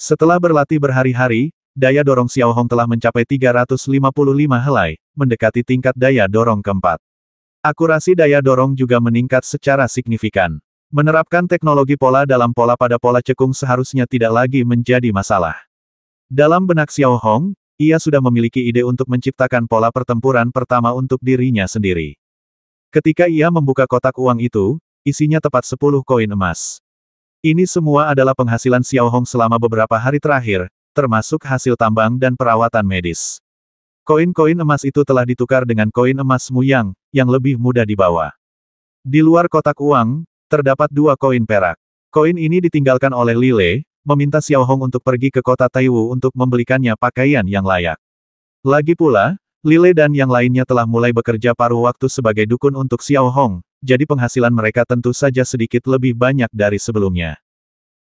Setelah berlatih berhari-hari, daya dorong Xiao Hong telah mencapai 355 helai, mendekati tingkat daya dorong keempat. Akurasi daya dorong juga meningkat secara signifikan. Menerapkan teknologi pola dalam pola pada pola cekung seharusnya tidak lagi menjadi masalah. Dalam benak Xiao Hong, ia sudah memiliki ide untuk menciptakan pola pertempuran pertama untuk dirinya sendiri. Ketika ia membuka kotak uang itu, isinya tepat 10 koin emas. Ini semua adalah penghasilan Xiao Hong selama beberapa hari terakhir, termasuk hasil tambang dan perawatan medis. Koin-koin emas itu telah ditukar dengan koin emas Muyang, yang lebih mudah dibawa. Di luar kotak uang, terdapat 2 koin perak. Koin ini ditinggalkan oleh Lile, meminta Xiao Hong untuk pergi ke kota Taiwu untuk membelikannya pakaian yang layak. Lagi pula, Lile dan yang lainnya telah mulai bekerja paruh waktu sebagai dukun untuk Xiao Hong, jadi penghasilan mereka tentu saja sedikit lebih banyak dari sebelumnya.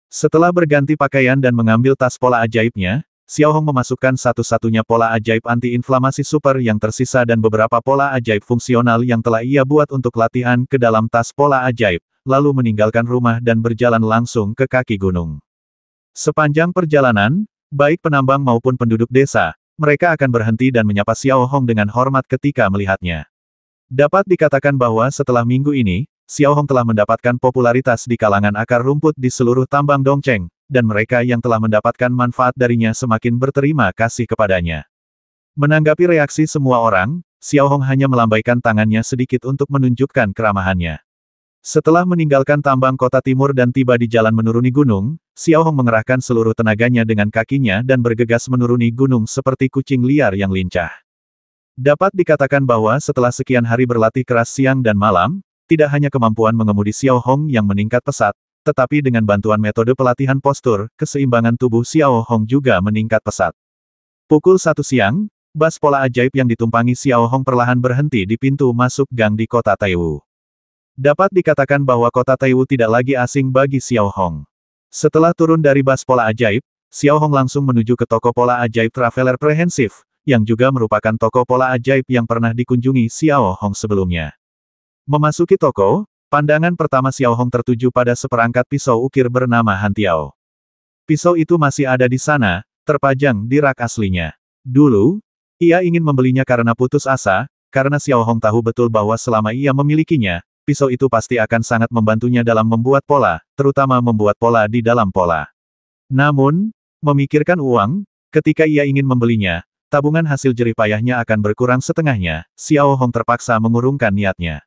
Setelah berganti pakaian dan mengambil tas pola ajaibnya, Xiao Hong memasukkan satu-satunya pola ajaib anti-inflamasi super yang tersisa dan beberapa pola ajaib fungsional yang telah ia buat untuk latihan ke dalam tas pola ajaib, lalu meninggalkan rumah dan berjalan langsung ke kaki gunung. Sepanjang perjalanan, baik penambang maupun penduduk desa, mereka akan berhenti dan menyapa Xiao Hong dengan hormat ketika melihatnya. Dapat dikatakan bahwa setelah minggu ini, Xiao Hong telah mendapatkan popularitas di kalangan akar rumput di seluruh tambang Dongcheng, dan mereka yang telah mendapatkan manfaat darinya semakin berterima kasih kepadanya. Menanggapi reaksi semua orang, Xiao Hong hanya melambaikan tangannya sedikit untuk menunjukkan keramahannya. Setelah meninggalkan tambang kota timur dan tiba di jalan menuruni gunung, Xiao Hong mengerahkan seluruh tenaganya dengan kakinya dan bergegas menuruni gunung seperti kucing liar yang lincah. Dapat dikatakan bahwa setelah sekian hari berlatih keras siang dan malam, tidak hanya kemampuan mengemudi Xiao Hong yang meningkat pesat, tetapi dengan bantuan metode pelatihan postur, keseimbangan tubuh Xiao Hong juga meningkat pesat. Pukul 1 siang, bas pola ajaib yang ditumpangi Xiao Hong perlahan berhenti di pintu masuk gang di kota Taiwu. Dapat dikatakan bahwa kota Taiwu tidak lagi asing bagi Xiao Hong. Setelah turun dari bas pola ajaib, Xiao Hong langsung menuju ke toko pola ajaib Traveler Prehensif, yang juga merupakan toko pola ajaib yang pernah dikunjungi Xiao Hong sebelumnya. Memasuki toko, pandangan pertama Xiao Hong tertuju pada seperangkat pisau ukir bernama Hantiao. Pisau itu masih ada di sana, terpajang di rak aslinya. Dulu, ia ingin membelinya karena putus asa, karena Xiao Hong tahu betul bahwa selama ia memilikinya, pisau itu pasti akan sangat membantunya dalam membuat pola, terutama membuat pola di dalam pola. Namun, memikirkan uang, ketika ia ingin membelinya, tabungan hasil jerih payahnya akan berkurang setengahnya, Xiao Hong terpaksa mengurungkan niatnya.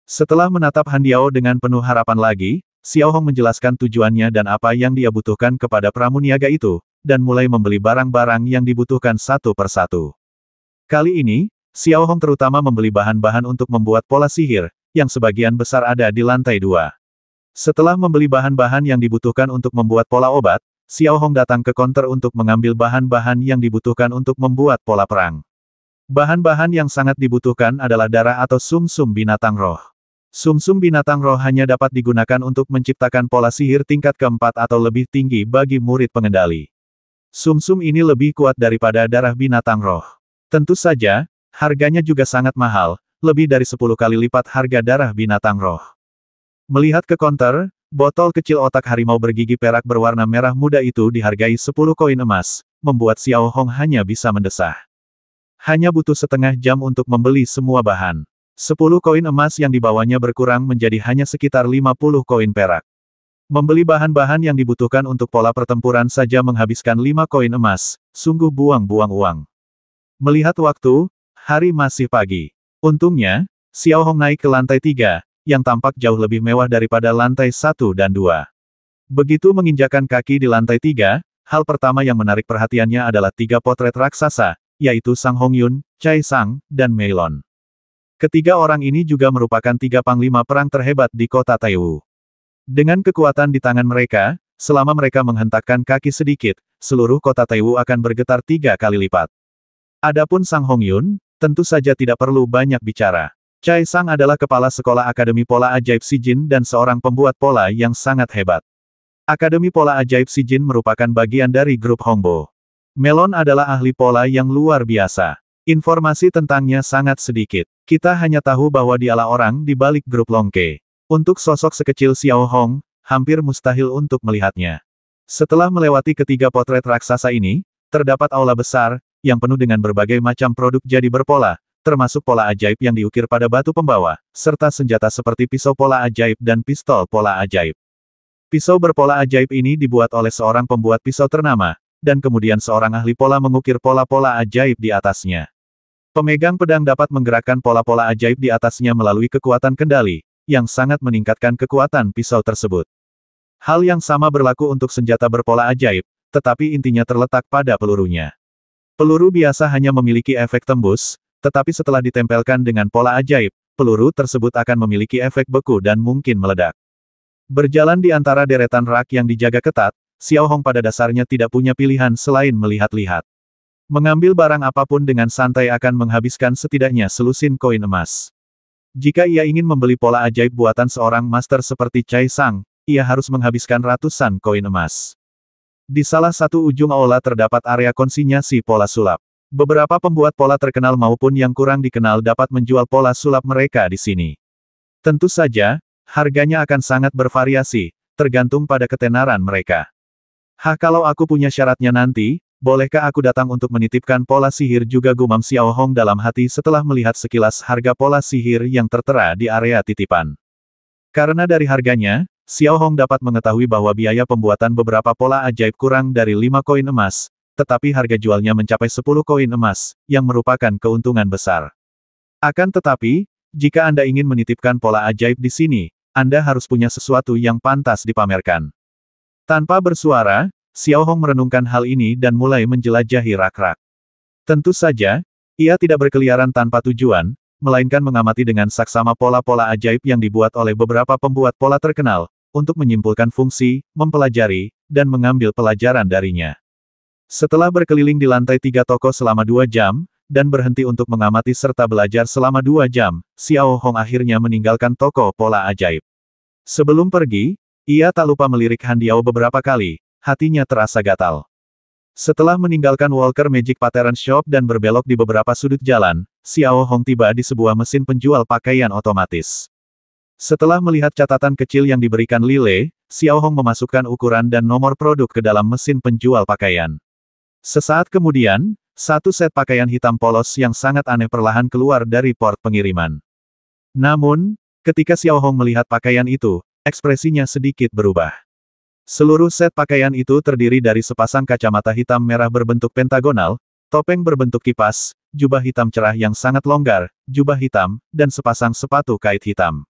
Setelah menatap Handiao dengan penuh harapan lagi, Xiao Hong menjelaskan tujuannya dan apa yang dia butuhkan kepada pramuniaga itu, dan mulai membeli barang-barang yang dibutuhkan satu persatu. Kali ini, Xiao Hong terutama membeli bahan-bahan untuk membuat pola sihir, yang sebagian besar ada di lantai 2. Setelah membeli bahan-bahan yang dibutuhkan untuk membuat pola obat, Xiao Hong datang ke konter untuk mengambil bahan-bahan yang dibutuhkan untuk membuat pola perang. Bahan-bahan yang sangat dibutuhkan adalah darah atau sum-sum binatang roh. Sum-sum binatang roh hanya dapat digunakan untuk menciptakan pola sihir tingkat keempat atau lebih tinggi bagi murid pengendali. Sum-sum ini lebih kuat daripada darah binatang roh. Tentu saja, harganya juga sangat mahal, lebih dari 10 kali lipat harga darah binatang roh. Melihat ke konter, botol kecil otak harimau bergigi perak berwarna merah muda itu dihargai 10 koin emas, membuat Xiao Hong hanya bisa mendesah. Hanya butuh setengah jam untuk membeli semua bahan. 10 koin emas yang dibawanya berkurang menjadi hanya sekitar 50 koin perak. Membeli bahan-bahan yang dibutuhkan untuk pola pertempuran saja menghabiskan 5 koin emas, sungguh buang-buang uang. Melihat waktu, hari masih pagi. Untungnya, Xiao Hong naik ke lantai 3, yang tampak jauh lebih mewah daripada lantai 1 dan 2. Begitu menginjakan kaki di lantai 3, hal pertama yang menarik perhatiannya adalah 3 potret raksasa, yaitu Sang Hongyun, Cai Sang, dan Meilon. Ketiga orang ini juga merupakan 3 panglima perang terhebat di kota Taiwu. Dengan kekuatan di tangan mereka, selama mereka menghentakkan kaki sedikit, seluruh kota Taiwu akan bergetar 3 kali lipat. Adapun Sang Hongyun, tentu saja tidak perlu banyak bicara. Cai Sang adalah kepala sekolah Akademi Pola Ajaib Sijin dan seorang pembuat pola yang sangat hebat. Akademi Pola Ajaib Sijin merupakan bagian dari grup Hongbo. Melon adalah ahli pola yang luar biasa. Informasi tentangnya sangat sedikit. Kita hanya tahu bahwa dialah orang di balik grup Longke. Untuk sosok sekecil Xiao Hong, hampir mustahil untuk melihatnya. Setelah melewati ketiga potret raksasa ini, terdapat aula besar, yang penuh dengan berbagai macam produk jadi berpola, termasuk pola ajaib yang diukir pada batu pembawa, serta senjata seperti pisau pola ajaib dan pistol pola ajaib. Pisau berpola ajaib ini dibuat oleh seorang pembuat pisau ternama, dan kemudian seorang ahli pola mengukir pola-pola ajaib di atasnya. Pemegang pedang dapat menggerakkan pola-pola ajaib di atasnya melalui kekuatan kendali, yang sangat meningkatkan kekuatan pisau tersebut. Hal yang sama berlaku untuk senjata berpola ajaib, tetapi intinya terletak pada pelurunya. Peluru biasa hanya memiliki efek tembus, tetapi setelah ditempelkan dengan pola ajaib, peluru tersebut akan memiliki efek beku dan mungkin meledak. Berjalan di antara deretan rak yang dijaga ketat, Xiao Hong pada dasarnya tidak punya pilihan selain melihat-lihat. Mengambil barang apapun dengan santai akan menghabiskan setidaknya selusin koin emas. Jika ia ingin membeli pola ajaib buatan seorang master seperti Cai Sang, ia harus menghabiskan ratusan koin emas. Di salah satu ujung aula terdapat area konsinyasi pola sulap. Beberapa pembuat pola terkenal maupun yang kurang dikenal dapat menjual pola sulap mereka di sini. Tentu saja, harganya akan sangat bervariasi, tergantung pada ketenaran mereka. Kalau aku punya syaratnya nanti, bolehkah aku datang untuk menitipkan pola sihir juga, gumam Xiao Hong dalam hati setelah melihat sekilas harga pola sihir yang tertera di area titipan. Karena dari harganya, Xiao Hong dapat mengetahui bahwa biaya pembuatan beberapa pola ajaib kurang dari 5 koin emas, tetapi harga jualnya mencapai 10 koin emas, yang merupakan keuntungan besar. Akan tetapi, jika Anda ingin menitipkan pola ajaib di sini, Anda harus punya sesuatu yang pantas dipamerkan. Tanpa bersuara, Xiao Hong merenungkan hal ini dan mulai menjelajahi rak-rak. Tentu saja, ia tidak berkeliaran tanpa tujuan, melainkan mengamati dengan saksama pola-pola ajaib yang dibuat oleh beberapa pembuat pola terkenal, untuk menyimpulkan fungsi, mempelajari, dan mengambil pelajaran darinya. Setelah berkeliling di lantai 3 toko selama 2 jam, dan berhenti untuk mengamati serta belajar selama 2 jam, Xiao Hong akhirnya meninggalkan toko pola ajaib. Sebelum pergi, ia tak lupa melirik Han Diao beberapa kali, hatinya terasa gatal. Setelah meninggalkan Walker Magic Pattern Shop dan berbelok di beberapa sudut jalan, Xiao Hong tiba di sebuah mesin penjual pakaian otomatis. Setelah melihat catatan kecil yang diberikan Lile, Xiao Hong memasukkan ukuran dan nomor produk ke dalam mesin penjual pakaian. Sesaat kemudian, satu set pakaian hitam polos yang sangat aneh perlahan keluar dari port pengiriman. Namun, ketika Xiao Hong melihat pakaian itu, ekspresinya sedikit berubah. Seluruh set pakaian itu terdiri dari sepasang kacamata hitam merah berbentuk pentagonal, topeng berbentuk kipas, jubah hitam cerah yang sangat longgar, jubah hitam, dan sepasang sepatu kait hitam.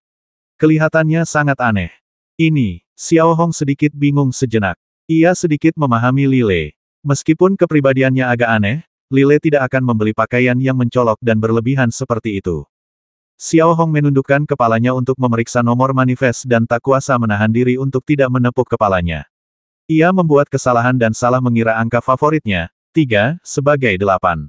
Kelihatannya sangat aneh. Ini, Xiao Hong sedikit bingung sejenak. Ia sedikit memahami Lile. Meskipun kepribadiannya agak aneh, Lile tidak akan membeli pakaian yang mencolok dan berlebihan seperti itu. Xiao Hong menundukkan kepalanya untuk memeriksa nomor manifest dan tak kuasa menahan diri untuk tidak menepuk kepalanya. Ia membuat kesalahan dan salah mengira angka favoritnya, 3, sebagai 8.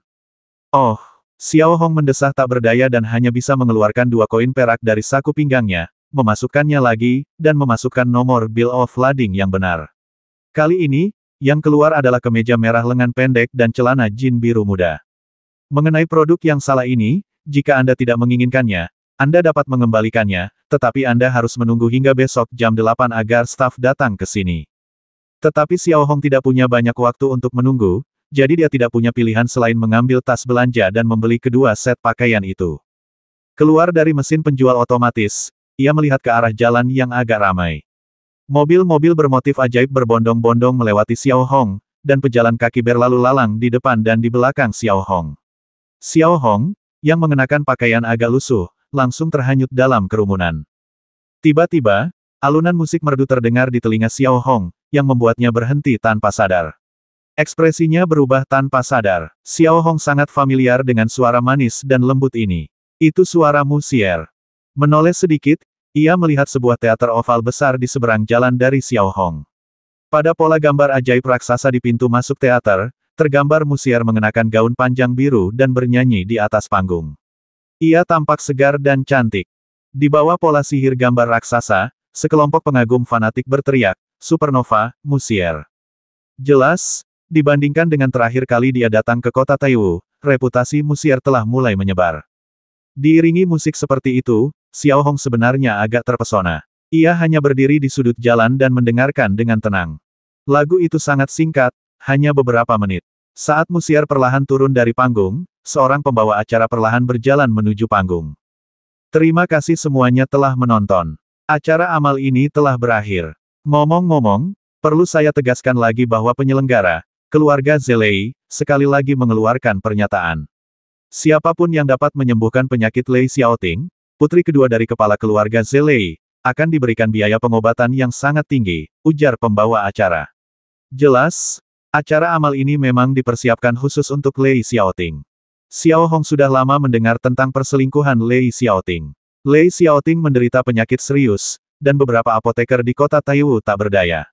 Oh, Xiao Hong mendesah tak berdaya dan hanya bisa mengeluarkan 2 koin perak dari saku pinggangnya, memasukkannya lagi, dan memasukkan nomor bill of lading yang benar. Kali ini, yang keluar adalah kemeja merah lengan pendek dan celana jin biru muda. Mengenai produk yang salah ini, jika Anda tidak menginginkannya, Anda dapat mengembalikannya, tetapi Anda harus menunggu hingga besok jam 8 agar staf datang ke sini. Tetapi Xiao Hong tidak punya banyak waktu untuk menunggu, jadi dia tidak punya pilihan selain mengambil tas belanja dan membeli kedua set pakaian itu. Keluar dari mesin penjual otomatis, ia melihat ke arah jalan yang agak ramai. Mobil-mobil bermotif ajaib berbondong-bondong melewati Xiao Hong, dan pejalan kaki berlalu lalang di depan dan di belakang Xiao Hong. Xiao Hong, yang mengenakan pakaian agak lusuh, langsung terhanyut dalam kerumunan. Tiba-tiba, alunan musik merdu terdengar di telinga Xiao Hong, yang membuatnya berhenti tanpa sadar. Ekspresinya berubah tanpa sadar. Xiao Hong sangat familiar dengan suara manis dan lembut ini. Itu suara Musier. Menoleh sedikit, ia melihat sebuah teater oval besar di seberang jalan dari Xiao Hong. Pada pola gambar ajaib raksasa di pintu masuk teater, tergambar Musier mengenakan gaun panjang biru dan bernyanyi di atas panggung. Ia tampak segar dan cantik. Di bawah pola sihir gambar raksasa, sekelompok pengagum fanatik berteriak, "Supernova, Musier." Jelas, dibandingkan dengan terakhir kali dia datang ke kota Taiwu, reputasi Musier telah mulai menyebar. Diiringi musik seperti itu, Xiao Hong sebenarnya agak terpesona. Ia hanya berdiri di sudut jalan dan mendengarkan dengan tenang. Lagu itu sangat singkat, hanya beberapa menit. Saat musiar perlahan turun dari panggung, seorang pembawa acara perlahan berjalan menuju panggung. Terima kasih semuanya telah menonton. Acara amal ini telah berakhir. Ngomong-ngomong, perlu saya tegaskan lagi bahwa penyelenggara, keluarga Zelei, sekali lagi mengeluarkan pernyataan. Siapapun yang dapat menyembuhkan penyakit Lei Xiaoting, putri kedua dari kepala keluarga Zelei, akan diberikan biaya pengobatan yang sangat tinggi, ujar pembawa acara. Jelas, acara amal ini memang dipersiapkan khusus untuk Lei Xiaoting. Xiao Hong sudah lama mendengar tentang perselingkuhan Lei Xiaoting. Lei Xiaoting menderita penyakit serius, dan beberapa apoteker di kota Taiwu tak berdaya.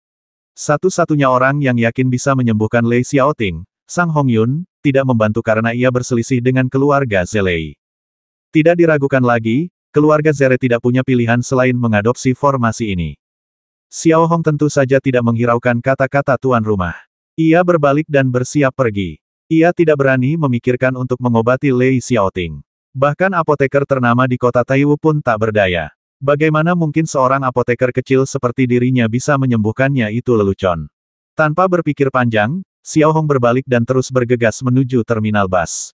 Satu-satunya orang yang yakin bisa menyembuhkan Lei Xiaoting, Sang Hongyun, tidak membantu karena ia berselisih dengan keluarga Zelei. Tidak diragukan lagi, keluarga Zere tidak punya pilihan selain mengadopsi formasi ini. Xiao Hong tentu saja tidak menghiraukan kata-kata tuan rumah. Ia berbalik dan bersiap pergi. Ia tidak berani memikirkan untuk mengobati Lei Xiaoting. Bahkan apoteker ternama di kota Taiwu pun tak berdaya. Bagaimana mungkin seorang apoteker kecil seperti dirinya bisa menyembuhkannya, itu lelucon. Tanpa berpikir panjang, Xiao Hong berbalik dan terus bergegas menuju terminal bus.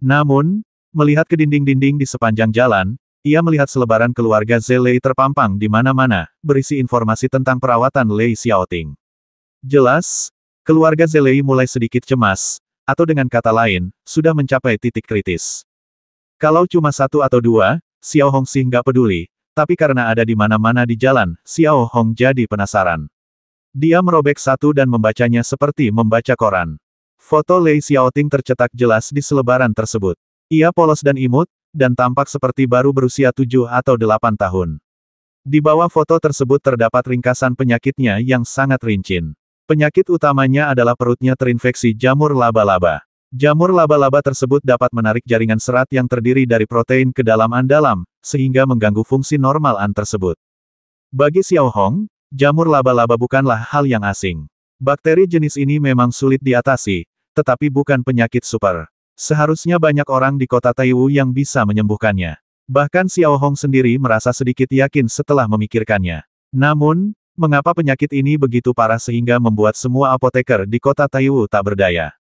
Namun, melihat ke dinding-dinding di sepanjang jalan, ia melihat selebaran keluarga Zelei terpampang di mana-mana, berisi informasi tentang perawatan Lei Xiaoting. Jelas, keluarga Zelei mulai sedikit cemas, atau dengan kata lain, sudah mencapai titik kritis. Kalau cuma satu atau dua, Xiao Hong sih nggak peduli, tapi karena ada di mana-mana di jalan, Xiao Hong jadi penasaran. Dia merobek satu dan membacanya seperti membaca koran. Foto Lei Xiaoting tercetak jelas di selebaran tersebut. Ia polos dan imut, dan tampak seperti baru berusia 7 atau 8 tahun. Di bawah foto tersebut terdapat ringkasan penyakitnya yang sangat rinci. Penyakit utamanya adalah perutnya terinfeksi jamur laba-laba. Jamur laba-laba tersebut dapat menarik jaringan serat yang terdiri dari protein ke dalam an-dalam, sehingga mengganggu fungsi normal an tersebut. Bagi Xiao Hong, jamur laba-laba bukanlah hal yang asing. Bakteri jenis ini memang sulit diatasi, tetapi bukan penyakit super. Seharusnya banyak orang di kota Taiwu yang bisa menyembuhkannya. Bahkan Xiao Hong sendiri merasa sedikit yakin setelah memikirkannya. Namun, mengapa penyakit ini begitu parah sehingga membuat semua apoteker di kota Taiwu tak berdaya?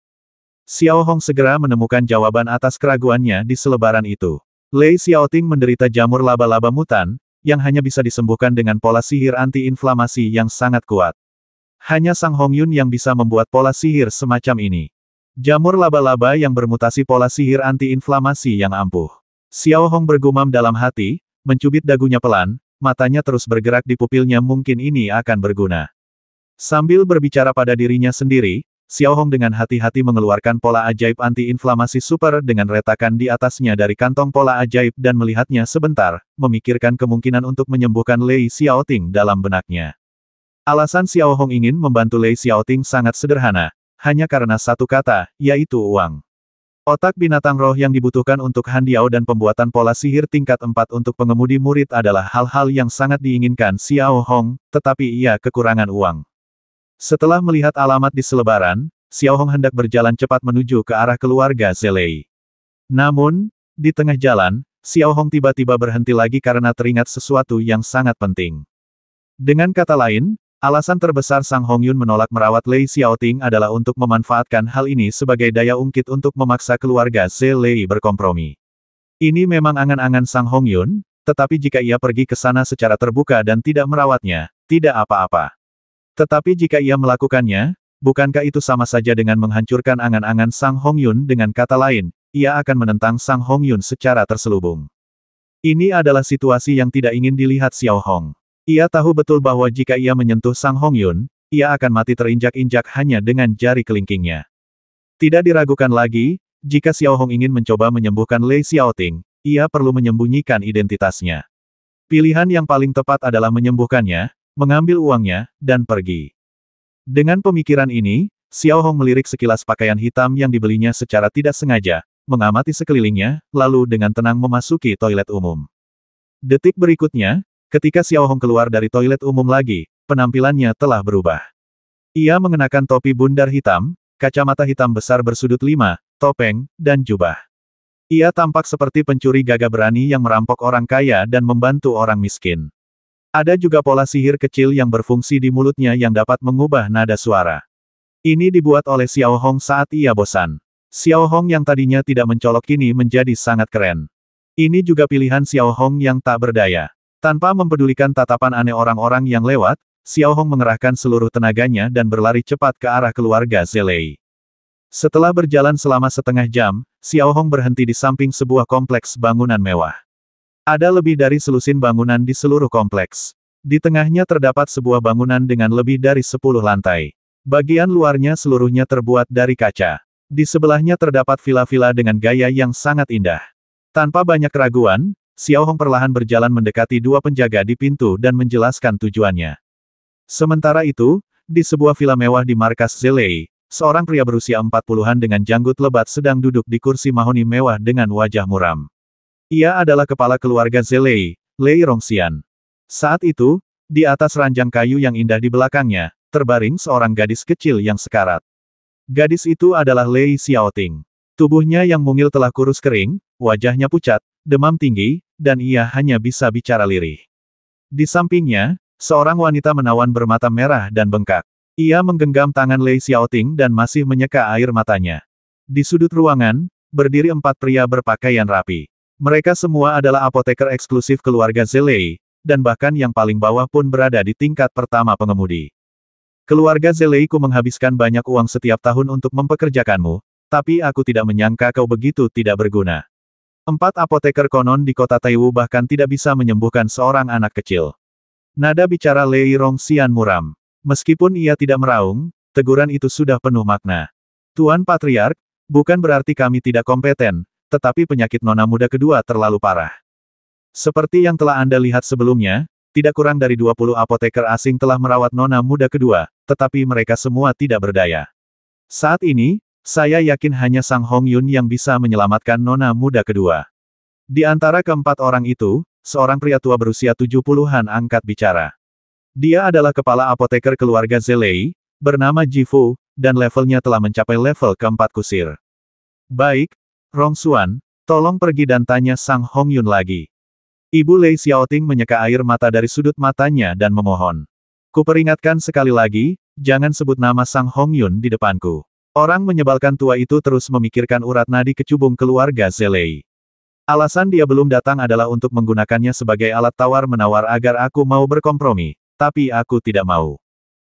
Xiao Hong segera menemukan jawaban atas keraguannya di selebaran itu. Lei Xiaoting menderita jamur laba-laba mutan, yang hanya bisa disembuhkan dengan pola sihir anti-inflamasi yang sangat kuat. Hanya Sang Hongyun yang bisa membuat pola sihir semacam ini. Jamur laba-laba yang bermutasi pola sihir anti-inflamasi yang ampuh. Xiao Hong bergumam dalam hati, mencubit dagunya pelan, matanya terus bergerak di pupilnya, mungkin ini akan berguna. Sambil berbicara pada dirinya sendiri, Xiao Hong dengan hati-hati mengeluarkan pola ajaib anti-inflamasi super dengan retakan di atasnya dari kantong pola ajaib dan melihatnya sebentar, memikirkan kemungkinan untuk menyembuhkan Lei Xiaoting dalam benaknya. Alasan Xiao Hong ingin membantu Lei Xiaoting sangat sederhana. Hanya karena satu kata, yaitu uang. Otak binatang roh yang dibutuhkan untuk Handiao dan pembuatan pola sihir tingkat 4 untuk pengemudi murid adalah hal-hal yang sangat diinginkan Xiao Hong, tetapi ia kekurangan uang. Setelah melihat alamat di selebaran, Xiao Hong hendak berjalan cepat menuju ke arah keluarga Zelei. Namun, di tengah jalan, Xiao Hong tiba-tiba berhenti lagi karena teringat sesuatu yang sangat penting. Dengan kata lain, alasan terbesar Sang Hongyun menolak merawat Lei Xiaoting adalah untuk memanfaatkan hal ini sebagai daya ungkit untuk memaksa keluarga Zelei berkompromi. Ini memang angan-angan Sang Hongyun, tetapi jika ia pergi ke sana secara terbuka dan tidak merawatnya, tidak apa-apa. Tetapi jika ia melakukannya, bukankah itu sama saja dengan menghancurkan angan-angan Sang Hongyun? Dengan kata lain, ia akan menentang Sang Hongyun secara terselubung. Ini adalah situasi yang tidak ingin dilihat Xiao Hong. Ia tahu betul bahwa jika ia menyentuh Sang Hongyun, ia akan mati terinjak-injak hanya dengan jari kelingkingnya. Tidak diragukan lagi, jika Xiao Hong ingin mencoba menyembuhkan Lei Xiaoting, ia perlu menyembunyikan identitasnya. Pilihan yang paling tepat adalah menyembuhkannya, mengambil uangnya, dan pergi. Dengan pemikiran ini, Xiao Hong melirik sekilas pakaian hitam yang dibelinya secara tidak sengaja, mengamati sekelilingnya, lalu dengan tenang memasuki toilet umum. Detik berikutnya, ketika Xiao Hong keluar dari toilet umum lagi, penampilannya telah berubah. Ia mengenakan topi bundar hitam, kacamata hitam besar bersudut 5, topeng, dan jubah. Ia tampak seperti pencuri gagah berani yang merampok orang kaya dan membantu orang miskin. Ada juga pola sihir kecil yang berfungsi di mulutnya yang dapat mengubah nada suara. Ini dibuat oleh Xiao Hong saat ia bosan. Xiao Hong yang tadinya tidak mencolok kini menjadi sangat keren. Ini juga pilihan Xiao Hong yang tak berdaya. Tanpa mempedulikan tatapan aneh orang-orang yang lewat, Xiao Hong mengerahkan seluruh tenaganya dan berlari cepat ke arah keluarga Zelei. Setelah berjalan selama setengah jam, Xiao Hong berhenti di samping sebuah kompleks bangunan mewah. Ada lebih dari selusin bangunan di seluruh kompleks. Di tengahnya terdapat sebuah bangunan dengan lebih dari 10 lantai. Bagian luarnya seluruhnya terbuat dari kaca. Di sebelahnya terdapat villa-villa dengan gaya yang sangat indah. Tanpa banyak keraguan, Xiao Hong perlahan berjalan mendekati dua penjaga di pintu dan menjelaskan tujuannya. Sementara itu, di sebuah villa mewah di markas Zelei, seorang pria berusia 40-an dengan janggut lebat sedang duduk di kursi mahoni mewah dengan wajah muram. Ia adalah kepala keluarga Zelei, Lei Rongxian. Saat itu, di atas ranjang kayu yang indah di belakangnya, terbaring seorang gadis kecil yang sekarat. Gadis itu adalah Lei Xiaoting. Tubuhnya yang mungil telah kurus kering, wajahnya pucat, demam tinggi, dan ia hanya bisa bicara lirih. Di sampingnya, seorang wanita menawan bermata merah dan bengkak. Ia menggenggam tangan Lei Xiaoting dan masih menyeka air matanya. Di sudut ruangan, berdiri 4 pria berpakaian rapi. Mereka semua adalah apoteker eksklusif keluarga Zelei, dan bahkan yang paling bawah pun berada di tingkat pertama pengemudi. Keluarga Zelei ku menghabiskan banyak uang setiap tahun untuk mempekerjakanmu, tapi aku tidak menyangka kau begitu tidak berguna. 4 apoteker konon di kota Taiwu bahkan tidak bisa menyembuhkan seorang anak kecil. Nada bicara Lei Rongxian muram. Meskipun ia tidak meraung, teguran itu sudah penuh makna. Tuan Patriark, bukan berarti kami tidak kompeten, tetapi penyakit nona muda kedua terlalu parah. Seperti yang telah Anda lihat sebelumnya, tidak kurang dari 20 apoteker asing telah merawat nona muda kedua, tetapi mereka semua tidak berdaya. Saat ini, saya yakin hanya Sang Hong Yun yang bisa menyelamatkan nona muda kedua. Di antara keempat orang itu, seorang pria tua berusia 70-an angkat bicara. Dia adalah kepala apoteker keluarga Zelei, bernama Jifu, dan levelnya telah mencapai level keempat kusir. Baik, Rongxuan, tolong pergi dan tanya Sang Hong Yun lagi. Ibu Lei Xiaoting menyeka air mata dari sudut matanya dan memohon. Kuperingatkan sekali lagi, jangan sebut nama Sang Hong Yun di depanku. Orang menyebalkan tua itu terus memikirkan urat nadi kecubung keluarga Zelei. Alasan dia belum datang adalah untuk menggunakannya sebagai alat tawar-menawar agar aku mau berkompromi, tapi aku tidak mau.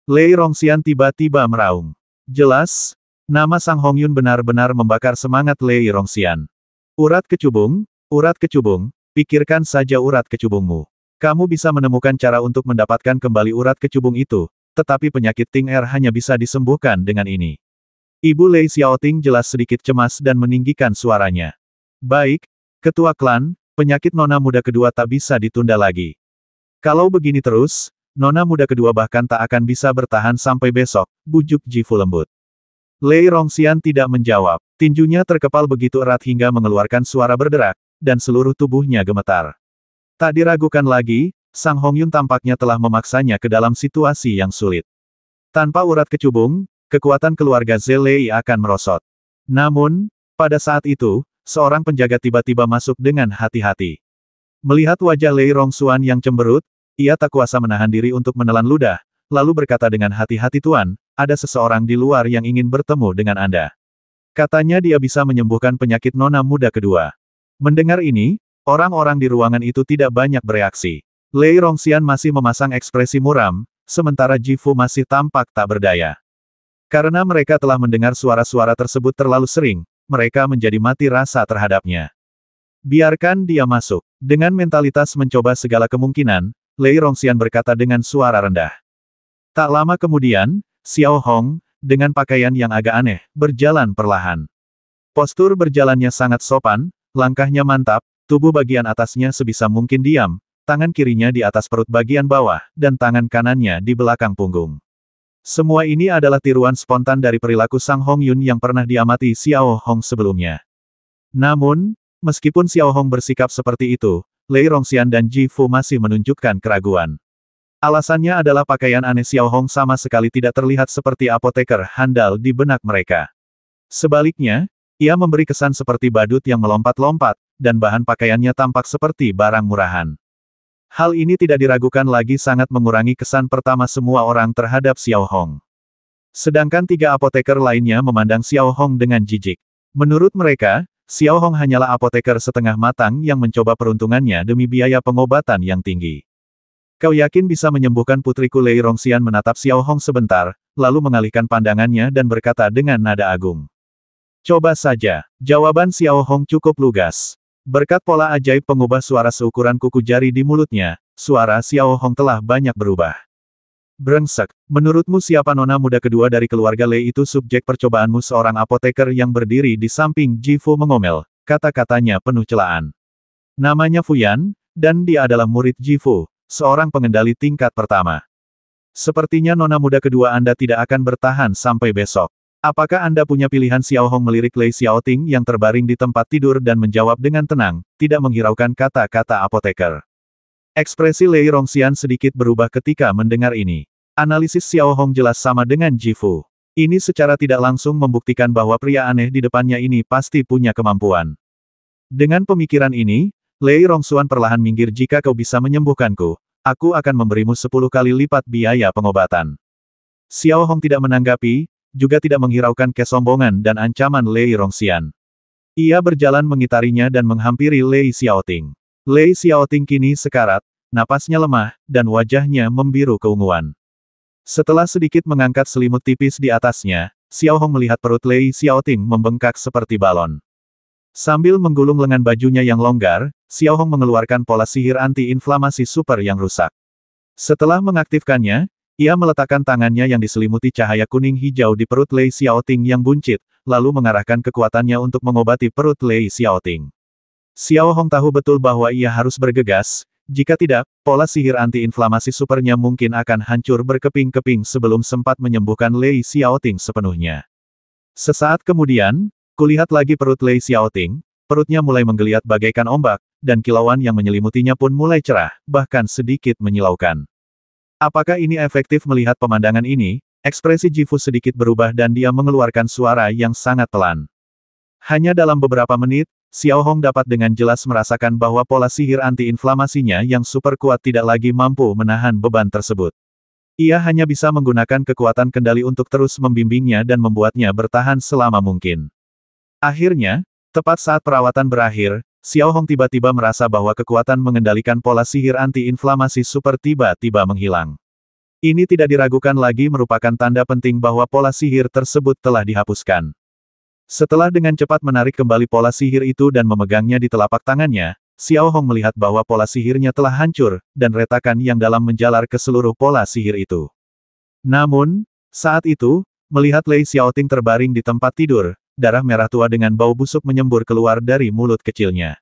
Lei Rongxian tiba-tiba meraung. Jelas, nama Sang Hong Yun benar-benar membakar semangat Lei Rongxian. Urat kecubung, pikirkan saja urat kecubungmu. Kamu bisa menemukan cara untuk mendapatkan kembali urat kecubung itu, tetapi penyakit Ting Er hanya bisa disembuhkan dengan ini. Ibu Lei Xiaoting jelas sedikit cemas dan meninggikan suaranya. Baik, ketua klan, penyakit nona muda kedua tak bisa ditunda lagi. Kalau begini terus, nona muda kedua bahkan tak akan bisa bertahan sampai besok, bujuk Jifu lembut. Lei Rongxian tidak menjawab. Tinjunya terkepal begitu erat hingga mengeluarkan suara berderak, dan seluruh tubuhnya gemetar. Tak diragukan lagi, Sang Hong Yun tampaknya telah memaksanya ke dalam situasi yang sulit. Tanpa urat kecubung, kekuatan keluarga Zelei akan merosot. Namun, pada saat itu, seorang penjaga tiba-tiba masuk dengan hati-hati. Melihat wajah Lei Rongxuan yang cemberut, ia tak kuasa menahan diri untuk menelan ludah, lalu berkata dengan hati-hati, Tuan, ada seseorang di luar yang ingin bertemu dengan Anda. Katanya dia bisa menyembuhkan penyakit nona muda kedua. Mendengar ini, orang-orang di ruangan itu tidak banyak bereaksi. Lei Rongxian masih memasang ekspresi muram, sementara Jifu masih tampak tak berdaya. Karena mereka telah mendengar suara-suara tersebut terlalu sering, mereka menjadi mati rasa terhadapnya. Biarkan dia masuk. Dengan mentalitas mencoba segala kemungkinan, Lei Rongxian berkata dengan suara rendah. Tak lama kemudian, Xiao Hong, dengan pakaian yang agak aneh, berjalan perlahan. Postur berjalannya sangat sopan, langkahnya mantap, tubuh bagian atasnya sebisa mungkin diam, tangan kirinya di atas perut bagian bawah, dan tangan kanannya di belakang punggung. Semua ini adalah tiruan spontan dari perilaku Sang Hong Yun yang pernah diamati Xiao Hong sebelumnya. Namun, meskipun Xiao Hong bersikap seperti itu, Lei Rongxian dan Jifu masih menunjukkan keraguan. Alasannya adalah pakaian aneh Xiao Hong sama sekali tidak terlihat seperti apoteker handal di benak mereka. Sebaliknya, ia memberi kesan seperti badut yang melompat-lompat, dan bahan pakaiannya tampak seperti barang murahan. Hal ini tidak diragukan lagi sangat mengurangi kesan pertama semua orang terhadap Xiao Hong. Sedangkan 3 apoteker lainnya memandang Xiao Hong dengan jijik. Menurut mereka, Xiao Hong hanyalah apoteker setengah matang yang mencoba peruntungannya demi biaya pengobatan yang tinggi. Kau yakin bisa menyembuhkan putriku? Lei Rongxian menatap Xiao Hong sebentar, lalu mengalihkan pandangannya dan berkata dengan nada agung. Coba saja. Jawaban Xiao Hong cukup lugas. Berkat pola ajaib pengubah suara seukuran kuku jari di mulutnya, suara Xiao Hong telah banyak berubah. Brengsek, menurutmu siapa nona muda kedua dari keluarga Lei itu? Subjek percobaanmu seorang apoteker yang berdiri di samping Ji Fu mengomel, kata-katanya penuh celaan. Namanya Fuyan, dan dia adalah murid Ji Fu, seorang pengendali tingkat pertama. Sepertinya nona muda kedua Anda tidak akan bertahan sampai besok. Apakah Anda punya pilihan? Xiao Hong melirik Lei Xiaoting yang terbaring di tempat tidur dan menjawab dengan tenang, tidak menghiraukan kata-kata apoteker. Ekspresi Lei Rongxian sedikit berubah ketika mendengar ini. Analisis Xiao Hong jelas sama dengan Ji Fu. Ini secara tidak langsung membuktikan bahwa pria aneh di depannya ini pasti punya kemampuan. Dengan pemikiran ini, Lei Rongxuan perlahan minggir. Jika kau bisa menyembuhkanku, aku akan memberimu 10 kali lipat biaya pengobatan. Xiao Hong tidak menanggapi, juga tidak menghiraukan kesombongan dan ancaman Lei Rongxian. Ia berjalan mengitarinya dan menghampiri Lei Xiaoting. Lei Xiaoting kini sekarat, napasnya lemah, dan wajahnya membiru keunguan. Setelah sedikit mengangkat selimut tipis di atasnya, Xiao Hong melihat perut Lei Xiaoting membengkak seperti balon. Sambil menggulung lengan bajunya yang longgar, Xiao Hong mengeluarkan pola sihir anti-inflamasi super yang rusak. Setelah mengaktifkannya, ia meletakkan tangannya yang diselimuti cahaya kuning hijau di perut Lei Xiaoting yang buncit, lalu mengarahkan kekuatannya untuk mengobati perut Lei Xiaoting. Xiao Hong tahu betul bahwa ia harus bergegas. Jika tidak, pola sihir anti-inflamasi supernya mungkin akan hancur berkeping-keping sebelum sempat menyembuhkan Lei Xiaoting sepenuhnya. Sesaat kemudian, kulihat lagi perut Lei Xiaoting, perutnya mulai menggeliat bagaikan ombak, dan kilauan yang menyelimutinya pun mulai cerah, bahkan sedikit menyilaukan. Apakah ini efektif? Melihat pemandangan ini, ekspresi Ji Fu sedikit berubah dan dia mengeluarkan suara yang sangat pelan. Hanya dalam beberapa menit, Xiao Hong dapat dengan jelas merasakan bahwa pola sihir anti-inflamasinya yang super kuat tidak lagi mampu menahan beban tersebut. Ia hanya bisa menggunakan kekuatan kendali untuk terus membimbingnya dan membuatnya bertahan selama mungkin. Akhirnya, tepat saat perawatan berakhir, Xiao Hong tiba-tiba merasa bahwa kekuatan mengendalikan pola sihir anti-inflamasi super tiba-tiba menghilang. Ini tidak diragukan lagi merupakan tanda penting bahwa pola sihir tersebut telah dihapuskan. Setelah dengan cepat menarik kembali pola sihir itu dan memegangnya di telapak tangannya, Xiao Hong melihat bahwa pola sihirnya telah hancur, dan retakan yang dalam menjalar ke seluruh pola sihir itu. Namun, saat itu, melihat Lei Xiaoting terbaring di tempat tidur, darah merah tua dengan bau busuk menyembur keluar dari mulut kecilnya.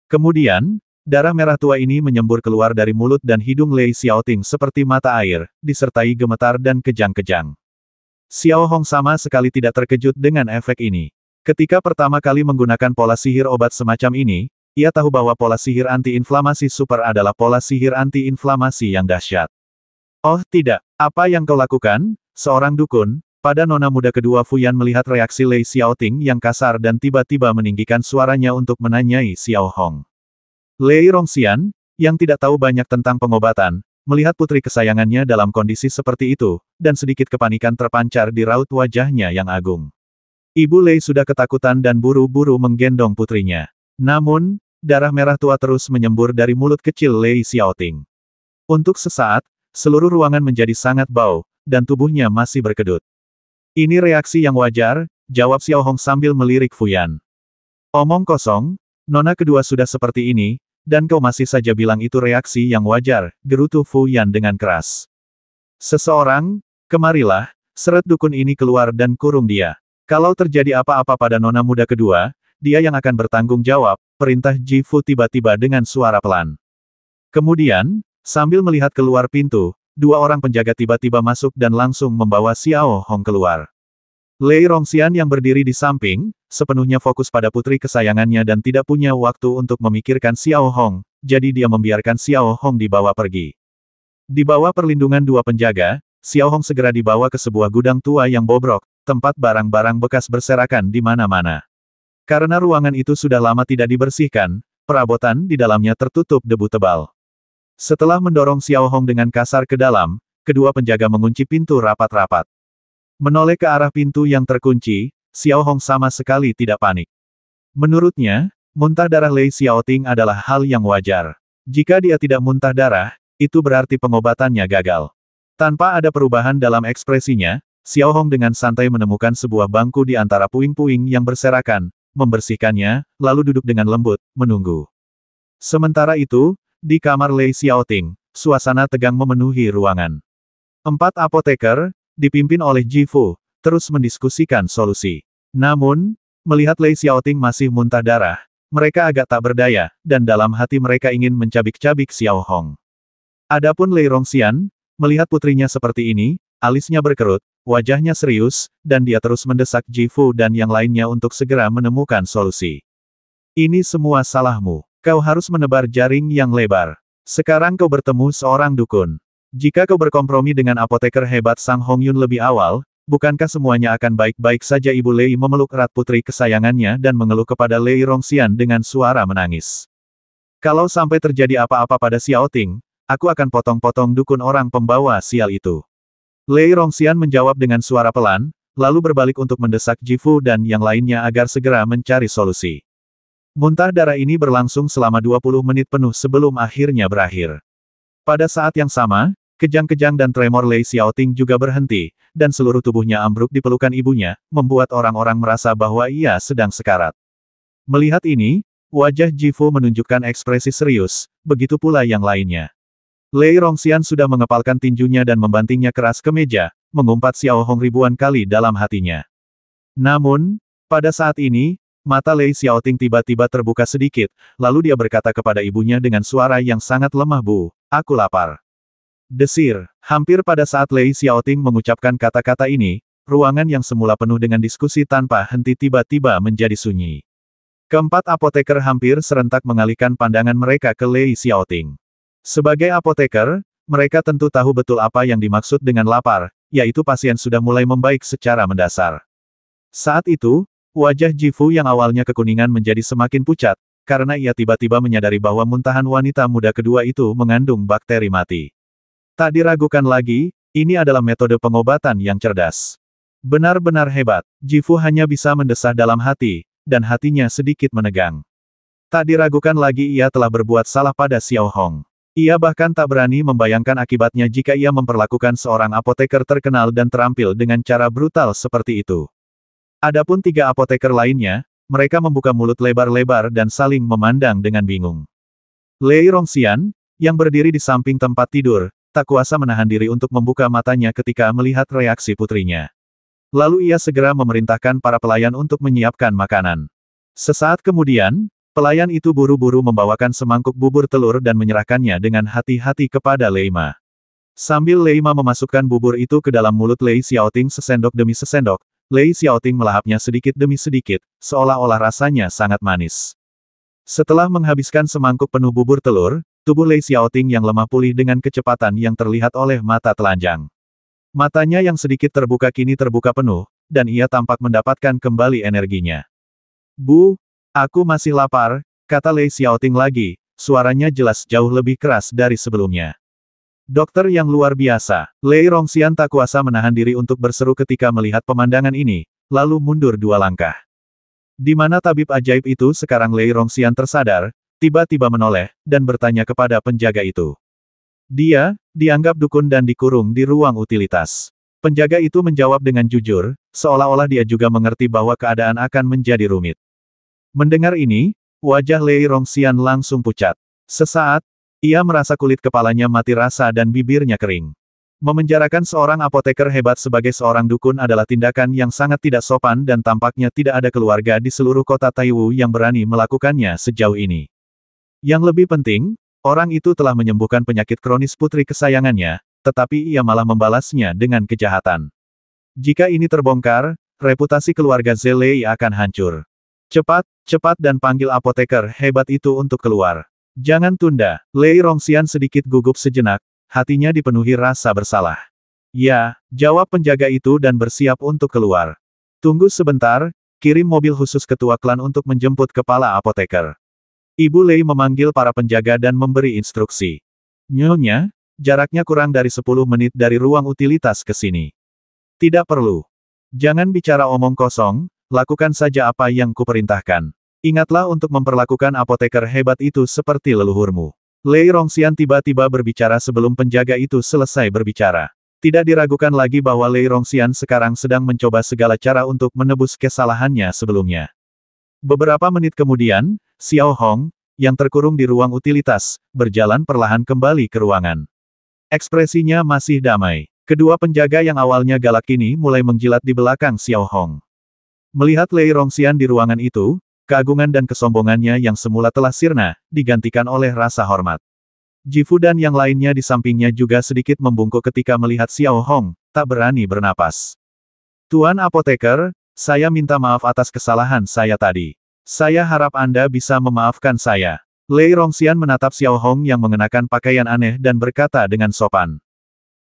Kemudian, darah merah tua ini menyembur keluar dari mulut dan hidung Lei Xiaoting seperti mata air, disertai gemetar dan kejang-kejang. Xiao Hong sama sekali tidak terkejut dengan efek ini. Ketika pertama kali menggunakan pola sihir obat semacam ini, ia tahu bahwa pola sihir anti-inflamasi super adalah pola sihir anti-inflamasi yang dahsyat. Oh tidak, apa yang kau lakukan, seorang dukun? Pada nona muda kedua Fuyan melihat reaksi Lei Xiaoting yang kasar dan tiba-tiba meninggikan suaranya untuk menanyai Xiao Hong. Lei Rongxian, yang tidak tahu banyak tentang pengobatan, melihat putri kesayangannya dalam kondisi seperti itu, dan sedikit kepanikan terpancar di raut wajahnya yang agung. Ibu Lei sudah ketakutan dan buru-buru menggendong putrinya. Namun, darah merah tua terus menyembur dari mulut kecil Lei Xiaoting. Untuk sesaat, seluruh ruangan menjadi sangat bau, dan tubuhnya masih berkedut. Ini reaksi yang wajar, jawab Xiao Hong sambil melirik Fuyan. Omong kosong, nona kedua sudah seperti ini, dan kau masih saja bilang itu reaksi yang wajar, gerutu Fuyan dengan keras. Seseorang, kemarilah, seret dukun ini keluar dan kurung dia. Kalau terjadi apa-apa pada nona muda kedua, dia yang akan bertanggung jawab, perintah Ji Fu tiba-tiba dengan suara pelan. Kemudian, sambil melihat keluar pintu, dua orang penjaga tiba-tiba masuk dan langsung membawa Xiao Hong keluar. Lei Rongxian yang berdiri di samping, sepenuhnya fokus pada putri kesayangannya dan tidak punya waktu untuk memikirkan Xiao Hong, jadi dia membiarkan Xiao Hong dibawa pergi. Di bawah perlindungan dua penjaga, Xiao Hong segera dibawa ke sebuah gudang tua yang bobrok, tempat barang-barang bekas berserakan di mana-mana. Karena ruangan itu sudah lama tidak dibersihkan, perabotan di dalamnya tertutup debu tebal. Setelah mendorong Xiao Hong dengan kasar ke dalam, kedua penjaga mengunci pintu rapat-rapat. Menoleh ke arah pintu yang terkunci, Xiao Hong sama sekali tidak panik. Menurutnya, muntah darah Lei Xiaoting adalah hal yang wajar. Jika dia tidak muntah darah, itu berarti pengobatannya gagal. Tanpa ada perubahan dalam ekspresinya, Xiao Hong dengan santai menemukan sebuah bangku di antara puing-puing yang berserakan, membersihkannya, lalu duduk dengan lembut, menunggu. Sementara itu, di kamar Lei Xiaoting, suasana tegang memenuhi ruangan. 4 apoteker, dipimpin oleh Ji Fu, terus mendiskusikan solusi. Namun, melihat Lei Xiaoting masih muntah darah, mereka agak tak berdaya, dan dalam hati mereka ingin mencabik-cabik Xiao Hong. Adapun Lei Rongxian, melihat putrinya seperti ini, alisnya berkerut, wajahnya serius, dan dia terus mendesak Ji Fu dan yang lainnya untuk segera menemukan solusi. Ini semua salahmu. Kau harus menebar jaring yang lebar. Sekarang kau bertemu seorang dukun. Jika kau berkompromi dengan apoteker hebat Sang Hong Yun lebih awal, bukankah semuanya akan baik-baik saja? Ibu Lei memeluk erat putri kesayangannya dan mengeluh kepada Lei Rongxian dengan suara menangis. Kalau sampai terjadi apa-apa pada Xiaoting, aku akan potong-potong dukun orang pembawa sial itu. Lei Rongxian menjawab dengan suara pelan, lalu berbalik untuk mendesak Ji Fu dan yang lainnya agar segera mencari solusi. Muntah darah ini berlangsung selama 20 menit penuh sebelum akhirnya berakhir. Pada saat yang sama, kejang-kejang dan tremor Lei Xiaoting juga berhenti, dan seluruh tubuhnya ambruk di pelukan ibunya, membuat orang-orang merasa bahwa ia sedang sekarat. Melihat ini, wajah Ji Fu menunjukkan ekspresi serius, begitu pula yang lainnya. Lei Rongxian sudah mengepalkan tinjunya dan membantingnya keras ke meja, mengumpat Xiao Hong ribuan kali dalam hatinya. Namun, pada saat ini, mata Lei Xiaoting tiba-tiba terbuka sedikit, lalu dia berkata kepada ibunya dengan suara yang sangat lemah, "Bu, aku lapar." Desir. Hampir pada saat Lei Xiaoting mengucapkan kata-kata ini, ruangan yang semula penuh dengan diskusi tanpa henti tiba-tiba menjadi sunyi. Keempat apoteker hampir serentak mengalihkan pandangan mereka ke Lei Xiaoting. Sebagai apoteker, mereka tentu tahu betul apa yang dimaksud dengan lapar, yaitu pasien sudah mulai membaik secara mendasar. Saat itu, wajah Ji Fu yang awalnya kekuningan menjadi semakin pucat, karena ia tiba-tiba menyadari bahwa muntahan wanita muda kedua itu mengandung bakteri mati. Tak diragukan lagi, ini adalah metode pengobatan yang cerdas. Benar-benar hebat, Ji Fu hanya bisa mendesah dalam hati, dan hatinya sedikit menegang. Tak diragukan lagi ia telah berbuat salah pada Xiao Hong. Ia bahkan tak berani membayangkan akibatnya jika ia memperlakukan seorang apoteker terkenal dan terampil dengan cara brutal seperti itu. Adapun 3 apoteker lainnya, mereka membuka mulut lebar-lebar dan saling memandang dengan bingung. Lei Rongxian, yang berdiri di samping tempat tidur, tak kuasa menahan diri untuk membuka matanya ketika melihat reaksi putrinya. Lalu ia segera memerintahkan para pelayan untuk menyiapkan makanan. Sesaat kemudian, pelayan itu buru-buru membawakan semangkuk bubur telur dan menyerahkannya dengan hati-hati kepada Lei Ma. Sambil Lei Ma memasukkan bubur itu ke dalam mulut Lei Xiaoting sesendok demi sesendok, Lei Xiaoting melahapnya sedikit demi sedikit, seolah-olah rasanya sangat manis. Setelah menghabiskan semangkuk penuh bubur telur, tubuh Lei Xiaoting yang lemah pulih dengan kecepatan yang terlihat oleh mata telanjang. Matanya yang sedikit terbuka kini terbuka penuh, dan ia tampak mendapatkan kembali energinya. "Bu, aku masih lapar," kata Lei Xiaoting lagi, suaranya jelas jauh lebih keras dari sebelumnya. Dokter yang luar biasa. Lei Rongxian tak kuasa menahan diri untuk berseru ketika melihat pemandangan ini, lalu mundur 2 langkah. Di mana tabib ajaib itu sekarang? Lei Rongxian tersadar, tiba-tiba menoleh, dan bertanya kepada penjaga itu. Dia, dianggap dukun dan dikurung di ruang utilitas. Penjaga itu menjawab dengan jujur, seolah-olah dia juga mengerti bahwa keadaan akan menjadi rumit. Mendengar ini, wajah Lei Rongxian langsung pucat. Sesaat, ia merasa kulit kepalanya mati rasa dan bibirnya kering. Memenjarakan seorang apoteker hebat sebagai seorang dukun adalah tindakan yang sangat tidak sopan dan tampaknya tidak ada keluarga di seluruh kota Taiwu yang berani melakukannya sejauh ini. Yang lebih penting, orang itu telah menyembuhkan penyakit kronis putri kesayangannya, tetapi ia malah membalasnya dengan kejahatan. Jika ini terbongkar, reputasi keluarga Zelei akan hancur. Cepat, cepat dan panggil apoteker hebat itu untuk keluar. Jangan tunda. Lei Rongxian sedikit gugup sejenak, hatinya dipenuhi rasa bersalah. "Ya," jawab penjaga itu dan bersiap untuk keluar. "Tunggu sebentar, kirim mobil khusus ketua klan untuk menjemput kepala apoteker." Ibu Lei memanggil para penjaga dan memberi instruksi. Nyonya, jaraknya kurang dari 10 menit dari ruang utilitas ke sini. Tidak perlu. Jangan bicara omong kosong, lakukan saja apa yang kuperintahkan. Ingatlah untuk memperlakukan apoteker hebat itu seperti leluhurmu. Lei Rongxian tiba-tiba berbicara sebelum penjaga itu selesai berbicara. Tidak diragukan lagi bahwa Lei Rongxian sekarang sedang mencoba segala cara untuk menebus kesalahannya sebelumnya. Beberapa menit kemudian, Xiao Hong, yang terkurung di ruang utilitas, berjalan perlahan kembali ke ruangan. Ekspresinya masih damai. Kedua penjaga yang awalnya galak kini mulai menjilat di belakang Xiao Hong. Melihat Lei Rongxian di ruangan itu, keagungan dan kesombongannya yang semula telah sirna, digantikan oleh rasa hormat. Jifu dan yang lainnya di sampingnya juga sedikit membungkuk ketika melihat Xiao Hong, tak berani bernapas. Tuan Apoteker, saya minta maaf atas kesalahan saya tadi. Saya harap Anda bisa memaafkan saya. Lei Rongxian menatap Xiao Hong yang mengenakan pakaian aneh dan berkata dengan sopan.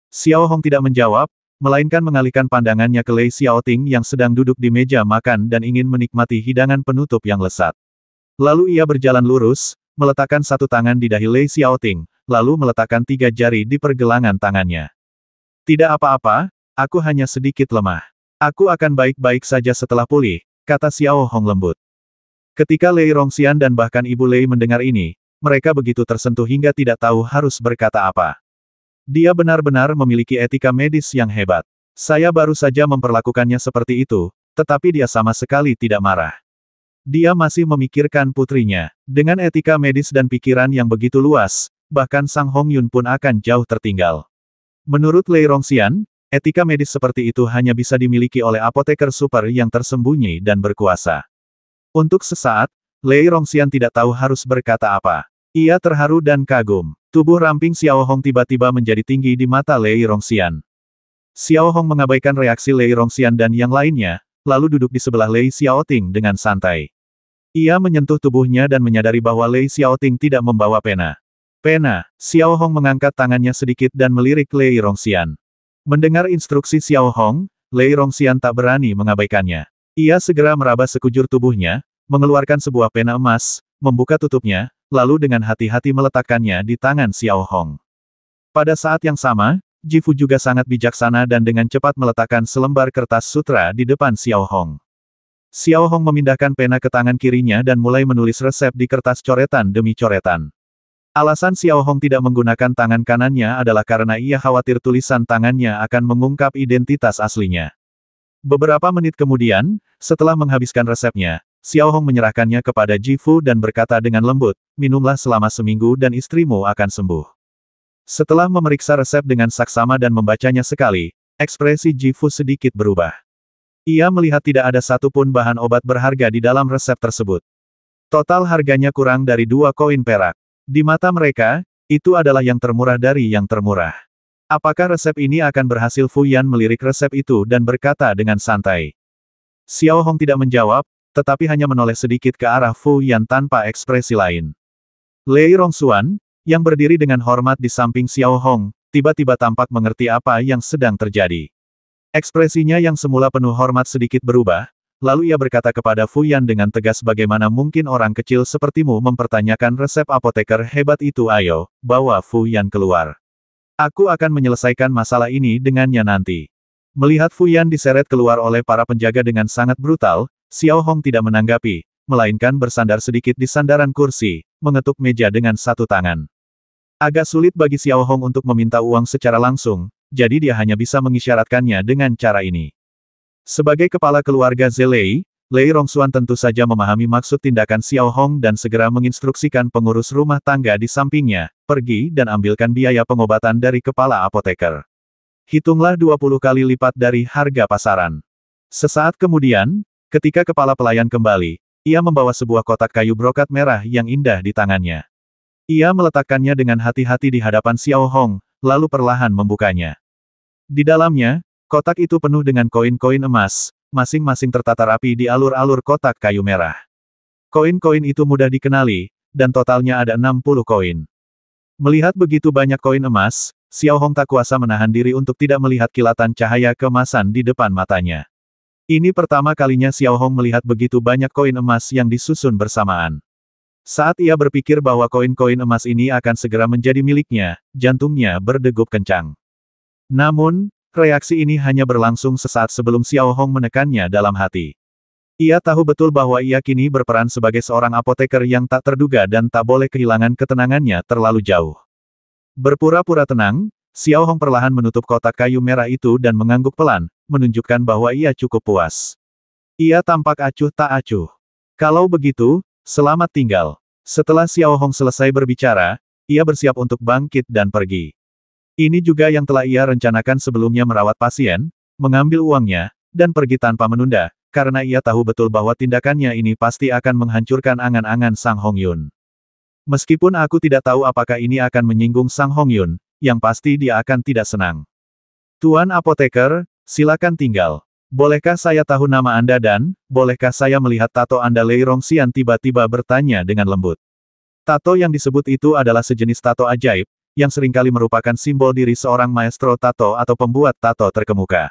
Xiao Hong tidak menjawab, melainkan mengalihkan pandangannya ke Lei Xiaoting yang sedang duduk di meja makan dan ingin menikmati hidangan penutup yang lezat. Lalu ia berjalan lurus, meletakkan satu tangan di dahi Lei Xiaoting, lalu meletakkan 3 jari di pergelangan tangannya. Tidak apa-apa, aku hanya sedikit lemah. Aku akan baik-baik saja setelah pulih, kata Xiao Hong lembut. Ketika Lei Rongxian dan bahkan Ibu Lei mendengar ini, mereka begitu tersentuh hingga tidak tahu harus berkata apa. Dia benar-benar memiliki etika medis yang hebat. Saya baru saja memperlakukannya seperti itu, tetapi dia sama sekali tidak marah. Dia masih memikirkan putrinya. Dengan etika medis dan pikiran yang begitu luas, bahkan Sang Hong Yun pun akan jauh tertinggal. Menurut Lei Rongxian, etika medis seperti itu hanya bisa dimiliki oleh apoteker super yang tersembunyi dan berkuasa. Untuk sesaat, Lei Rongxian tidak tahu harus berkata apa. Ia terharu dan kagum. Tubuh ramping Xiao Hong tiba-tiba menjadi tinggi di mata Lei Rongxian. Xiao Hong mengabaikan reaksi Lei Rongxian dan yang lainnya, lalu duduk di sebelah Lei Xiaoting dengan santai. Ia menyentuh tubuhnya dan menyadari bahwa Lei Xiaoting tidak membawa pena. Pena, Xiao Hong mengangkat tangannya sedikit dan melirik Lei Rongxian. Mendengar instruksi Xiao Hong, Lei Rongxian tak berani mengabaikannya. Ia segera meraba sekujur tubuhnya, mengeluarkan sebuah pena emas, membuka tutupnya, lalu dengan hati-hati meletakkannya di tangan Xiao Hong. Pada saat yang sama, Jifu juga sangat bijaksana dan dengan cepat meletakkan selembar kertas sutra di depan Xiao Hong. Xiao Hong memindahkan pena ke tangan kirinya dan mulai menulis resep di kertas coretan demi coretan. Alasan Xiao Hong tidak menggunakan tangan kanannya adalah karena ia khawatir tulisan tangannya akan mengungkap identitas aslinya. Beberapa menit kemudian, setelah menghabiskan resepnya, Xiao Hong menyerahkannya kepada Jifu dan berkata dengan lembut, minumlah selama seminggu dan istrimu akan sembuh. Setelah memeriksa resep dengan saksama dan membacanya sekali, ekspresi Jifu sedikit berubah. Ia melihat tidak ada satupun bahan obat berharga di dalam resep tersebut. Total harganya kurang dari 2 koin perak. Di mata mereka, itu adalah yang termurah dari yang termurah. Apakah resep ini akan berhasil? Fu Yan melirik resep itu dan berkata dengan santai. Xiao Hong tidak menjawab, tetapi hanya menoleh sedikit ke arah Fu Yan tanpa ekspresi lain. Lei Rongxuan, yang berdiri dengan hormat di samping Xiao Hong, tiba-tiba tampak mengerti apa yang sedang terjadi. Ekspresinya yang semula penuh hormat sedikit berubah, lalu ia berkata kepada Fu Yan dengan tegas, bagaimana mungkin orang kecil sepertimu mempertanyakan resep apoteker hebat itu? Ayo, bawa Fu Yan keluar. Aku akan menyelesaikan masalah ini dengannya nanti. Melihat Fu Yan diseret keluar oleh para penjaga dengan sangat brutal, Xiao Hong tidak menanggapi, melainkan bersandar sedikit di sandaran kursi, mengetuk meja dengan satu tangan. Agak sulit bagi Xiao Hong untuk meminta uang secara langsung, jadi dia hanya bisa mengisyaratkannya dengan cara ini. Sebagai kepala keluarga Zelei, Lei Rongxuan tentu saja memahami maksud tindakan Xiao Hong dan segera menginstruksikan pengurus rumah tangga di sampingnya, pergi dan ambilkan biaya pengobatan dari kepala apoteker. Hitunglah 20 kali lipat dari harga pasaran. Sesaat kemudian, ketika kepala pelayan kembali, ia membawa sebuah kotak kayu brokat merah yang indah di tangannya. Ia meletakkannya dengan hati-hati di hadapan Xiao Hong, lalu perlahan membukanya. Di dalamnya, kotak itu penuh dengan koin-koin emas, masing-masing tertata rapi di alur-alur kotak kayu merah. Koin-koin itu mudah dikenali, dan totalnya ada 60 koin. Melihat begitu banyak koin emas, Xiao Hong tak kuasa menahan diri untuk tidak melihat kilatan cahaya keemasan di depan matanya. Ini pertama kalinya Xiao Hong melihat begitu banyak koin emas yang disusun bersamaan. Saat ia berpikir bahwa koin-koin emas ini akan segera menjadi miliknya, jantungnya berdegup kencang. Namun, reaksi ini hanya berlangsung sesaat sebelum Xiao Hong menekannya dalam hati. Ia tahu betul bahwa ia kini berperan sebagai seorang apoteker yang tak terduga dan tak boleh kehilangan ketenangannya terlalu jauh. Berpura-pura tenang, Xiao Hong perlahan menutup kotak kayu merah itu dan mengangguk pelan, menunjukkan bahwa ia cukup puas. Ia tampak acuh tak acuh. Kalau begitu, selamat tinggal. Setelah Xiao Hong selesai berbicara, ia bersiap untuk bangkit dan pergi. Ini juga yang telah ia rencanakan sebelumnya merawat pasien, mengambil uangnya, dan pergi tanpa menunda, karena ia tahu betul bahwa tindakannya ini pasti akan menghancurkan angan-angan Sang Hong Yun. Meskipun aku tidak tahu apakah ini akan menyinggung Sang Hong Yun, yang pasti dia akan tidak senang. Tuan Apoteker, silakan tinggal. Bolehkah saya tahu nama Anda dan, bolehkah saya melihat tato Anda? Lei Rongxian tiba-tiba bertanya dengan lembut. Tato yang disebut itu adalah sejenis tato ajaib, yang seringkali merupakan simbol diri seorang maestro tato atau pembuat tato terkemuka.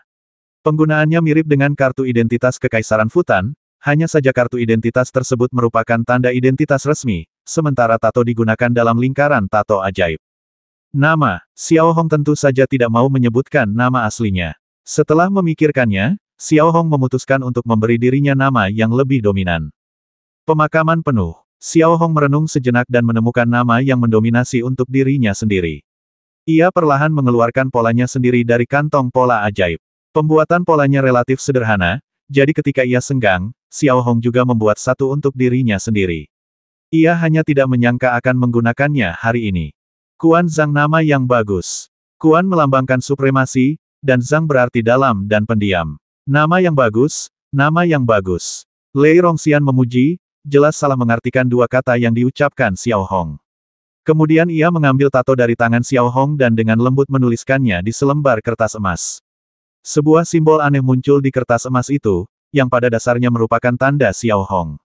Penggunaannya mirip dengan kartu identitas Kekaisaran Futan, hanya saja kartu identitas tersebut merupakan tanda identitas resmi, sementara tato digunakan dalam lingkaran tato ajaib. Nama, Xiao Hong tentu saja tidak mau menyebutkan nama aslinya. Setelah memikirkannya, Xiao Hong memutuskan untuk memberi dirinya nama yang lebih dominan. Pemakaman penuh. Xiao Hong merenung sejenak dan menemukan nama yang mendominasi untuk dirinya sendiri. Ia perlahan mengeluarkan polanya sendiri dari kantong pola ajaib. Pembuatan polanya relatif sederhana, jadi ketika ia senggang, Xiao Hong juga membuat satu untuk dirinya sendiri. Ia hanya tidak menyangka akan menggunakannya hari ini. Kuan Zhang, nama yang bagus. Kuan melambangkan supremasi, dan Zhang berarti dalam dan pendiam. Nama yang bagus, nama yang bagus. Lei Rongxian memuji, jelas salah mengartikan dua kata yang diucapkan Xiao Hong. Kemudian ia mengambil tato dari tangan Xiao Hong dan dengan lembut menuliskannya di selembar kertas emas. Sebuah simbol aneh muncul di kertas emas itu, yang pada dasarnya merupakan tanda Xiao Hong.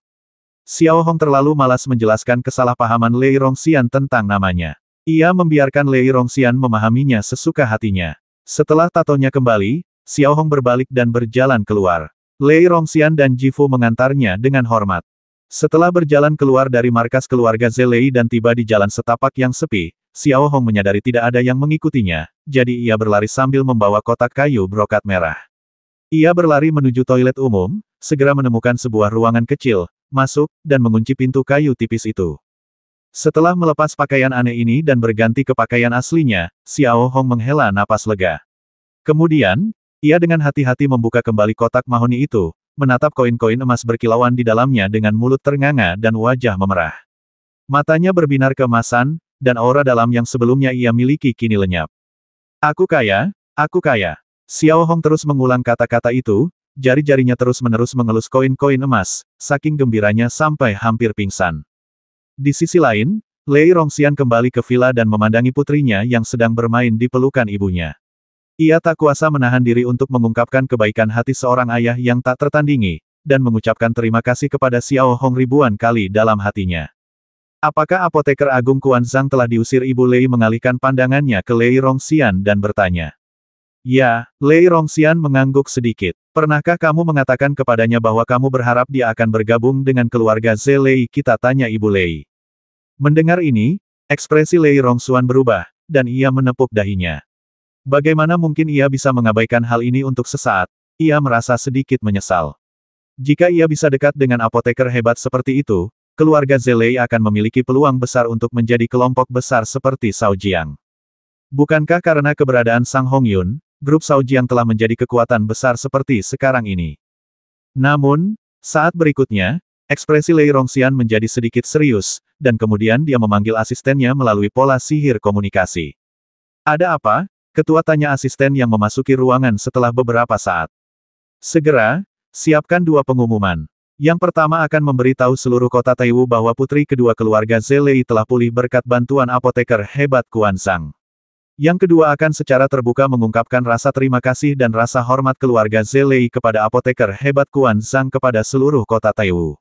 Xiao Hong terlalu malas menjelaskan kesalahpahaman Lei Rongxian tentang namanya. Ia membiarkan Lei Rongxian memahaminya sesuka hatinya. Setelah tatonya kembali, Xiao Hong berbalik dan berjalan keluar. Lei Rongxian dan Jifu mengantarnya dengan hormat. Setelah berjalan keluar dari markas keluarga Zelei dan tiba di jalan setapak yang sepi, Xiao Hong menyadari tidak ada yang mengikutinya, jadi ia berlari sambil membawa kotak kayu brokat merah. Ia berlari menuju toilet umum, segera menemukan sebuah ruangan kecil, masuk, dan mengunci pintu kayu tipis itu. Setelah melepas pakaian aneh ini dan berganti ke pakaian aslinya, Xiao Hong menghela napas lega. Kemudian, ia dengan hati-hati membuka kembali kotak mahoni itu, menatap koin-koin emas berkilauan di dalamnya dengan mulut ternganga dan wajah memerah. Matanya berbinar keemasan, dan aura dalam yang sebelumnya ia miliki kini lenyap. Aku kaya, aku kaya. Xiao Hong terus mengulang kata-kata itu, jari-jarinya terus-menerus mengelus koin-koin emas, saking gembiranya sampai hampir pingsan. Di sisi lain, Lei Rongxian kembali ke villa dan memandangi putrinya yang sedang bermain di pelukan ibunya. Ia tak kuasa menahan diri untuk mengungkapkan kebaikan hati seorang ayah yang tak tertandingi, dan mengucapkan terima kasih kepada Xiao Hong ribuan kali dalam hatinya. Apakah apoteker Agung Kuan Zhang telah diusir? Ibu Lei mengalihkan pandangannya ke Lei Rongxian dan bertanya. Ya, Lei Rongxian mengangguk sedikit. Pernahkah kamu mengatakan kepadanya bahwa kamu berharap dia akan bergabung dengan keluarga Zelei? Kita tanya Ibu Lei. Mendengar ini, ekspresi Lei Rongxian berubah, dan ia menepuk dahinya. Bagaimana mungkin ia bisa mengabaikan hal ini untuk sesaat? Ia merasa sedikit menyesal. Jika ia bisa dekat dengan apoteker hebat seperti itu, keluarga Zelei akan memiliki peluang besar untuk menjadi kelompok besar seperti Shao Jiang. Bukankah karena keberadaan Sang Hong Yun, grup Shao Jiang telah menjadi kekuatan besar seperti sekarang ini? Namun, saat berikutnya, ekspresi Lei Rongxian menjadi sedikit serius, dan kemudian dia memanggil asistennya melalui pola sihir komunikasi. Ada apa? Ketua tanya asisten yang memasuki ruangan setelah beberapa saat. Segera, siapkan dua pengumuman. Yang pertama akan memberitahu seluruh kota Taiwu bahwa putri kedua keluarga Zelei telah pulih berkat bantuan apoteker hebat Kuan Zhang. Yang kedua akan secara terbuka mengungkapkan rasa terima kasih dan rasa hormat keluarga Zelei kepada apoteker hebat Kuan Zhang kepada seluruh kota Taiwu.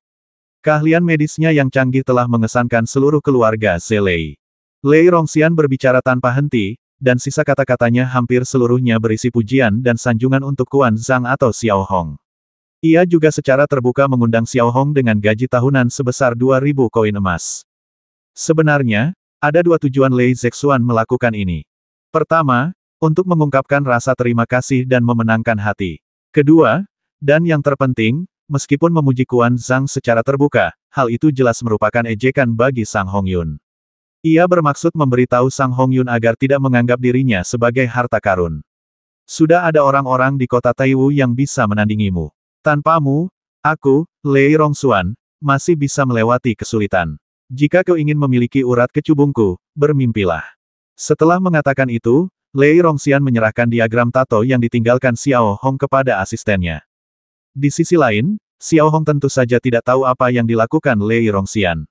Keahlian medisnya yang canggih telah mengesankan seluruh keluarga Zelei. Lei Rongxian berbicara tanpa henti, dan sisa kata-katanya hampir seluruhnya berisi pujian dan sanjungan untuk Kuan Zhang atau Xiao Hong. Ia juga secara terbuka mengundang Xiao Hong dengan gaji tahunan sebesar 2.000 koin emas. Sebenarnya, ada dua tujuan Lei Zexuan melakukan ini. Pertama, untuk mengungkapkan rasa terima kasih dan memenangkan hati. Kedua, dan yang terpenting, meskipun memuji Quan Zhang secara terbuka, hal itu jelas merupakan ejekan bagi Sang Hongyun. Ia bermaksud memberitahu Sang Hongyun agar tidak menganggap dirinya sebagai harta karun. Sudah ada orang-orang di kota Taiwu yang bisa menandingimu. Tanpamu, aku, Lei Rongxuan, masih bisa melewati kesulitan. Jika kau ingin memiliki urat kecubungku, bermimpilah. Setelah mengatakan itu, Lei Rongxian menyerahkan diagram tato yang ditinggalkan Xiao Hong kepada asistennya. Di sisi lain, Xiao Hong tentu saja tidak tahu apa yang dilakukan Lei Rongxian.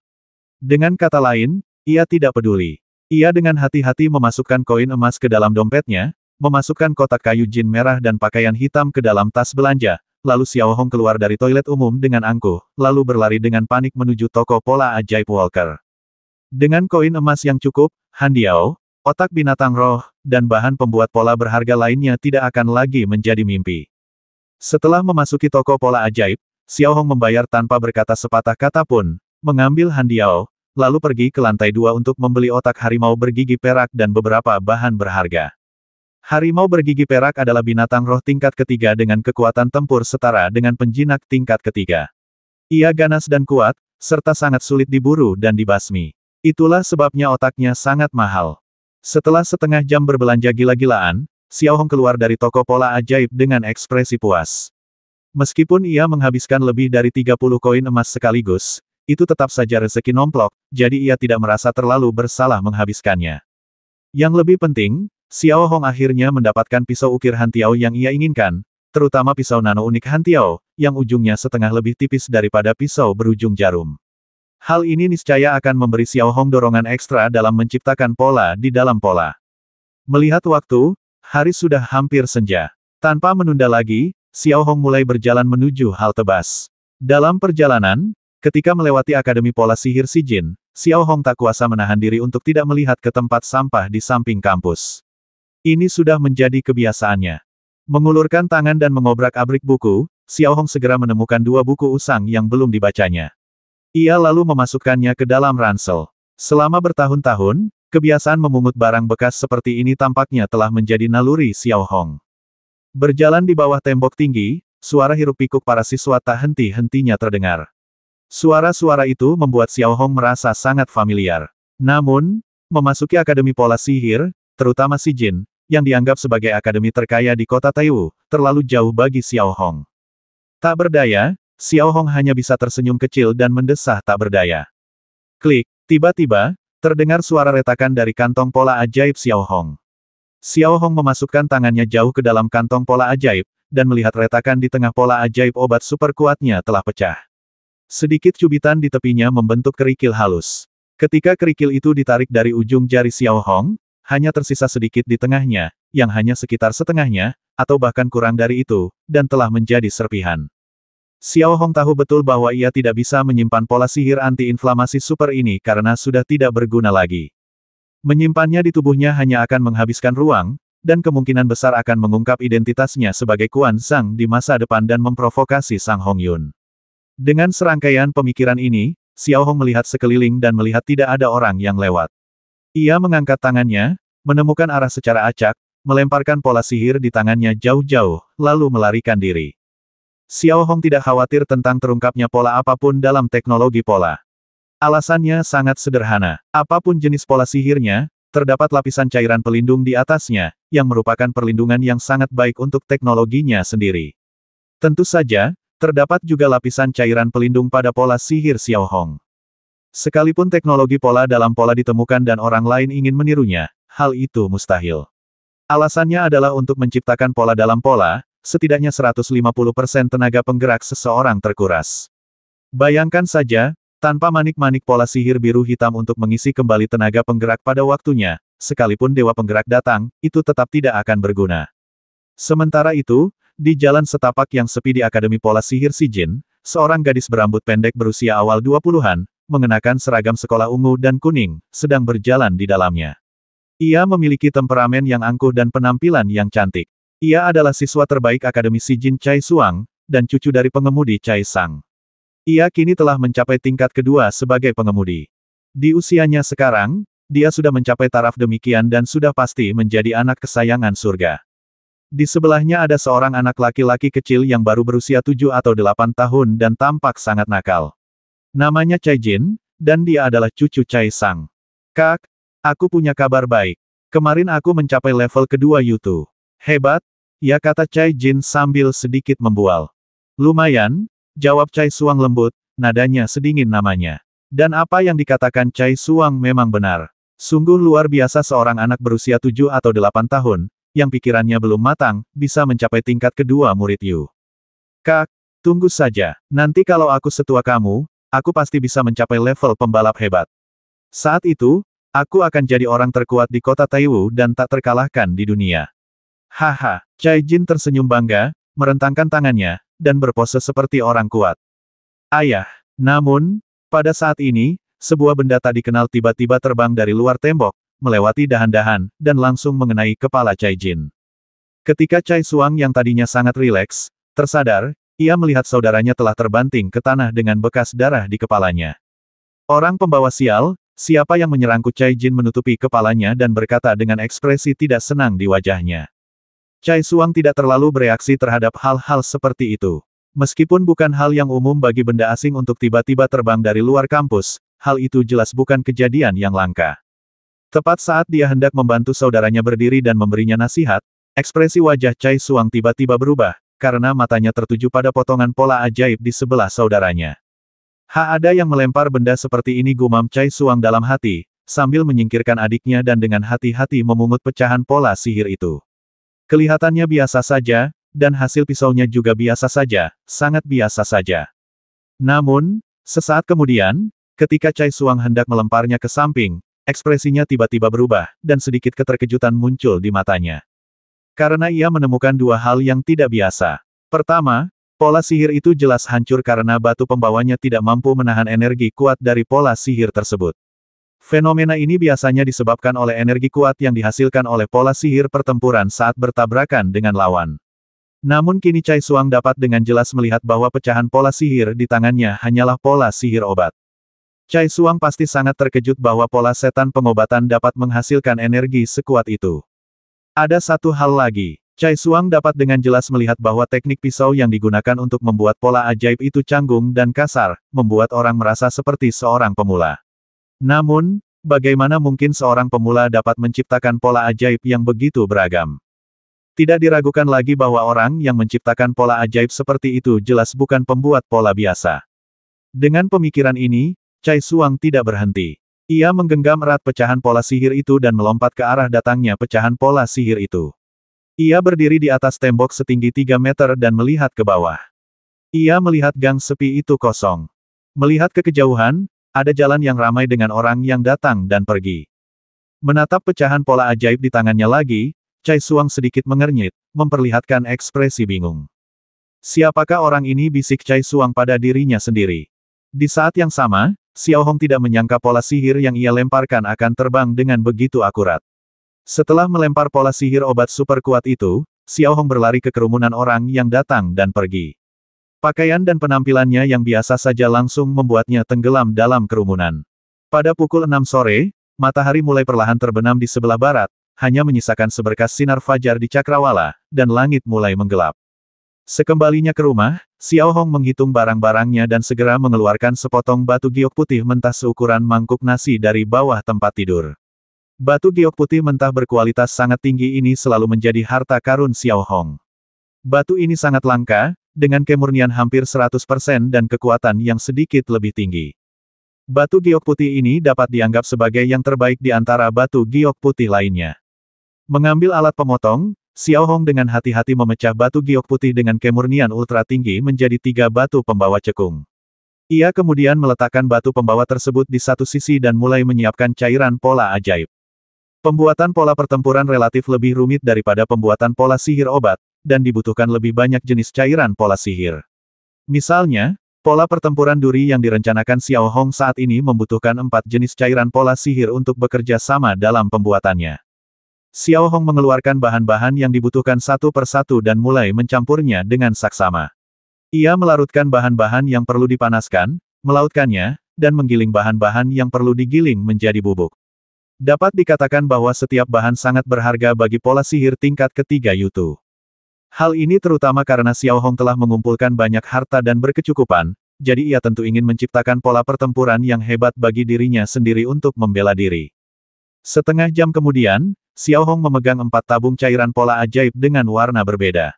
Dengan kata lain, ia tidak peduli. Ia dengan hati-hati memasukkan koin emas ke dalam dompetnya, memasukkan kotak kayu jin merah dan pakaian hitam ke dalam tas belanja, lalu Xiao Hong keluar dari toilet umum dengan angkuh, lalu berlari dengan panik menuju toko pola ajaib Walker. Dengan koin emas yang cukup, Handiao, otak binatang roh, dan bahan pembuat pola berharga lainnya tidak akan lagi menjadi mimpi. Setelah memasuki toko pola ajaib, Xiao Hong membayar tanpa berkata sepatah kata pun, mengambil Handiao, lalu pergi ke lantai 2 untuk membeli otak harimau bergigi perak dan beberapa bahan berharga. Harimau bergigi perak adalah binatang roh tingkat ketiga dengan kekuatan tempur setara dengan penjinak tingkat ketiga. Ia ganas dan kuat, serta sangat sulit diburu dan dibasmi. Itulah sebabnya otaknya sangat mahal. Setelah setengah jam berbelanja gila-gilaan, Xiao Hong keluar dari toko pola ajaib dengan ekspresi puas. Meskipun ia menghabiskan lebih dari 30 koin emas sekaligus, itu tetap saja rezeki nomplok, jadi ia tidak merasa terlalu bersalah menghabiskannya. Yang lebih penting, Xiao Hong akhirnya mendapatkan pisau ukir Hantiao yang ia inginkan, terutama pisau nano unik Hantiao, yang ujungnya setengah lebih tipis daripada pisau berujung jarum. Hal ini niscaya akan memberi Xiao Hong dorongan ekstra dalam menciptakan pola di dalam pola. Melihat waktu, hari sudah hampir senja. Tanpa menunda lagi, Xiao Hong mulai berjalan menuju halte bus. Dalam perjalanan, ketika melewati Akademi Pola Sihir Shijin, Xiao Hong tak kuasa menahan diri untuk tidak melihat ke tempat sampah di samping kampus. Ini sudah menjadi kebiasaannya. Mengulurkan tangan dan mengobrak-abrik buku, Xiao Hong segera menemukan dua buku usang yang belum dibacanya. Ia lalu memasukkannya ke dalam ransel. Selama bertahun-tahun, kebiasaan memungut barang bekas seperti ini tampaknya telah menjadi naluri Xiao Hong. Berjalan di bawah tembok tinggi, suara hiruk-pikuk para siswa tak henti-hentinya terdengar. Suara-suara itu membuat Xiao Hong merasa sangat familiar. Namun, memasuki Akademi Pola Sihir, terutama Shijin, yang dianggap sebagai akademi terkaya di kota Taiwu, terlalu jauh bagi Xiao Hong. Tak berdaya, Xiao Hong hanya bisa tersenyum kecil dan mendesah tak berdaya. Klik, tiba-tiba, terdengar suara retakan dari kantong pola ajaib Xiao Hong. Xiao Hong memasukkan tangannya jauh ke dalam kantong pola ajaib, dan melihat retakan di tengah pola ajaib obat super kuatnya telah pecah. Sedikit cubitan di tepinya membentuk kerikil halus. Ketika kerikil itu ditarik dari ujung jari Xiao Hong, hanya tersisa sedikit di tengahnya, yang hanya sekitar setengahnya, atau bahkan kurang dari itu, dan telah menjadi serpihan. Xiao Hong tahu betul bahwa ia tidak bisa menyimpan pola sihir anti-inflamasi super ini karena sudah tidak berguna lagi. Menyimpannya di tubuhnya hanya akan menghabiskan ruang, dan kemungkinan besar akan mengungkap identitasnya sebagai Quan Zhang di masa depan dan memprovokasi Sang Hongyun. Dengan serangkaian pemikiran ini, Xiao Hong melihat sekeliling dan melihat tidak ada orang yang lewat. Ia mengangkat tangannya, menemukan arah secara acak, melemparkan pola sihir di tangannya jauh-jauh, lalu melarikan diri. Xiao Hong tidak khawatir tentang terungkapnya pola apapun dalam teknologi pola. Alasannya sangat sederhana. Apapun jenis pola sihirnya, terdapat lapisan cairan pelindung di atasnya, yang merupakan perlindungan yang sangat baik untuk teknologinya sendiri. Tentu saja, terdapat juga lapisan cairan pelindung pada pola sihir Xiao Hong. Sekalipun teknologi pola dalam pola ditemukan dan orang lain ingin menirunya, hal itu mustahil. Alasannya adalah untuk menciptakan pola dalam pola, setidaknya 150% tenaga penggerak seseorang terkuras. Bayangkan saja, tanpa manik-manik pola sihir biru hitam untuk mengisi kembali tenaga penggerak pada waktunya, sekalipun dewa penggerak datang, itu tetap tidak akan berguna. Sementara itu, di jalan setapak yang sepi di Akademi Pola Sihir Shijin, seorang gadis berambut pendek berusia awal 20-an, mengenakan seragam sekolah ungu dan kuning, sedang berjalan di dalamnya. Ia memiliki temperamen yang angkuh dan penampilan yang cantik. Ia adalah siswa terbaik Akademi Shijin Chai Suang, dan cucu dari pengemudi Chai Sang. Ia kini telah mencapai tingkat kedua sebagai pengemudi. Di usianya sekarang, dia sudah mencapai taraf demikian dan sudah pasti menjadi anak kesayangan surga. Di sebelahnya ada seorang anak laki-laki kecil yang baru berusia 7 atau 8 tahun dan tampak sangat nakal. Namanya Chai Jin, dan dia adalah cucu Chai Sang. Kak, aku punya kabar baik. Kemarin aku mencapai level kedua Yutu. Hebat, ya, kata Chai Jin sambil sedikit membual. Lumayan, jawab Chai Suang lembut, nadanya sedingin namanya. Dan apa yang dikatakan Chai Suang memang benar. Sungguh luar biasa seorang anak berusia 7 atau 8 tahun, yang pikirannya belum matang, bisa mencapai tingkat kedua murid Yu. Kak, tunggu saja, nanti kalau aku setua kamu, aku pasti bisa mencapai level pembalap hebat. Saat itu, aku akan jadi orang terkuat di kota Taiwu dan tak terkalahkan di dunia. Haha, Chai Jin tersenyum bangga, merentangkan tangannya, dan berpose seperti orang kuat. Ayah, namun, pada saat ini, sebuah benda tak dikenal tiba-tiba terbang dari luar tembok, melewati dahan-dahan, dan langsung mengenai kepala Chai Jin. Ketika Chai Suang yang tadinya sangat rileks, tersadar, ia melihat saudaranya telah terbanting ke tanah dengan bekas darah di kepalanya. Orang pembawa sial, siapa yang menyerangku? Chai Jin menutupi kepalanya dan berkata dengan ekspresi tidak senang di wajahnya. Chai Suang tidak terlalu bereaksi terhadap hal-hal seperti itu. Meskipun bukan hal yang umum bagi benda asing untuk tiba-tiba terbang dari luar kampus, hal itu jelas bukan kejadian yang langka. Tepat saat dia hendak membantu saudaranya berdiri dan memberinya nasihat, ekspresi wajah Chai Suang tiba-tiba berubah, karena matanya tertuju pada potongan pola ajaib di sebelah saudaranya. Ada yang melempar benda seperti ini, gumam Chai Suang dalam hati, sambil menyingkirkan adiknya dan dengan hati-hati memungut pecahan pola sihir itu. Kelihatannya biasa saja, dan hasil pisaunya juga biasa saja, sangat biasa saja. Namun, sesaat kemudian, ketika Chai Suang hendak melemparnya ke samping, ekspresinya tiba-tiba berubah, dan sedikit keterkejutan muncul di matanya. Karena ia menemukan dua hal yang tidak biasa. Pertama, pola sihir itu jelas hancur karena batu pembawanya tidak mampu menahan energi kuat dari pola sihir tersebut. Fenomena ini biasanya disebabkan oleh energi kuat yang dihasilkan oleh pola sihir pertempuran saat bertabrakan dengan lawan. Namun kini Chai Suang dapat dengan jelas melihat bahwa pecahan pola sihir di tangannya hanyalah pola sihir obat. Chai Suang pasti sangat terkejut bahwa pola setan pengobatan dapat menghasilkan energi sekuat itu. Ada satu hal lagi. Chai Suang dapat dengan jelas melihat bahwa teknik pisau yang digunakan untuk membuat pola ajaib itu canggung dan kasar, membuat orang merasa seperti seorang pemula. Namun, bagaimana mungkin seorang pemula dapat menciptakan pola ajaib yang begitu beragam? Tidak diragukan lagi bahwa orang yang menciptakan pola ajaib seperti itu jelas bukan pembuat pola biasa. Dengan pemikiran ini, Chai Suang tidak berhenti. Ia menggenggam erat pecahan pola sihir itu dan melompat ke arah datangnya pecahan pola sihir itu. Ia berdiri di atas tembok setinggi 3 meter dan melihat ke bawah. Ia melihat gang sepi itu kosong. Melihat ke kejauhan, ada jalan yang ramai dengan orang yang datang dan pergi. Menatap pecahan pola ajaib di tangannya lagi, Chai Suang sedikit mengernyit, memperlihatkan ekspresi bingung. Siapakah orang ini, bisik Chai Suang pada dirinya sendiri. Di saat yang sama, Xiao Hong tidak menyangka pola sihir yang ia lemparkan akan terbang dengan begitu akurat. Setelah melempar pola sihir obat super kuat itu, Xiao Hong berlari ke kerumunan orang yang datang dan pergi. Pakaian dan penampilannya yang biasa saja langsung membuatnya tenggelam dalam kerumunan. Pada pukul 6 sore, matahari mulai perlahan terbenam di sebelah barat, hanya menyisakan seberkas sinar fajar di cakrawala, dan langit mulai menggelap. Sekembalinya ke rumah, Xiao Hong menghitung barang-barangnya dan segera mengeluarkan sepotong batu giok putih mentah seukuran mangkuk nasi dari bawah tempat tidur. Batu giok putih mentah berkualitas sangat tinggi ini selalu menjadi harta karun Xiao Hong. Batu ini sangat langka, dengan kemurnian hampir 100% dan kekuatan yang sedikit lebih tinggi. Batu giok putih ini dapat dianggap sebagai yang terbaik di antara batu giok putih lainnya. Mengambil alat pemotong, Xiao Hong dengan hati-hati memecah batu giok putih dengan kemurnian ultra tinggi menjadi 3 batu pembawa cekung. Ia kemudian meletakkan batu pembawa tersebut di satu sisi dan mulai menyiapkan cairan pola ajaib. Pembuatan pola pertempuran relatif lebih rumit daripada pembuatan pola sihir obat, dan dibutuhkan lebih banyak jenis cairan pola sihir. Misalnya, pola pertempuran duri yang direncanakan Xiao Hong saat ini membutuhkan 4 jenis cairan pola sihir untuk bekerja sama dalam pembuatannya. Xiao Hong mengeluarkan bahan-bahan yang dibutuhkan satu persatu dan mulai mencampurnya dengan saksama. Ia melarutkan bahan-bahan yang perlu dipanaskan, melautkannya, dan menggiling bahan-bahan yang perlu digiling menjadi bubuk. Dapat dikatakan bahwa setiap bahan sangat berharga bagi pola sihir tingkat ketiga Yutu. Hal ini terutama karena Xiao Hong telah mengumpulkan banyak harta dan berkecukupan, jadi ia tentu ingin menciptakan pola pertempuran yang hebat bagi dirinya sendiri untuk membela diri. Setengah jam kemudian, Xiao Hong memegang 4 tabung cairan pola ajaib dengan warna berbeda.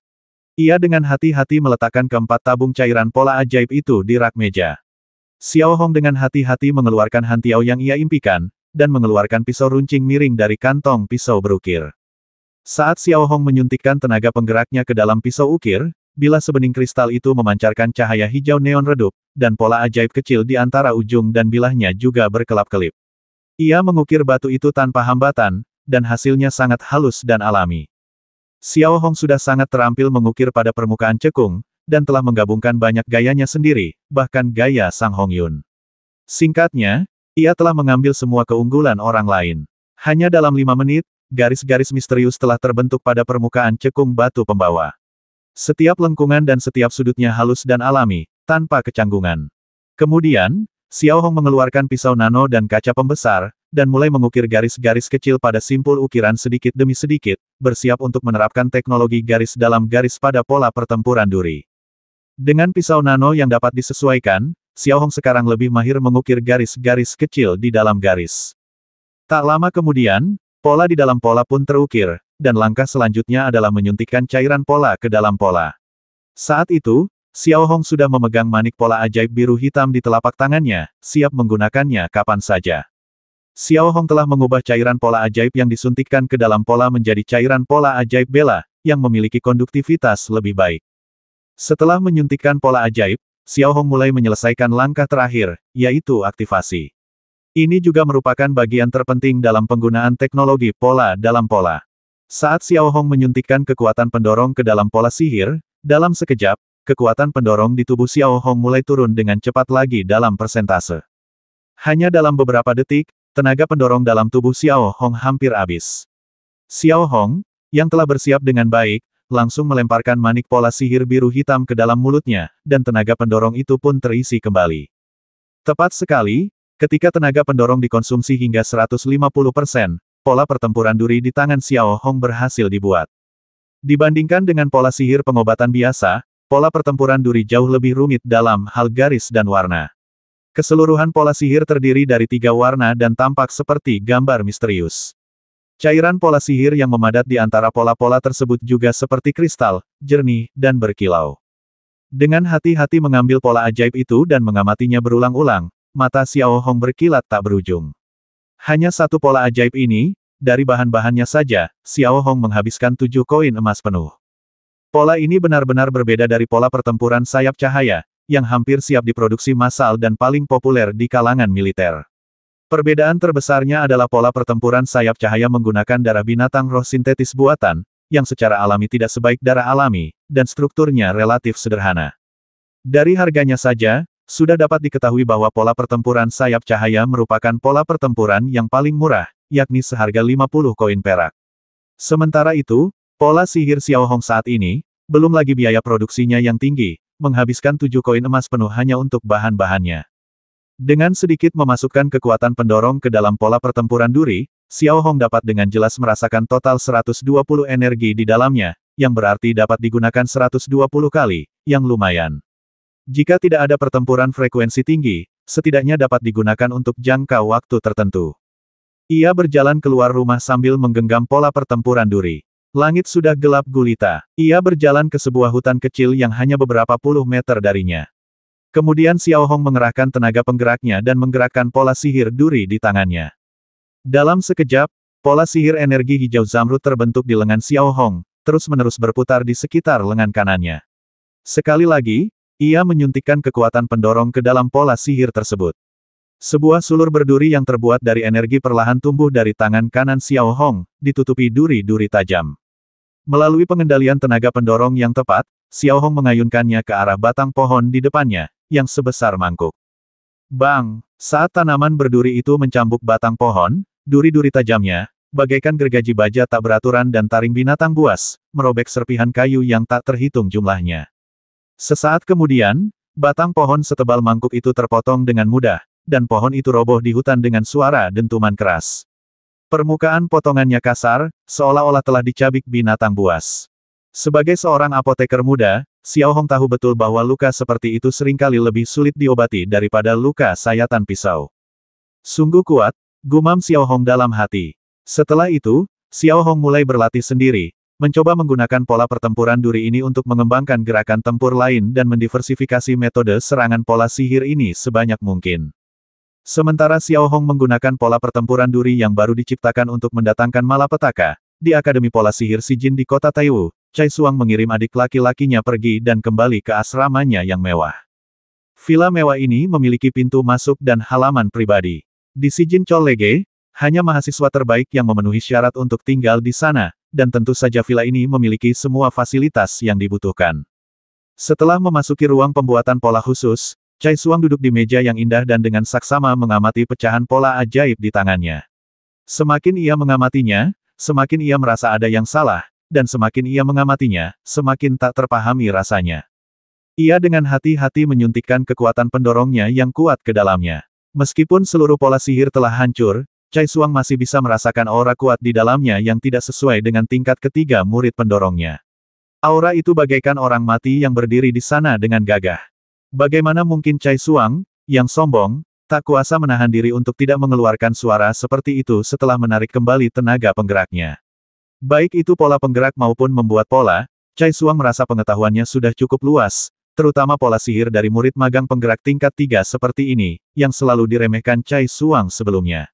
Ia dengan hati-hati meletakkan keempat tabung cairan pola ajaib itu di rak meja. Xiao Hong dengan hati-hati mengeluarkan hantiao yang ia impikan, dan mengeluarkan pisau runcing miring dari kantong pisau berukir. Saat Xiao Hong menyuntikkan tenaga penggeraknya ke dalam pisau ukir, bilah sebening kristal itu memancarkan cahaya hijau neon redup, dan pola ajaib kecil di antara ujung dan bilahnya juga berkelap-kelip. Ia mengukir batu itu tanpa hambatan, dan hasilnya sangat halus dan alami. Xiao Hong sudah sangat terampil mengukir pada permukaan cekung, dan telah menggabungkan banyak gayanya sendiri, bahkan gaya Sang Hong Yun. Singkatnya, ia telah mengambil semua keunggulan orang lain. Hanya dalam 5 menit, garis-garis misterius telah terbentuk pada permukaan cekung batu pembawa. Setiap lengkungan dan setiap sudutnya halus dan alami, tanpa kecanggungan. Kemudian, Xiao Hong mengeluarkan pisau nano dan kaca pembesar, dan mulai mengukir garis-garis kecil pada simpul ukiran sedikit demi sedikit, bersiap untuk menerapkan teknologi garis dalam garis pada pola pertempuran duri. Dengan pisau nano yang dapat disesuaikan, Xiao Hong sekarang lebih mahir mengukir garis-garis kecil di dalam garis. Tak lama kemudian, pola di dalam pola pun terukir, dan langkah selanjutnya adalah menyuntikkan cairan pola ke dalam pola. Saat itu, Xiao Hong sudah memegang manik pola ajaib biru hitam di telapak tangannya, siap menggunakannya kapan saja. Xiao Hong telah mengubah cairan pola ajaib yang disuntikkan ke dalam pola menjadi cairan pola ajaib bela, yang memiliki konduktivitas lebih baik. Setelah menyuntikkan pola ajaib, Xiao Hong mulai menyelesaikan langkah terakhir, yaitu aktivasi. Ini juga merupakan bagian terpenting dalam penggunaan teknologi pola dalam pola. Saat Xiao Hong menyuntikkan kekuatan pendorong ke dalam pola sihir, dalam sekejap, kekuatan pendorong di tubuh Xiao Hong mulai turun dengan cepat lagi dalam persentase. Hanya dalam beberapa detik, tenaga pendorong dalam tubuh Xiao Hong hampir habis. Xiao Hong, yang telah bersiap dengan baik, langsung melemparkan manik pola sihir biru hitam ke dalam mulutnya, dan tenaga pendorong itu pun terisi kembali. Tepat sekali, ketika tenaga pendorong dikonsumsi hingga 150%, pola pertempuran duri di tangan Xiao Hong berhasil dibuat. Dibandingkan dengan pola sihir pengobatan biasa, pola pertempuran duri jauh lebih rumit dalam hal garis dan warna. Keseluruhan pola sihir terdiri dari 3 warna dan tampak seperti gambar misterius. Cairan pola sihir yang memadat di antara pola-pola tersebut juga seperti kristal, jernih, dan berkilau. Dengan hati-hati mengambil pola ajaib itu dan mengamatinya berulang-ulang, mata Xiao Hong berkilat tak berujung. Hanya satu pola ajaib ini, dari bahan-bahannya saja, Xiao Hong menghabiskan 7 koin emas penuh. Pola ini benar-benar berbeda dari pola pertempuran sayap cahaya, yang hampir siap diproduksi massal dan paling populer di kalangan militer. Perbedaan terbesarnya adalah pola pertempuran sayap cahaya menggunakan darah binatang roh sintetis buatan, yang secara alami tidak sebaik darah alami, dan strukturnya relatif sederhana. Dari harganya saja, sudah dapat diketahui bahwa pola pertempuran sayap cahaya merupakan pola pertempuran yang paling murah, yakni seharga 50 koin perak. Sementara itu, pola sihir Xiao Hong saat ini, belum lagi biaya produksinya yang tinggi, menghabiskan 7 koin emas penuh hanya untuk bahan-bahannya. Dengan sedikit memasukkan kekuatan pendorong ke dalam pola pertempuran duri, Xiao Hong dapat dengan jelas merasakan total 120 energi di dalamnya, yang berarti dapat digunakan 120 kali, yang lumayan. Jika tidak ada pertempuran frekuensi tinggi, setidaknya dapat digunakan untuk jangka waktu tertentu. Ia berjalan keluar rumah sambil menggenggam pola pertempuran duri. Langit sudah gelap gulita. Ia berjalan ke sebuah hutan kecil yang hanya beberapa puluh meter darinya. Kemudian Xiao Hong mengerahkan tenaga penggeraknya dan menggerakkan pola sihir duri di tangannya. Dalam sekejap, pola sihir energi hijau zamrud terbentuk di lengan Xiao Hong, terus-menerus berputar di sekitar lengan kanannya. Sekali lagi, ia menyuntikkan kekuatan pendorong ke dalam pola sihir tersebut. Sebuah sulur berduri yang terbuat dari energi perlahan tumbuh dari tangan kanan Xiao Hong, ditutupi duri-duri tajam. Melalui pengendalian tenaga pendorong yang tepat, Xiao Hong mengayunkannya ke arah batang pohon di depannya, yang sebesar mangkuk. Bang! Saat tanaman berduri itu mencambuk batang pohon, duri-duri tajamnya, bagaikan gergaji baja tak beraturan dan taring binatang buas, merobek serpihan kayu yang tak terhitung jumlahnya. Sesaat kemudian, batang pohon setebal mangkuk itu terpotong dengan mudah, dan pohon itu roboh di hutan dengan suara dentuman keras. Permukaan potongannya kasar, seolah-olah telah dicabik binatang buas. Sebagai seorang apoteker muda, Xiao Hong tahu betul bahwa luka seperti itu seringkali lebih sulit diobati daripada luka sayatan pisau. Sungguh kuat, gumam Xiao Hong dalam hati. Setelah itu, Xiao Hong mulai berlatih sendiri, mencoba menggunakan pola pertempuran duri ini untuk mengembangkan gerakan tempur lain dan mendiversifikasi metode serangan pola sihir ini sebanyak mungkin. Sementara Xiao Hong menggunakan pola pertempuran duri yang baru diciptakan untuk mendatangkan malapetaka, di Akademi Pola Sihir Shijin di kota Taiwu, Cai Xuang mengirim adik laki-lakinya pergi dan kembali ke asramanya yang mewah. Villa mewah ini memiliki pintu masuk dan halaman pribadi. Di Shijin College, hanya mahasiswa terbaik yang memenuhi syarat untuk tinggal di sana, dan tentu saja villa ini memiliki semua fasilitas yang dibutuhkan. Setelah memasuki ruang pembuatan pola khusus, Cai Xuang duduk di meja yang indah dan dengan saksama mengamati pecahan pola ajaib di tangannya. Semakin ia mengamatinya, semakin ia merasa ada yang salah, dan semakin ia mengamatinya, semakin tak terpahami rasanya. Ia dengan hati-hati menyuntikkan kekuatan pendorongnya yang kuat ke dalamnya. Meskipun seluruh pola sihir telah hancur, Cai Xuang masih bisa merasakan aura kuat di dalamnya yang tidak sesuai dengan tingkat ketiga murid pendorongnya. Aura itu bagaikan orang mati yang berdiri di sana dengan gagah. Bagaimana mungkin Cai Xuang, yang sombong, tak kuasa menahan diri untuk tidak mengeluarkan suara seperti itu setelah menarik kembali tenaga penggeraknya. Baik itu pola penggerak maupun membuat pola, Cai Xuang merasa pengetahuannya sudah cukup luas, terutama pola sihir dari murid magang penggerak tingkat 3 seperti ini, yang selalu diremehkan Cai Xuang sebelumnya.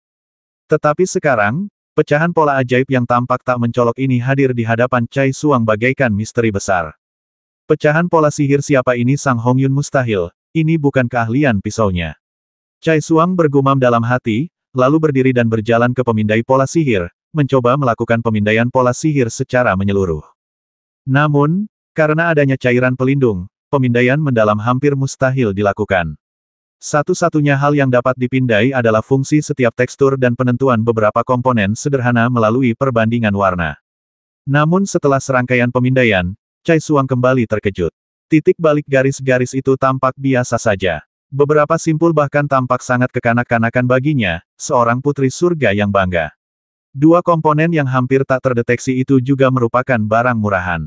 Tetapi sekarang, pecahan pola ajaib yang tampak tak mencolok ini hadir di hadapan Cai Xuang bagaikan misteri besar. Pecahan pola sihir siapa ini Sang Hong Yun mustahil, ini bukan keahlian pisaunya. Cai Xuang bergumam dalam hati, lalu berdiri dan berjalan ke pemindai pola sihir, mencoba melakukan pemindaian pola sihir secara menyeluruh. Namun, karena adanya cairan pelindung, pemindaian mendalam hampir mustahil dilakukan. Satu-satunya hal yang dapat dipindai adalah fungsi setiap tekstur dan penentuan beberapa komponen sederhana melalui perbandingan warna. Namun setelah serangkaian pemindaian, Cai Xuang kembali terkejut. Titik balik garis-garis itu tampak biasa saja. Beberapa simpul bahkan tampak sangat kekanak-kanakan baginya, seorang putri surga yang bangga. Dua komponen yang hampir tak terdeteksi itu juga merupakan barang murahan.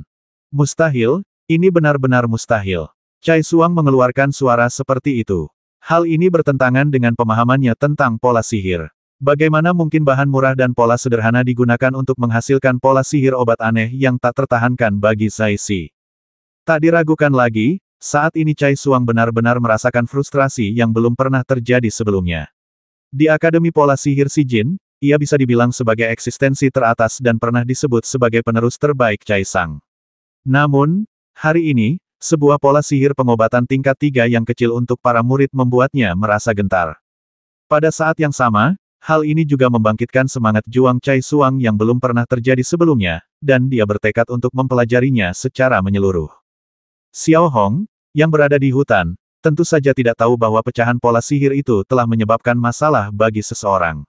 Mustahil, ini benar-benar mustahil. Cai Xuang mengeluarkan suara seperti itu. Hal ini bertentangan dengan pemahamannya tentang pola sihir. Bagaimana mungkin bahan murah dan pola sederhana digunakan untuk menghasilkan pola sihir obat aneh yang tak tertahankan bagi Zai Si? Tak diragukan lagi, saat ini Cai Xuang benar-benar merasakan frustrasi yang belum pernah terjadi sebelumnya. Di Akademi Pola Sihir Shijin, ia bisa dibilang sebagai eksistensi teratas dan pernah disebut sebagai penerus terbaik Cai Sang. Namun, hari ini, sebuah pola sihir pengobatan tingkat 3 yang kecil untuk para murid membuatnya merasa gentar. Pada saat yang sama, hal ini juga membangkitkan semangat juang Cai Xuang yang belum pernah terjadi sebelumnya, dan dia bertekad untuk mempelajarinya secara menyeluruh. Xiao Hong, yang berada di hutan, tentu saja tidak tahu bahwa pecahan pola sihir itu telah menyebabkan masalah bagi seseorang.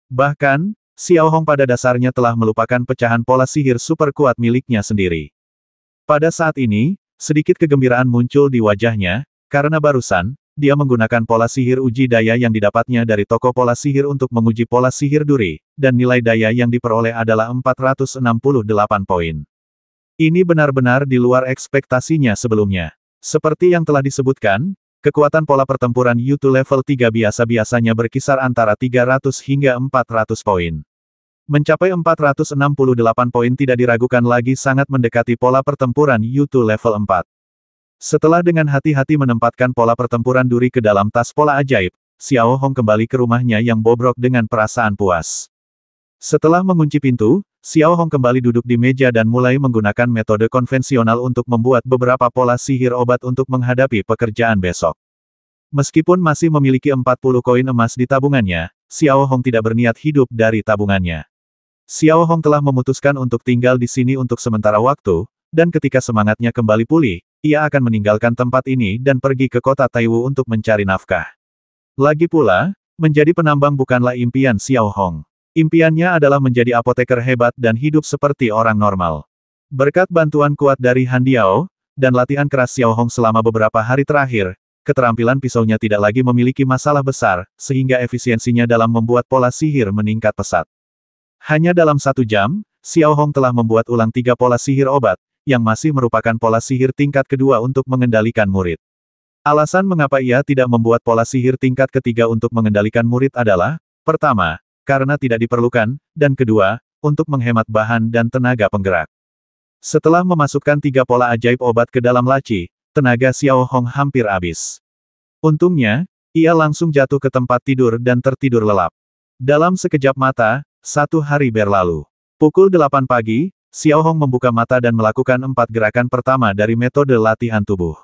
Bahkan, Xiao Hong pada dasarnya telah melupakan pecahan pola sihir super kuat miliknya sendiri. Pada saat ini, sedikit kegembiraan muncul di wajahnya, karena barusan, dia menggunakan pola sihir uji daya yang didapatnya dari toko pola sihir untuk menguji pola sihir duri, dan nilai daya yang diperoleh adalah 468 poin. Ini benar-benar di luar ekspektasinya sebelumnya. Seperti yang telah disebutkan, kekuatan pola pertempuran U2 level 3 biasa-biasanya berkisar antara 300 hingga 400 poin. Mencapai 468 poin tidak diragukan lagi sangat mendekati pola pertempuran U2 level 4. Setelah dengan hati-hati menempatkan pola pertempuran duri ke dalam tas pola ajaib, Xiao Hong kembali ke rumahnya yang bobrok dengan perasaan puas. Setelah mengunci pintu, Xiao Hong kembali duduk di meja dan mulai menggunakan metode konvensional untuk membuat beberapa pola sihir obat untuk menghadapi pekerjaan besok. Meskipun masih memiliki 40 koin emas di tabungannya, Xiao Hong tidak berniat hidup dari tabungannya. Xiao Hong telah memutuskan untuk tinggal di sini untuk sementara waktu, dan ketika semangatnya kembali pulih, ia akan meninggalkan tempat ini dan pergi ke kota Taiwu untuk mencari nafkah. Lagi pula, menjadi penambang bukanlah impian Xiao Hong. Impiannya adalah menjadi apoteker hebat dan hidup seperti orang normal. Berkat bantuan kuat dari Han Diao, dan latihan keras Xiao Hong selama beberapa hari terakhir, keterampilan pisaunya tidak lagi memiliki masalah besar, sehingga efisiensinya dalam membuat pola sihir meningkat pesat. Hanya dalam 1 jam, Xiao Hong telah membuat ulang 3 pola sihir obat, yang masih merupakan pola sihir tingkat kedua untuk mengendalikan murid. Alasan mengapa ia tidak membuat pola sihir tingkat ketiga untuk mengendalikan murid adalah, pertama, karena tidak diperlukan, dan kedua, untuk menghemat bahan dan tenaga penggerak. Setelah memasukkan 3 pola ajaib obat ke dalam laci, tenaga Xiao Hong hampir habis. Untungnya, ia langsung jatuh ke tempat tidur dan tertidur lelap. Dalam sekejap mata, 1 hari berlalu. Pukul 8 pagi, Xiao Hong membuka mata dan melakukan 4 gerakan pertama dari metode latihan tubuh.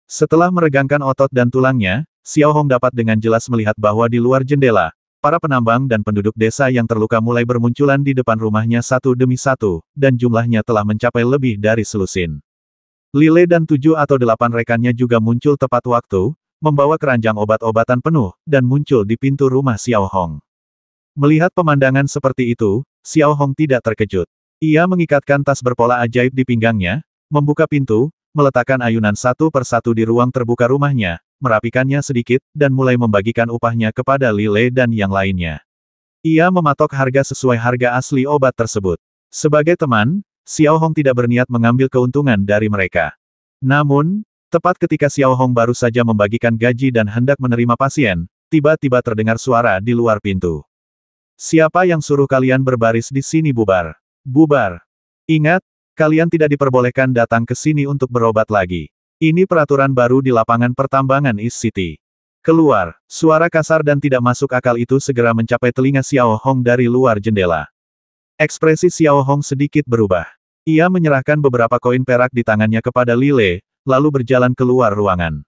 Setelah meregangkan otot dan tulangnya, Xiao Hong dapat dengan jelas melihat bahwa di luar jendela, para penambang dan penduduk desa yang terluka mulai bermunculan di depan rumahnya satu demi satu, dan jumlahnya telah mencapai lebih dari selusin. Lile dan 7 atau 8 rekannya juga muncul tepat waktu, membawa keranjang obat-obatan penuh, dan muncul di pintu rumah Xiao Hong. Melihat pemandangan seperti itu, Xiao Hong tidak terkejut. Ia mengikatkan tas berpola ajaib di pinggangnya, membuka pintu, meletakkan ayunan satu persatu di ruang terbuka rumahnya, merapikannya sedikit, dan mulai membagikan upahnya kepada Lile dan yang lainnya. Ia mematok harga sesuai harga asli obat tersebut. Sebagai teman, Xiao Hong tidak berniat mengambil keuntungan dari mereka. Namun, tepat ketika Xiao Hong baru saja membagikan gaji dan hendak menerima pasien, tiba-tiba terdengar suara di luar pintu. Siapa yang suruh kalian berbaris di sini bubar? Bubar. Ingat, kalian tidak diperbolehkan datang ke sini untuk berobat lagi. Ini peraturan baru di lapangan pertambangan East City. Keluar, suara kasar dan tidak masuk akal itu segera mencapai telinga Xiao Hong dari luar jendela. Ekspresi Xiao Hong sedikit berubah. Ia menyerahkan beberapa koin perak di tangannya kepada Lile, lalu berjalan keluar ruangan.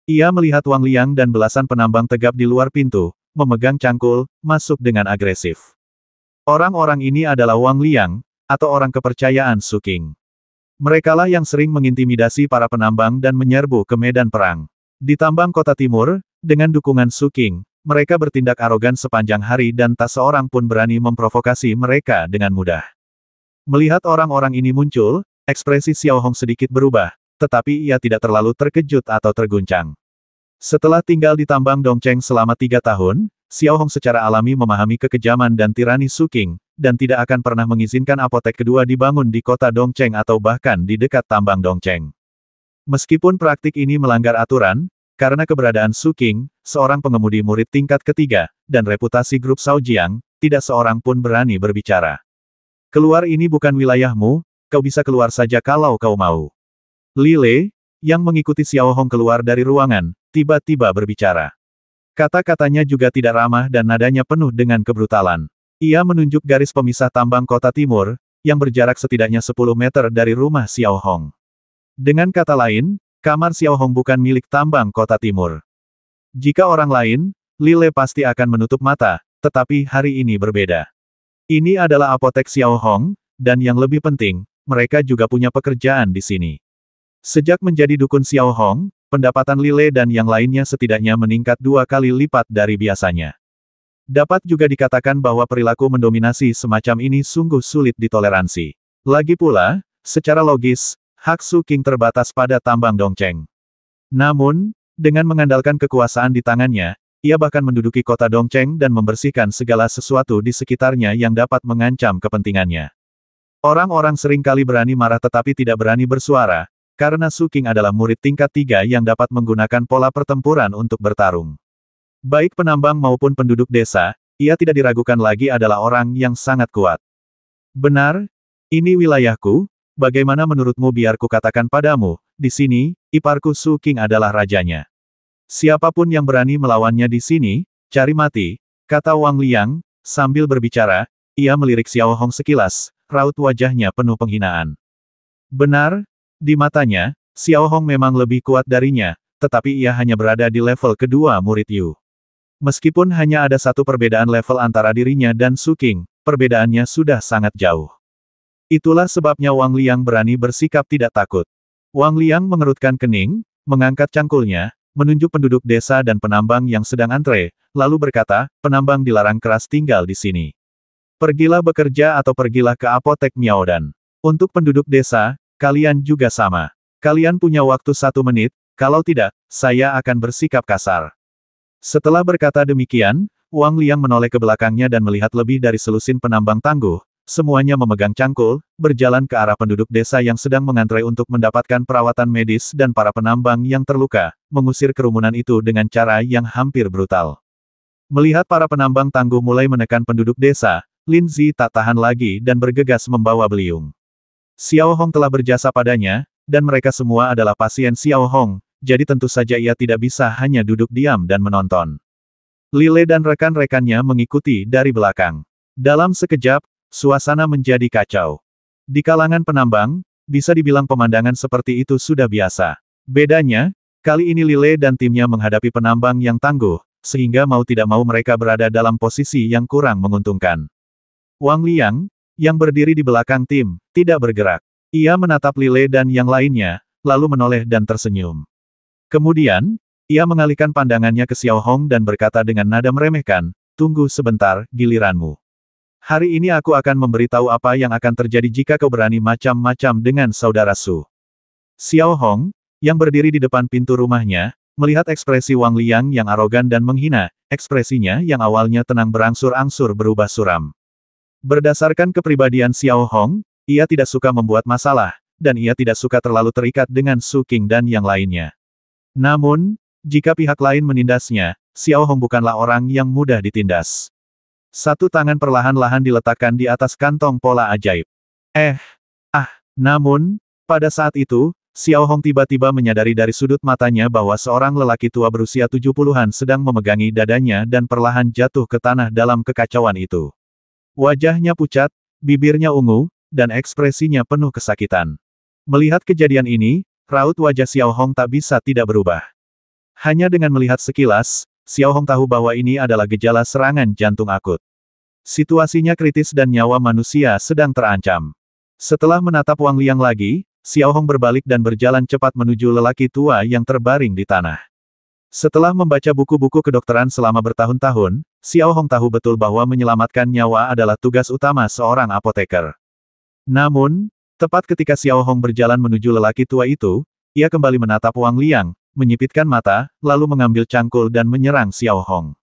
Ia melihat Wang Liang dan belasan penambang tegap di luar pintu, memegang cangkul, masuk dengan agresif. Orang-orang ini adalah Wang Liang, atau orang kepercayaan Su King. Merekalah yang sering mengintimidasi para penambang dan menyerbu ke medan perang. Di tambang kota timur, dengan dukungan Su King, mereka bertindak arogan sepanjang hari dan tak seorang pun berani memprovokasi mereka dengan mudah. Melihat orang-orang ini muncul, ekspresi Xiao Hong sedikit berubah, tetapi ia tidak terlalu terkejut atau terguncang. Setelah tinggal di tambang Dongcheng selama 3 tahun, Xiao Hong secara alami memahami kekejaman dan tirani Su King, dan tidak akan pernah mengizinkan apotek kedua dibangun di kota Dongcheng atau bahkan di dekat tambang Dongcheng. Meskipun praktik ini melanggar aturan, karena keberadaan Su King, seorang pengemudi murid tingkat ketiga, dan reputasi grup Shaojiang, tidak seorang pun berani berbicara. Keluar, ini bukan wilayahmu, kau bisa keluar saja kalau kau mau. Lile, yang mengikuti Xiao Hong keluar dari ruangan, tiba-tiba berbicara. Kata-katanya juga tidak ramah dan nadanya penuh dengan kebrutalan. Ia menunjuk garis pemisah tambang kota timur, yang berjarak setidaknya 10 meter dari rumah Xiao Hong. Dengan kata lain, kamar Xiao Hong bukan milik tambang kota timur. Jika orang lain, Lile pasti akan menutup mata, tetapi hari ini berbeda. Ini adalah apotek Xiao Hong, dan yang lebih penting, mereka juga punya pekerjaan di sini. Sejak menjadi dukun Xiao Hong, pendapatan Lile dan yang lainnya setidaknya meningkat 2 kali lipat dari biasanya. Dapat juga dikatakan bahwa perilaku mendominasi semacam ini sungguh sulit ditoleransi. Lagi pula, secara logis, hak Su King terbatas pada tambang Dongcheng. Namun, dengan mengandalkan kekuasaan di tangannya, ia bahkan menduduki kota Dongcheng dan membersihkan segala sesuatu di sekitarnya yang dapat mengancam kepentingannya. Orang-orang sering kali berani marah tetapi tidak berani bersuara, karena Su King adalah murid tingkat 3 yang dapat menggunakan pola pertempuran untuk bertarung. Baik penambang maupun penduduk desa, ia tidak diragukan lagi adalah orang yang sangat kuat. Benar, ini wilayahku, bagaimana menurutmu biar ku katakan padamu, di sini, iparku Su King adalah rajanya. Siapapun yang berani melawannya di sini, cari mati, kata Wang Liang, sambil berbicara, ia melirik Xiao Hong sekilas, raut wajahnya penuh penghinaan. Benar, di matanya, Xiao Hong memang lebih kuat darinya, tetapi ia hanya berada di level kedua murid Yu. Meskipun hanya ada satu perbedaan level antara dirinya dan Su King, perbedaannya sudah sangat jauh. Itulah sebabnya Wang Liang berani bersikap tidak takut. Wang Liang mengerutkan kening, mengangkat cangkulnya, menunjuk penduduk desa dan penambang yang sedang antre, lalu berkata, penambang dilarang keras tinggal di sini. Pergilah bekerja atau pergilah ke apotek Miaodan. Untuk penduduk desa, kalian juga sama. Kalian punya waktu 1 menit, kalau tidak, saya akan bersikap kasar. Setelah berkata demikian, Wang Liang menoleh ke belakangnya dan melihat lebih dari selusin penambang tangguh, semuanya memegang cangkul, berjalan ke arah penduduk desa yang sedang mengantre untuk mendapatkan perawatan medis dan para penambang yang terluka, mengusir kerumunan itu dengan cara yang hampir brutal. Melihat para penambang tangguh mulai menekan penduduk desa, Lin Zi tak tahan lagi dan bergegas membawa beliung. Xiao Hong telah berjasa padanya, dan mereka semua adalah pasien Xiao Hong, jadi tentu saja ia tidak bisa hanya duduk diam dan menonton. Lile dan rekan-rekannya mengikuti dari belakang. Dalam sekejap, suasana menjadi kacau. Di kalangan penambang, bisa dibilang pemandangan seperti itu sudah biasa. Bedanya, kali ini Lile dan timnya menghadapi penambang yang tangguh, sehingga mau tidak mau mereka berada dalam posisi yang kurang menguntungkan. Wang Liang, yang berdiri di belakang tim, tidak bergerak. Ia menatap Lile dan yang lainnya, lalu menoleh dan tersenyum. Kemudian, ia mengalihkan pandangannya ke Xiao Hong dan berkata dengan nada meremehkan, "Tunggu sebentar, giliranmu. Hari ini aku akan memberitahu apa yang akan terjadi jika kau berani macam-macam dengan saudara Su." Xiao Hong, yang berdiri di depan pintu rumahnya, melihat ekspresi Wang Liang yang arogan dan menghina, ekspresinya yang awalnya tenang berangsur-angsur berubah suram. Berdasarkan kepribadian Xiao Hong, ia tidak suka membuat masalah, dan ia tidak suka terlalu terikat dengan Su King dan yang lainnya. Namun, jika pihak lain menindasnya, Xiao Hong bukanlah orang yang mudah ditindas. Satu tangan perlahan-lahan diletakkan di atas kantong pola ajaib. Namun, pada saat itu, Xiao Hong tiba-tiba menyadari dari sudut matanya bahwa seorang lelaki tua berusia 70-an sedang memegangi dadanya dan perlahan jatuh ke tanah dalam kekacauan itu. Wajahnya pucat, bibirnya ungu, dan ekspresinya penuh kesakitan. Melihat kejadian ini, raut wajah Xiao Hong tak bisa tidak berubah. Hanya dengan melihat sekilas, Xiao Hong tahu bahwa ini adalah gejala serangan jantung akut. Situasinya kritis dan nyawa manusia sedang terancam. Setelah menatap Wang Liang lagi, Xiao Hong berbalik dan berjalan cepat menuju lelaki tua yang terbaring di tanah. Setelah membaca buku-buku kedokteran selama bertahun-tahun, Xiao Hong tahu betul bahwa menyelamatkan nyawa adalah tugas utama seorang apoteker. Namun, tepat ketika Xiao Hong berjalan menuju lelaki tua itu, ia kembali menatap Wang Liang, menyipitkan mata, lalu mengambil cangkul dan menyerang Xiao Hong.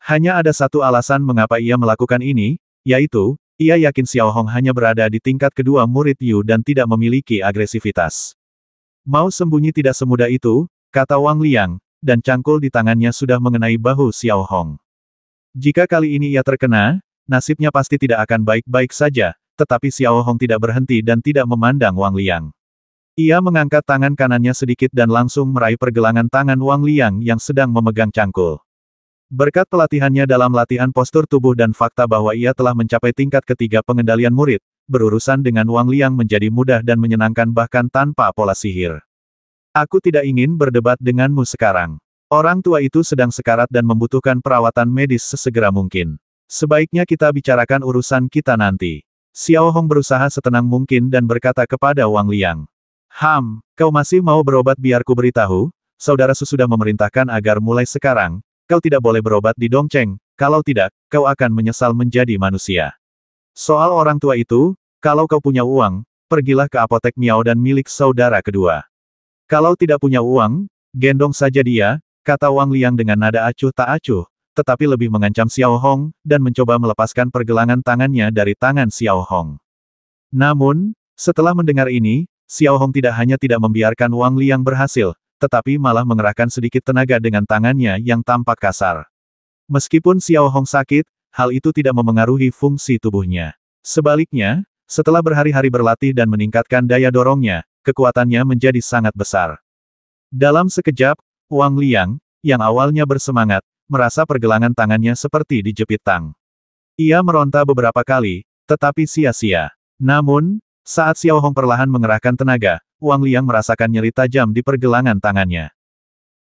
Hanya ada satu alasan mengapa ia melakukan ini, yaitu, ia yakin Xiao Hong hanya berada di tingkat kedua murid Yu dan tidak memiliki agresivitas. Mau sembunyi tidak semudah itu, kata Wang Liang, dan cangkul di tangannya sudah mengenai bahu Xiao Hong. Jika kali ini ia terkena, nasibnya pasti tidak akan baik-baik saja, tetapi Xiao Hong tidak berhenti dan tidak memandang Wang Liang. Ia mengangkat tangan kanannya sedikit dan langsung meraih pergelangan tangan Wang Liang yang sedang memegang cangkul. Berkat pelatihannya dalam latihan postur tubuh dan fakta bahwa ia telah mencapai tingkat ketiga pengendalian murid, berurusan dengan Wang Liang menjadi mudah dan menyenangkan bahkan tanpa pola sihir. Aku tidak ingin berdebat denganmu sekarang. Orang tua itu sedang sekarat dan membutuhkan perawatan medis sesegera mungkin. Sebaiknya kita bicarakan urusan kita nanti. Xiao Hong berusaha setenang mungkin dan berkata kepada Wang Liang. Kau masih mau berobat biar ku beritahu? Saudara Su sudah memerintahkan agar mulai sekarang, kau tidak boleh berobat di Dongcheng, kalau tidak, kau akan menyesal menjadi manusia. Soal orang tua itu, kalau kau punya uang, pergilah ke apotek Miao dan milik saudara kedua. Kalau tidak punya uang, gendong saja dia, kata Wang Liang dengan nada acuh tak acuh, tetapi lebih mengancam Xiao Hong, dan mencoba melepaskan pergelangan tangannya dari tangan Xiao Hong. Namun, setelah mendengar ini, Xiao Hong tidak hanya tidak membiarkan Wang Liang berhasil, tetapi malah mengerahkan sedikit tenaga dengan tangannya yang tampak kasar. Meskipun Xiao Hong sakit, hal itu tidak memengaruhi fungsi tubuhnya. Sebaliknya, setelah berhari-hari berlatih dan meningkatkan daya dorongnya, kekuatannya menjadi sangat besar. Dalam sekejap, Wang Liang, yang awalnya bersemangat, merasa pergelangan tangannya seperti dijepit tang. Ia meronta beberapa kali, tetapi sia-sia. Namun, saat Xiao Hong perlahan mengerahkan tenaga, Wang Liang merasakan nyeri tajam di pergelangan tangannya.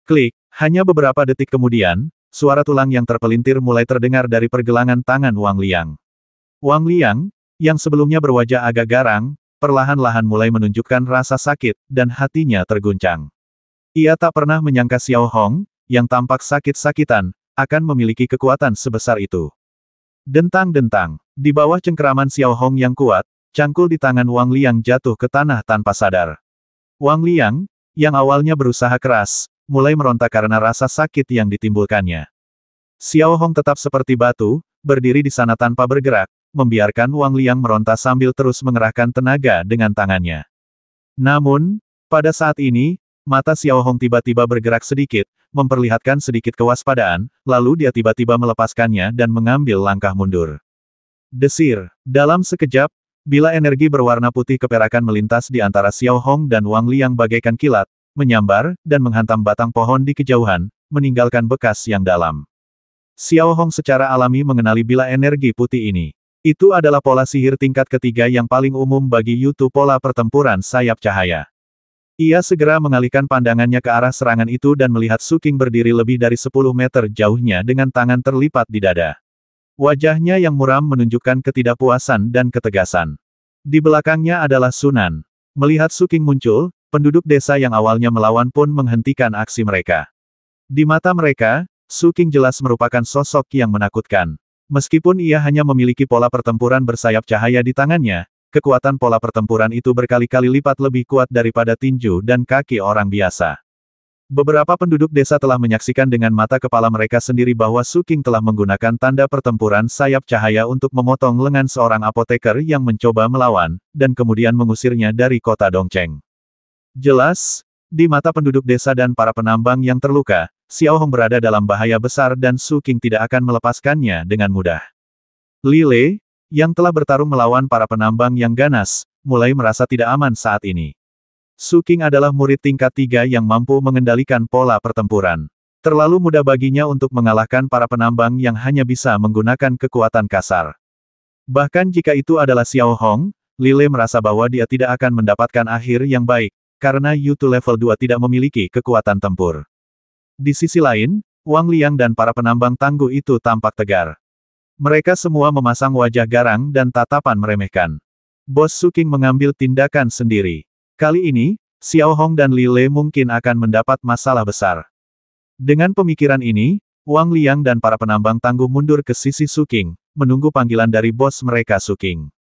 Klik, hanya beberapa detik kemudian, suara tulang yang terpelintir mulai terdengar dari pergelangan tangan Wang Liang. Wang Liang, yang sebelumnya berwajah agak garang, perlahan-lahan mulai menunjukkan rasa sakit, dan hatinya terguncang. Ia tak pernah menyangka Xiao Hong, yang tampak sakit-sakitan, akan memiliki kekuatan sebesar itu. Dentang-dentang, di bawah cengkeraman Xiao Hong yang kuat, cangkul di tangan Wang Liang jatuh ke tanah tanpa sadar. Wang Liang, yang awalnya berusaha keras, mulai meronta karena rasa sakit yang ditimbulkannya. Xiao Hong tetap seperti batu, berdiri di sana tanpa bergerak, membiarkan Wang Liang meronta sambil terus mengerahkan tenaga dengan tangannya. Namun, pada saat ini, mata Xiao Hong tiba-tiba bergerak sedikit, memperlihatkan sedikit kewaspadaan, lalu dia tiba-tiba melepaskannya dan mengambil langkah mundur. Desir. Dalam sekejap, bila energi berwarna putih keperakan melintas di antara Xiao Hong dan Wang Liang bagaikan kilat, menyambar, dan menghantam batang pohon di kejauhan, meninggalkan bekas yang dalam. Xiao Hong secara alami mengenali bila energi putih ini. Itu adalah pola sihir tingkat ketiga yang paling umum bagi Yutu pola pertempuran sayap cahaya. Ia segera mengalihkan pandangannya ke arah serangan itu dan melihat Su King berdiri lebih dari 10 meter jauhnya dengan tangan terlipat di dada. Wajahnya yang muram menunjukkan ketidakpuasan dan ketegasan. Di belakangnya adalah Sunan. Melihat Su King muncul, penduduk desa yang awalnya melawan pun menghentikan aksi mereka. Di mata mereka, Su King jelas merupakan sosok yang menakutkan. Meskipun ia hanya memiliki pola pertempuran bersayap cahaya di tangannya, kekuatan pola pertempuran itu berkali-kali lipat lebih kuat daripada tinju dan kaki orang biasa. Beberapa penduduk desa telah menyaksikan dengan mata kepala mereka sendiri bahwa Su King telah menggunakan tanda pertempuran sayap cahaya untuk memotong lengan seorang apoteker yang mencoba melawan, dan kemudian mengusirnya dari kota Dongcheng. Jelas, di mata penduduk desa dan para penambang yang terluka, Xiao Hong berada dalam bahaya besar dan Su King tidak akan melepaskannya dengan mudah. Li Lei, yang telah bertarung melawan para penambang yang ganas, mulai merasa tidak aman saat ini. Su King adalah murid tingkat 3 yang mampu mengendalikan pola pertempuran. Terlalu mudah baginya untuk mengalahkan para penambang yang hanya bisa menggunakan kekuatan kasar. Bahkan jika itu adalah Xiao Hong, Li Lei merasa bahwa dia tidak akan mendapatkan akhir yang baik, karena Yutu level 2 tidak memiliki kekuatan tempur. Di sisi lain, Wang Liang dan para penambang tangguh itu tampak tegar. Mereka semua memasang wajah garang dan tatapan meremehkan. Bos Su King mengambil tindakan sendiri. Kali ini, Xiao Hong dan Li Lei mungkin akan mendapat masalah besar. Dengan pemikiran ini, Wang Liang dan para penambang tangguh mundur ke sisi Su King, menunggu panggilan dari bos mereka Su King.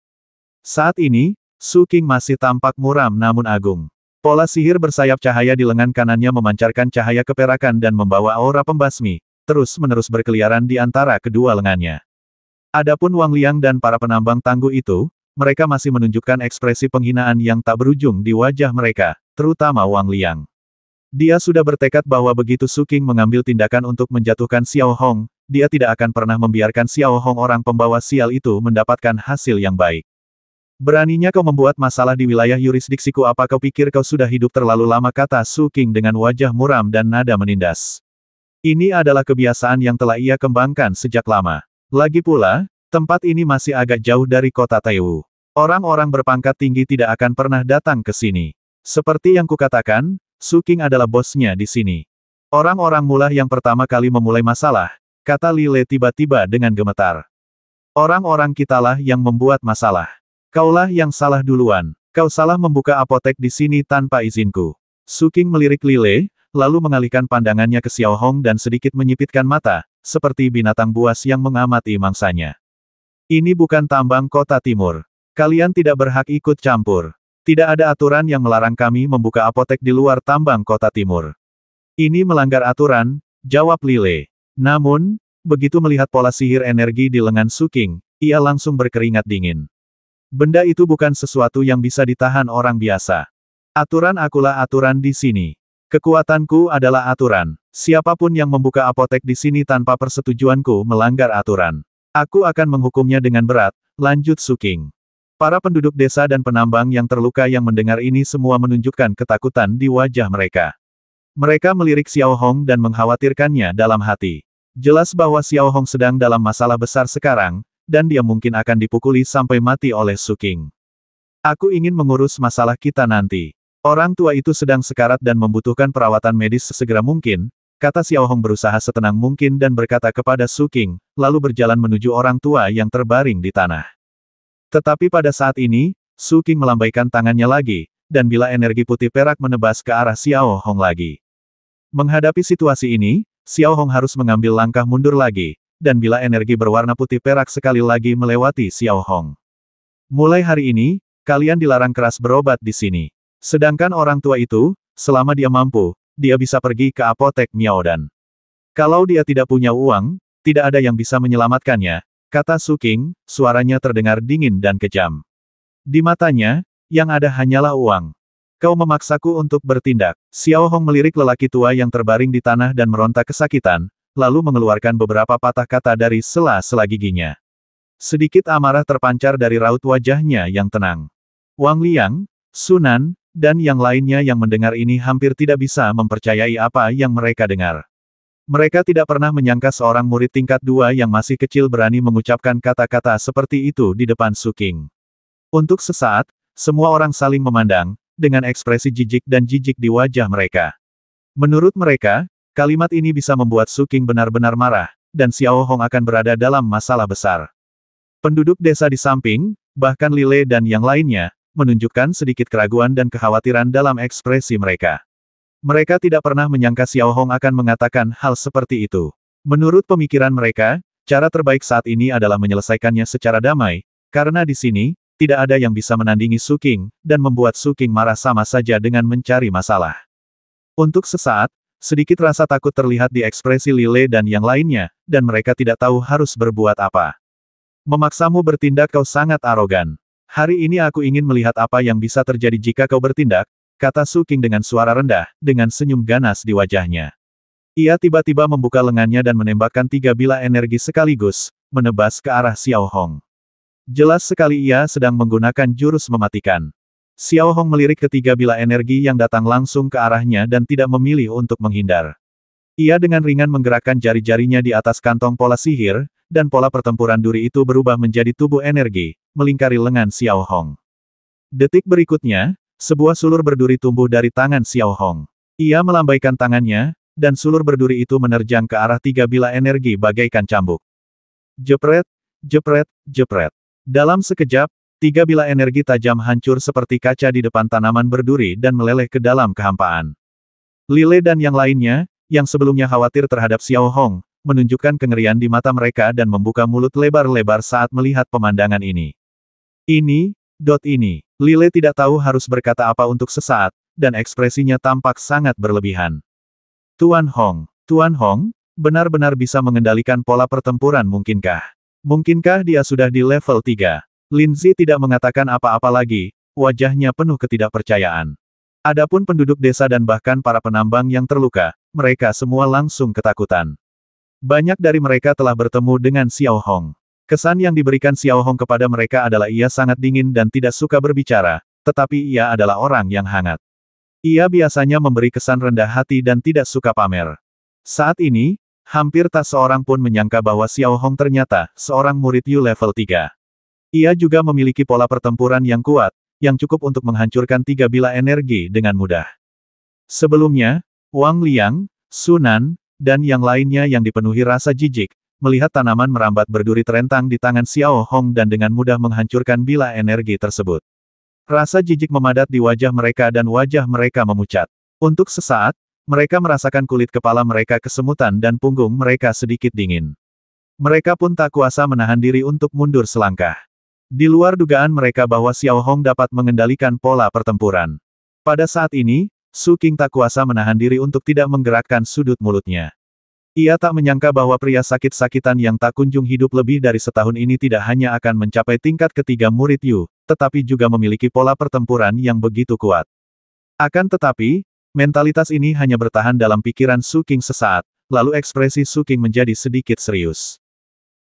Saat ini, Su King masih tampak muram namun agung. Pola sihir bersayap cahaya di lengan kanannya memancarkan cahaya keperakan dan membawa aura pembasmi, terus-menerus berkeliaran di antara kedua lengannya. Adapun Wang Liang dan para penambang tangguh itu, mereka masih menunjukkan ekspresi penghinaan yang tak berujung di wajah mereka, terutama Wang Liang. Dia sudah bertekad bahwa begitu Su King mengambil tindakan untuk menjatuhkan Xiao Hong, dia tidak akan pernah membiarkan Xiao Hong orang pembawa sial itu mendapatkan hasil yang baik. Beraninya kau membuat masalah di wilayah yurisdiksiku, apa kau pikir kau sudah hidup terlalu lama, kata Su King dengan wajah muram dan nada menindas. Ini adalah kebiasaan yang telah ia kembangkan sejak lama. Lagi pula, tempat ini masih agak jauh dari kota Taiwu. Orang-orang berpangkat tinggi tidak akan pernah datang ke sini. Seperti yang kukatakan, Su King adalah bosnya di sini. Orang-orang mulah yang pertama kali memulai masalah, kata Li Lei tiba-tiba dengan gemetar. Orang-orang kitalah yang membuat masalah. Kaulah yang salah duluan. Kau salah membuka apotek di sini tanpa izinku. Su King melirik Li Lei, lalu mengalihkan pandangannya ke Xiao Hong dan sedikit menyipitkan mata, seperti binatang buas yang mengamati mangsanya. Ini bukan tambang kota timur. Kalian tidak berhak ikut campur. Tidak ada aturan yang melarang kami membuka apotek di luar tambang kota timur. Ini melanggar aturan, jawab Li Lei. Namun, begitu melihat pola sihir energi di lengan Su King, ia langsung berkeringat dingin. Benda itu bukan sesuatu yang bisa ditahan orang biasa. Aturan akulah aturan di sini. Kekuatanku adalah aturan. Siapapun yang membuka apotek di sini tanpa persetujuanku melanggar aturan. Aku akan menghukumnya dengan berat, lanjut Su King. Para penduduk desa dan penambang yang terluka yang mendengar ini semua menunjukkan ketakutan di wajah mereka. Mereka melirik Xiao Hong dan mengkhawatirkannya dalam hati. Jelas bahwa Xiao Hong sedang dalam masalah besar sekarang, dan dia mungkin akan dipukuli sampai mati oleh Su King. Aku ingin mengurus masalah kita nanti. Orang tua itu sedang sekarat dan membutuhkan perawatan medis sesegera mungkin, kata Xiao Hong berusaha setenang mungkin dan berkata kepada Su King, lalu berjalan menuju orang tua yang terbaring di tanah. Tetapi pada saat ini, Su King melambaikan tangannya lagi, dan bila energi putih perak menebas ke arah Xiao Hong lagi. Menghadapi situasi ini, Xiao Hong harus mengambil langkah mundur lagi, dan bila energi berwarna putih perak sekali lagi melewati Xiao Hong. Mulai hari ini, kalian dilarang keras berobat di sini. Sedangkan orang tua itu, selama dia mampu, dia bisa pergi ke apotek Miaodan. Kalau dia tidak punya uang, tidak ada yang bisa menyelamatkannya, kata Su King, suaranya terdengar dingin dan kejam. Di matanya, yang ada hanyalah uang. Kau memaksaku untuk bertindak. Xiao Hong melirik lelaki tua yang terbaring di tanah dan meronta kesakitan, lalu mengeluarkan beberapa patah kata dari sela-sela giginya. Sedikit amarah terpancar dari raut wajahnya yang tenang. Wang Liang, Sunan, dan yang lainnya yang mendengar ini hampir tidak bisa mempercayai apa yang mereka dengar. Mereka tidak pernah menyangka seorang murid tingkat 2 yang masih kecil berani mengucapkan kata-kata seperti itu di depan Su King. Untuk sesaat, semua orang saling memandang, dengan ekspresi jijik dan jijik di wajah mereka. Menurut mereka, kalimat ini bisa membuat Su King benar-benar marah, dan Xiao Hong akan berada dalam masalah besar. Penduduk desa di samping, bahkan Lile dan yang lainnya, menunjukkan sedikit keraguan dan kekhawatiran dalam ekspresi mereka. Mereka tidak pernah menyangka Xiao Hong akan mengatakan hal seperti itu. Menurut pemikiran mereka, cara terbaik saat ini adalah menyelesaikannya secara damai, karena di sini, tidak ada yang bisa menandingi Su King, dan membuat Su King marah sama saja dengan mencari masalah. Untuk sesaat, sedikit rasa takut terlihat di ekspresi Lile dan yang lainnya, dan mereka tidak tahu harus berbuat apa. Memaksamu bertindak kau sangat arogan. Hari ini aku ingin melihat apa yang bisa terjadi jika kau bertindak, kata Su King dengan suara rendah, dengan senyum ganas di wajahnya. Ia tiba-tiba membuka lengannya dan menembakkan 3 bilah energi sekaligus, menebas ke arah Xiao Hong. Jelas sekali ia sedang menggunakan jurus mematikan. Xiao Hong melirik ketiga bilah energi yang datang langsung ke arahnya dan tidak memilih untuk menghindar. Ia dengan ringan menggerakkan jari-jarinya di atas kantong pola sihir, dan pola pertempuran duri itu berubah menjadi tubuh energi, melingkari lengan Xiao Hong. Detik berikutnya, sebuah sulur berduri tumbuh dari tangan Xiao Hong. Ia melambaikan tangannya, dan sulur berduri itu menerjang ke arah 3 bilah energi bagaikan cambuk. Jepret, jepret, jepret. Dalam sekejap, 3 bilah energi tajam hancur seperti kaca di depan tanaman berduri dan meleleh ke dalam kehampaan. Lile dan yang lainnya, yang sebelumnya khawatir terhadap Xiao Hong, menunjukkan kengerian di mata mereka dan membuka mulut lebar-lebar saat melihat pemandangan ini. Ini. Lile tidak tahu harus berkata apa untuk sesaat, dan ekspresinya tampak sangat berlebihan. Tuan Hong, benar-benar bisa mengendalikan pola pertempuran mungkinkah? Mungkinkah dia sudah di level 3? Linzi tidak mengatakan apa-apa lagi, wajahnya penuh ketidakpercayaan. Adapun penduduk desa dan bahkan para penambang yang terluka, mereka semua langsung ketakutan. Banyak dari mereka telah bertemu dengan Xiao Hong. Kesan yang diberikan Xiao Hong kepada mereka adalah ia sangat dingin dan tidak suka berbicara, tetapi ia adalah orang yang hangat. Ia biasanya memberi kesan rendah hati dan tidak suka pamer. Saat ini, hampir tak seorang pun menyangka bahwa Xiao Hong ternyata seorang murid Yu level 3. Ia juga memiliki pola pertempuran yang kuat, yang cukup untuk menghancurkan 3 bilah energi dengan mudah. Sebelumnya, Wang Liang, Sunan, dan yang lainnya yang dipenuhi rasa jijik, melihat tanaman merambat berduri terentang di tangan Xiao Hong dan dengan mudah menghancurkan bilah energi tersebut. Rasa jijik memadat di wajah mereka dan wajah mereka memucat. Untuk sesaat, mereka merasakan kulit kepala mereka kesemutan dan punggung mereka sedikit dingin. Mereka pun tak kuasa menahan diri untuk mundur selangkah. Di luar dugaan mereka bahwa Xiao Hong dapat mengendalikan pola pertempuran. Pada saat ini, Su King tak kuasa menahan diri untuk tidak menggerakkan sudut mulutnya. Ia tak menyangka bahwa pria sakit-sakitan yang tak kunjung hidup lebih dari setahun ini tidak hanya akan mencapai tingkat ketiga murid Yu, tetapi juga memiliki pola pertempuran yang begitu kuat. Akan tetapi, mentalitas ini hanya bertahan dalam pikiran Su King sesaat, lalu ekspresi Su King menjadi sedikit serius.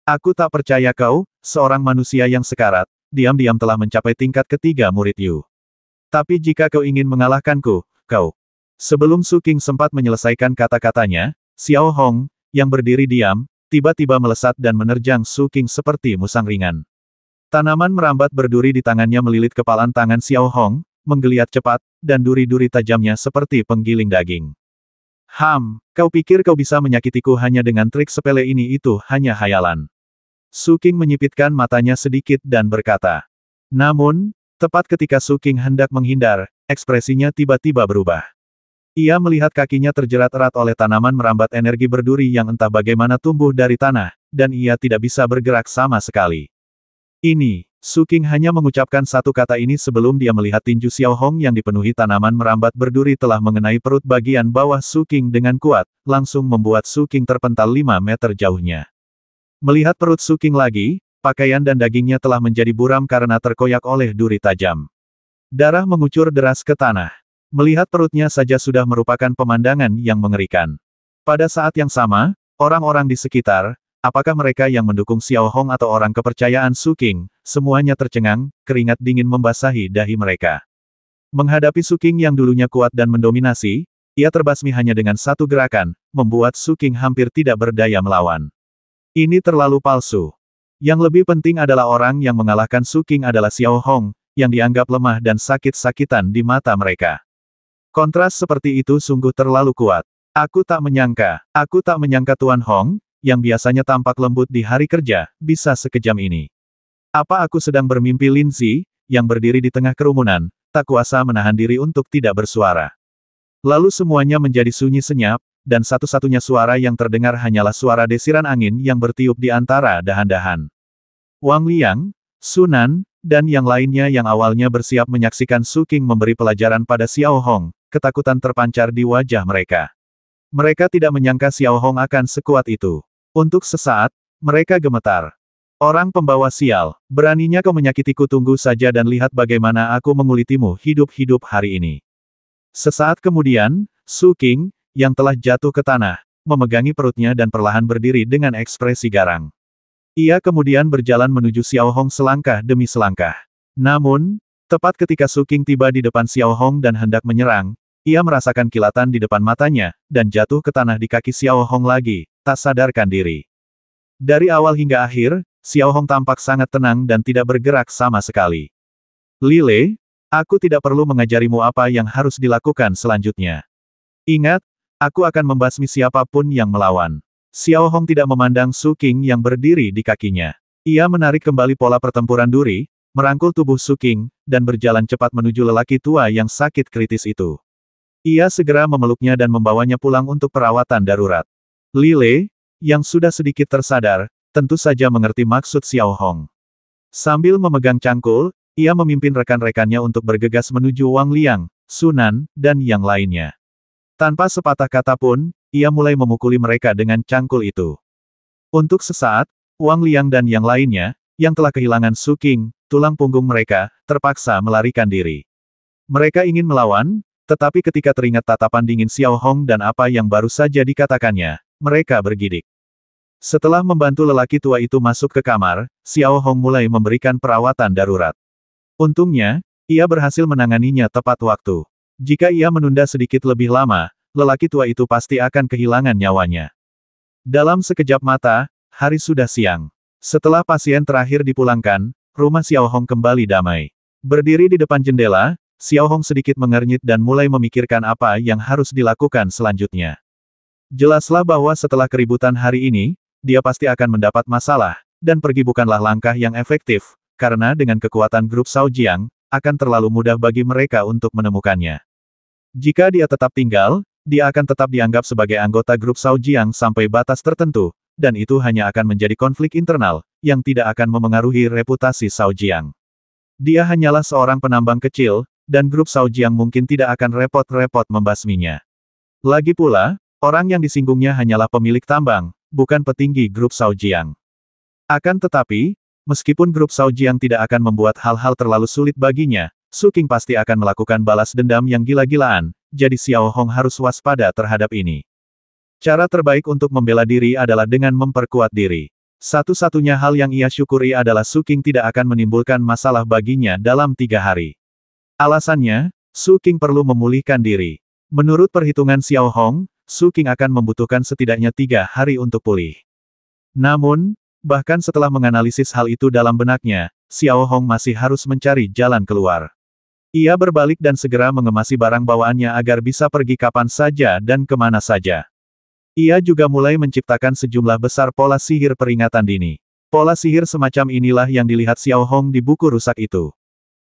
Aku tak percaya kau, seorang manusia yang sekarat, diam-diam telah mencapai tingkat ketiga murid Yu. Tapi jika kau ingin mengalahkanku, kau. Sebelum Su King sempat menyelesaikan kata-katanya, Xiao Hong, yang berdiri diam, tiba-tiba melesat dan menerjang Su King seperti musang ringan. Tanaman merambat berduri di tangannya melilit kepalan tangan Xiao Hong, menggeliat cepat, dan duri-duri tajamnya seperti penggiling daging. Kau pikir kau bisa menyakitiku hanya dengan trik sepele ini? Itu hanya hayalan. Su King menyipitkan matanya sedikit dan berkata. Namun, tepat ketika Su King hendak menghindar, ekspresinya tiba-tiba berubah. Ia melihat kakinya terjerat erat oleh tanaman merambat energi berduri yang entah bagaimana tumbuh dari tanah, dan ia tidak bisa bergerak sama sekali. Ini, Su King hanya mengucapkan satu kata ini sebelum dia melihat tinju Xiao Hong yang dipenuhi tanaman merambat berduri telah mengenai perut bagian bawah Su King dengan kuat, langsung membuat Su King terpental 5 meter jauhnya. Melihat perut Su King lagi, pakaian dan dagingnya telah menjadi buram karena terkoyak oleh duri tajam. Darah mengucur deras ke tanah. Melihat perutnya saja sudah merupakan pemandangan yang mengerikan. Pada saat yang sama, orang-orang di sekitar, apakah mereka yang mendukung Xiao Hong atau orang kepercayaan Su King, semuanya tercengang, keringat dingin membasahi dahi mereka. Menghadapi Su King yang dulunya kuat dan mendominasi, ia terbasmi hanya dengan satu gerakan, membuat Su King hampir tidak berdaya melawan. Ini terlalu palsu. Yang lebih penting adalah orang yang mengalahkan Su King adalah Xiao Hong, yang dianggap lemah dan sakit-sakitan di mata mereka. Kontras seperti itu sungguh terlalu kuat. Aku tak menyangka Tuan Hong, yang biasanya tampak lembut di hari kerja, bisa sekejam ini. Apa aku sedang bermimpi? Lin Zi, yang berdiri di tengah kerumunan, tak kuasa menahan diri untuk tidak bersuara. Lalu semuanya menjadi sunyi senyap, dan satu-satunya suara yang terdengar hanyalah suara desiran angin yang bertiup di antara dahan-dahan. Wang Liang, Su Nan, dan yang lainnya yang awalnya bersiap menyaksikan Su King memberi pelajaran pada Xiao Hong, ketakutan terpancar di wajah mereka. Mereka tidak menyangka Xiao Hong akan sekuat itu. Untuk sesaat, mereka gemetar. Orang pembawa sial, beraninya kau menyakitiku? Tunggu saja dan lihat bagaimana aku mengulitimu hidup-hidup hari ini. Sesaat kemudian, Su King, yang telah jatuh ke tanah, memegangi perutnya dan perlahan berdiri dengan ekspresi garang. Ia kemudian berjalan menuju Xiao Hong selangkah demi selangkah. Namun, tepat ketika Su King tiba di depan Xiao Hong dan hendak menyerang, ia merasakan kilatan di depan matanya, dan jatuh ke tanah di kaki Xiao Hong lagi, tak sadarkan diri. Dari awal hingga akhir, Xiao Hong tampak sangat tenang dan tidak bergerak sama sekali. Lile, aku tidak perlu mengajarimu apa yang harus dilakukan selanjutnya. Ingat, aku akan membasmi siapapun yang melawan. Xiao Hong tidak memandang Su King yang berdiri di kakinya. Ia menarik kembali pola pertempuran duri, merangkul tubuh Su King, dan berjalan cepat menuju lelaki tua yang sakit kritis itu. Ia segera memeluknya dan membawanya pulang untuk perawatan darurat. Lile, yang sudah sedikit tersadar, tentu saja mengerti maksud Xiao Hong. Sambil memegang cangkul, ia memimpin rekan-rekannya untuk bergegas menuju Wang Liang, Su Nan, dan yang lainnya. Tanpa sepatah kata pun, ia mulai memukuli mereka dengan cangkul itu. Untuk sesaat, Wang Liang dan yang lainnya, yang telah kehilangan Su King, tulang punggung mereka, terpaksa melarikan diri. Mereka ingin melawan, tetapi ketika teringat tatapan dingin Xiao Hong dan apa yang baru saja dikatakannya, mereka bergidik. Setelah membantu lelaki tua itu masuk ke kamar, Xiao Hong mulai memberikan perawatan darurat. Untungnya, ia berhasil menanganinya tepat waktu. Jika ia menunda sedikit lebih lama, lelaki tua itu pasti akan kehilangan nyawanya. Dalam sekejap mata, hari sudah siang. Setelah pasien terakhir dipulangkan, rumah Xiao Hong kembali damai. Berdiri di depan jendela, Xiao Hong sedikit mengernyit dan mulai memikirkan apa yang harus dilakukan selanjutnya. Jelaslah bahwa setelah keributan hari ini, dia pasti akan mendapat masalah, dan pergi bukanlah langkah yang efektif, karena dengan kekuatan grup Shaojiang, akan terlalu mudah bagi mereka untuk menemukannya. Jika dia tetap tinggal, dia akan tetap dianggap sebagai anggota grup Shaojiang sampai batas tertentu, dan itu hanya akan menjadi konflik internal, yang tidak akan memengaruhi reputasi Shaojiang. Dia hanyalah seorang penambang kecil, dan grup Shaojiang mungkin tidak akan repot-repot membasminya. Lagi pula, orang yang disinggungnya hanyalah pemilik tambang, bukan petinggi grup Shaojiang. Akan tetapi, meskipun grup Shaojiang tidak akan membuat hal-hal terlalu sulit baginya, Su King pasti akan melakukan balas dendam yang gila-gilaan, jadi Xiao Hong harus waspada terhadap ini. Cara terbaik untuk membela diri adalah dengan memperkuat diri. Satu-satunya hal yang ia syukuri adalah Su King tidak akan menimbulkan masalah baginya dalam 3 hari. Alasannya, Su King perlu memulihkan diri. Menurut perhitungan Xiao Hong, Su King akan membutuhkan setidaknya 3 hari untuk pulih. Namun, bahkan setelah menganalisis hal itu dalam benaknya, Xiao Hong masih harus mencari jalan keluar. Ia berbalik dan segera mengemasi barang bawaannya agar bisa pergi kapan saja dan kemana saja. Ia juga mulai menciptakan sejumlah besar pola sihir peringatan dini. Pola sihir semacam inilah yang dilihat Xiao Hong di buku rusak itu.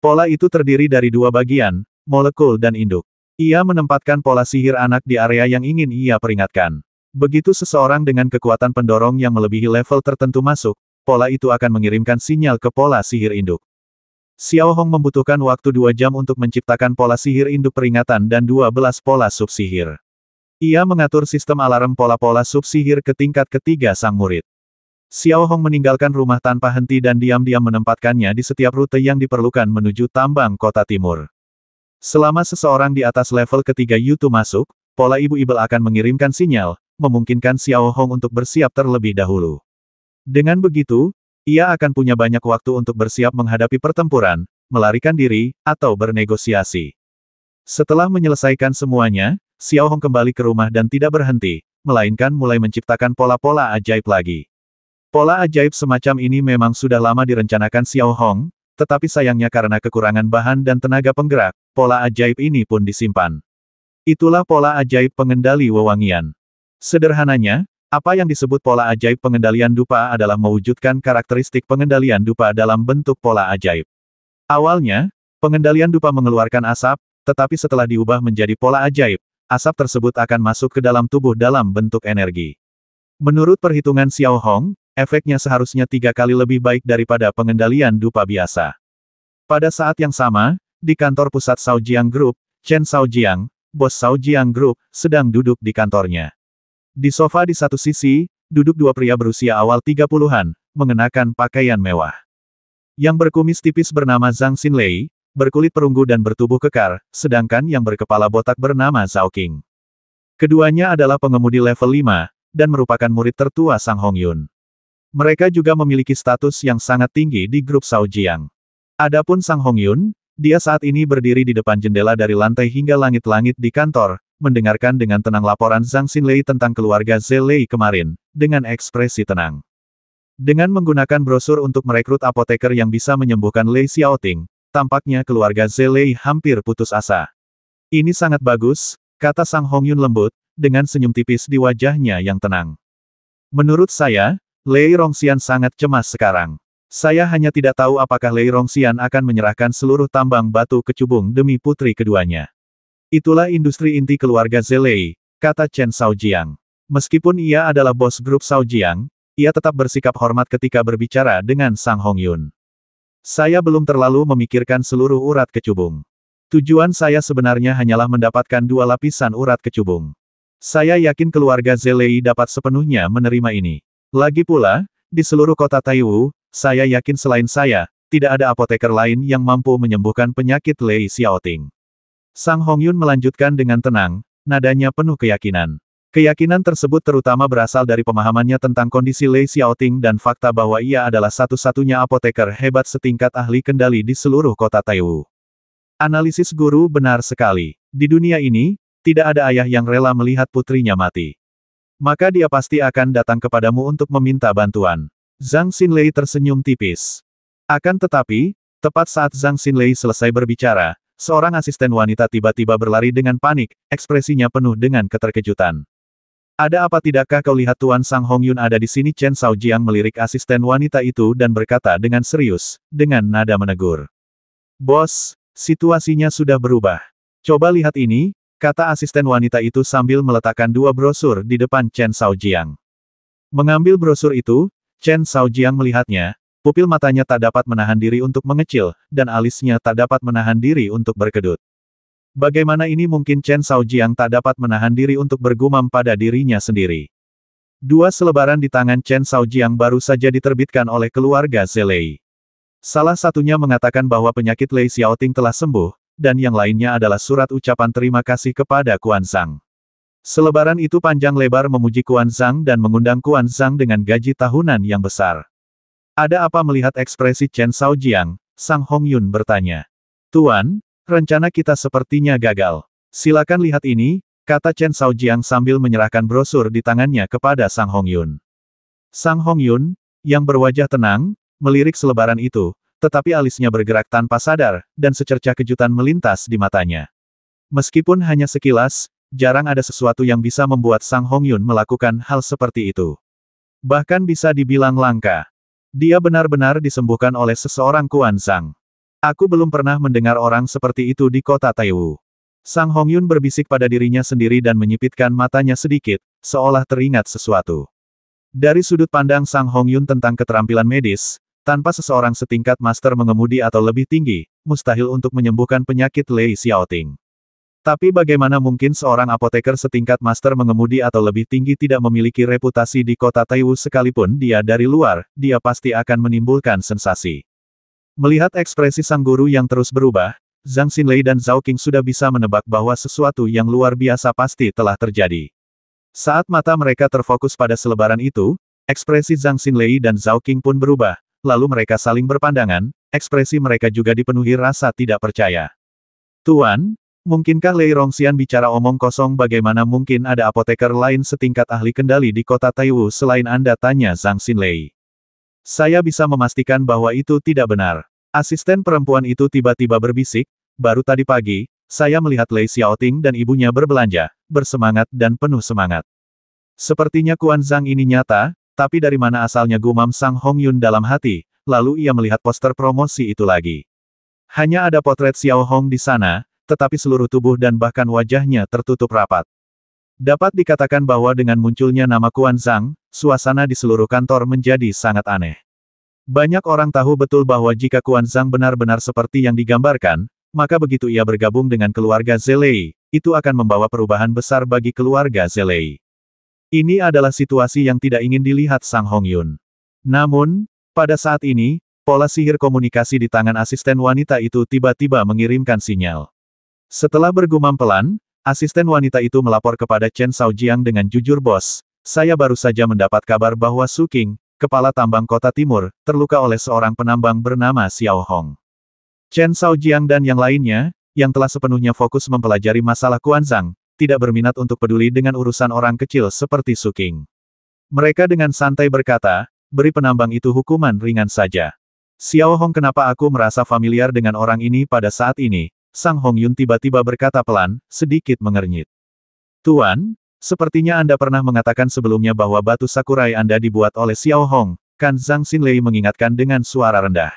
Pola itu terdiri dari 2 bagian, molekul dan induk. Ia menempatkan pola sihir anak di area yang ingin ia peringatkan. Begitu seseorang dengan kekuatan pendorong yang melebihi level tertentu masuk, pola itu akan mengirimkan sinyal ke pola sihir induk. Xiao Hong membutuhkan waktu 2 jam untuk menciptakan pola sihir induk peringatan dan 12 pola sub-sihir. Ia mengatur sistem alarm pola-pola sub-sihir ke tingkat ketiga sang murid. Xiao Hong meninggalkan rumah tanpa henti dan diam-diam menempatkannya di setiap rute yang diperlukan menuju tambang kota timur. Selama seseorang di atas level ketiga Yutu masuk, pola Ibu Ibel akan mengirimkan sinyal, memungkinkan Xiao Hong untuk bersiap terlebih dahulu. Dengan begitu, ia akan punya banyak waktu untuk bersiap menghadapi pertempuran, melarikan diri, atau bernegosiasi. Setelah menyelesaikan semuanya, Xiao Hong kembali ke rumah dan tidak berhenti, melainkan mulai menciptakan pola-pola ajaib lagi. Pola ajaib semacam ini memang sudah lama direncanakan Xiao Hong, tetapi sayangnya karena kekurangan bahan dan tenaga penggerak, pola ajaib ini pun disimpan. Itulah pola ajaib pengendali wewangian. Sederhananya, apa yang disebut pola ajaib pengendalian dupa adalah mewujudkan karakteristik pengendalian dupa dalam bentuk pola ajaib. Awalnya, pengendalian dupa mengeluarkan asap, tetapi setelah diubah menjadi pola ajaib, asap tersebut akan masuk ke dalam tubuh dalam bentuk energi. Menurut perhitungan Xiao Hong, efeknya seharusnya 3 kali lebih baik daripada pengendalian dupa biasa. Pada saat yang sama, di kantor pusat Shaojiang Group, Chen Shaojiang, bos Shaojiang Group, sedang duduk di kantornya. Di sofa di satu sisi, duduk 2 pria berusia awal 30-an, mengenakan pakaian mewah. Yang berkumis tipis bernama Zhang Xinlei, berkulit perunggu dan bertubuh kekar, sedangkan yang berkepala botak bernama Zhao Qing. Keduanya adalah pengemudi level 5, dan merupakan murid tertua Sang Hongyun. Mereka juga memiliki status yang sangat tinggi di grup Shaojiang. Adapun Sang Hongyun, dia saat ini berdiri di depan jendela dari lantai hingga langit-langit di kantor, mendengarkan dengan tenang laporan Zhang Xinlei tentang keluarga Zelei kemarin, dengan ekspresi tenang. Dengan menggunakan brosur untuk merekrut apoteker yang bisa menyembuhkan Lei Xiaoting, tampaknya keluarga Zelei hampir putus asa. Ini sangat bagus, kata Sang Hongyun lembut, dengan senyum tipis di wajahnya yang tenang. Menurut saya, Lei Rongxian sangat cemas sekarang. Saya hanya tidak tahu apakah Lei Rongxian akan menyerahkan seluruh tambang batu kecubung demi putri keduanya. Itulah industri inti keluarga Zelei, kata Chen Shaojiang. Meskipun ia adalah bos grup Shaojiang, ia tetap bersikap hormat ketika berbicara dengan Sang Hongyun. Saya belum terlalu memikirkan seluruh urat kecubung. Tujuan saya sebenarnya hanyalah mendapatkan 2 lapisan urat kecubung. Saya yakin keluarga Zelei dapat sepenuhnya menerima ini. Lagi pula, di seluruh kota Taiwu, saya yakin selain saya, tidak ada apoteker lain yang mampu menyembuhkan penyakit Lei Xiaoting. Sang Hongyun melanjutkan dengan tenang, nadanya penuh keyakinan. Keyakinan tersebut terutama berasal dari pemahamannya tentang kondisi Lei Xiaoting dan fakta bahwa ia adalah satu-satunya apoteker hebat setingkat ahli kendali di seluruh kota Taiwu. Analisis guru benar sekali. Di dunia ini, tidak ada ayah yang rela melihat putrinya mati. Maka dia pasti akan datang kepadamu untuk meminta bantuan. Zhang Xinlei tersenyum tipis. Akan tetapi, tepat saat Zhang Xinlei selesai berbicara, seorang asisten wanita tiba-tiba berlari dengan panik, ekspresinya penuh dengan keterkejutan. Ada apa tidakkah kau lihat Tuan Sang Hongyun ada di sini? Chen Shaojiang melirik asisten wanita itu dan berkata dengan serius, dengan nada menegur. Bos, situasinya sudah berubah. Coba lihat ini, kata asisten wanita itu sambil meletakkan 2 brosur di depan Chen Shaojiang. Mengambil brosur itu, Chen Shaojiang melihatnya, pupil matanya tak dapat menahan diri untuk mengecil, dan alisnya tak dapat menahan diri untuk berkedut. Bagaimana ini mungkin? Chen Shaojiang tak dapat menahan diri untuk bergumam pada dirinya sendiri. 2 selebaran di tangan Chen Shaojiang baru saja diterbitkan oleh keluarga Zelei. Salah satunya mengatakan bahwa penyakit Lei Xiaoting telah sembuh, dan yang lainnya adalah surat ucapan terima kasih kepada Kuan Zhang. Selebaran itu panjang lebar memuji Kuan Zhang dan mengundang Kuan Zhang dengan gaji tahunan yang besar. Ada apa? Melihat ekspresi Chen Shaojiang, Sang Hongyun bertanya. Tuan, rencana kita sepertinya gagal. Silakan lihat ini, kata Chen Shaojiang sambil menyerahkan brosur di tangannya kepada Sang Hongyun. Sang Hongyun, yang berwajah tenang, melirik selebaran itu, tetapi alisnya bergerak tanpa sadar, dan secercah kejutan melintas di matanya. Meskipun hanya sekilas, jarang ada sesuatu yang bisa membuat Sang Hongyun melakukan hal seperti itu. Bahkan bisa dibilang langka. Dia benar-benar disembuhkan oleh seseorang Kuan Zhang. Aku belum pernah mendengar orang seperti itu di kota Taiwu. Sang Hongyun berbisik pada dirinya sendiri dan menyipitkan matanya sedikit, seolah teringat sesuatu. Dari sudut pandang Sang Hongyun tentang keterampilan medis, tanpa seseorang setingkat master mengemudi atau lebih tinggi, mustahil untuk menyembuhkan penyakit Lei Xiaoting. Tapi bagaimana mungkin seorang apoteker setingkat master mengemudi atau lebih tinggi tidak memiliki reputasi di kota Taiwu sekalipun dia dari luar, dia pasti akan menimbulkan sensasi. Melihat ekspresi sang guru yang terus berubah, Zhang Xinlei dan Zhao Qing sudah bisa menebak bahwa sesuatu yang luar biasa pasti telah terjadi. Saat mata mereka terfokus pada selebaran itu, ekspresi Zhang Xinlei dan Zhao Qing pun berubah, lalu mereka saling berpandangan, ekspresi mereka juga dipenuhi rasa tidak percaya. Tuan, mungkinkah Lei Rongxian bicara omong kosong? Bagaimana mungkin ada apoteker lain setingkat ahli kendali di kota Taiwu selain Anda? Tanya Zhang Xinlei. Saya bisa memastikan bahwa itu tidak benar. Asisten perempuan itu tiba-tiba berbisik, baru tadi pagi, saya melihat Lei Xiaoting dan ibunya berbelanja, bersemangat dan penuh semangat. Sepertinya Kuan Zhang ini nyata, tapi dari mana asalnya, gumam Sang Hongyun dalam hati, lalu ia melihat poster promosi itu lagi. Hanya ada potret Xiao Hong di sana, tetapi seluruh tubuh dan bahkan wajahnya tertutup rapat. Dapat dikatakan bahwa dengan munculnya nama Kuan Zhang, suasana di seluruh kantor menjadi sangat aneh. Banyak orang tahu betul bahwa jika Kuan Zhang benar-benar seperti yang digambarkan, maka begitu ia bergabung dengan keluarga Zelei, itu akan membawa perubahan besar bagi keluarga Zelei. Ini adalah situasi yang tidak ingin dilihat Sang Hongyun. Namun, pada saat ini, pola sihir komunikasi di tangan asisten wanita itu tiba-tiba mengirimkan sinyal. Setelah bergumam pelan, asisten wanita itu melapor kepada Chen Shaojiang dengan jujur, "Bos, saya baru saja mendapat kabar bahwa Su Qing, kepala tambang kota timur, terluka oleh seorang penambang bernama Xiao Hong." Chen Shaojiang dan yang lainnya, yang telah sepenuhnya fokus mempelajari masalah Kuan Zhang, tidak berminat untuk peduli dengan urusan orang kecil seperti Su Qing. Mereka dengan santai berkata, "Beri penambang itu hukuman ringan saja." "Xiao Hong, kenapa aku merasa familiar dengan orang ini pada saat ini?" Sang Hongyun tiba-tiba berkata pelan, sedikit mengernyit. "Tuan, sepertinya Anda pernah mengatakan sebelumnya bahwa batu sakurai Anda dibuat oleh Xiao Hong," kan Zhang Xinlei mengingatkan dengan suara rendah.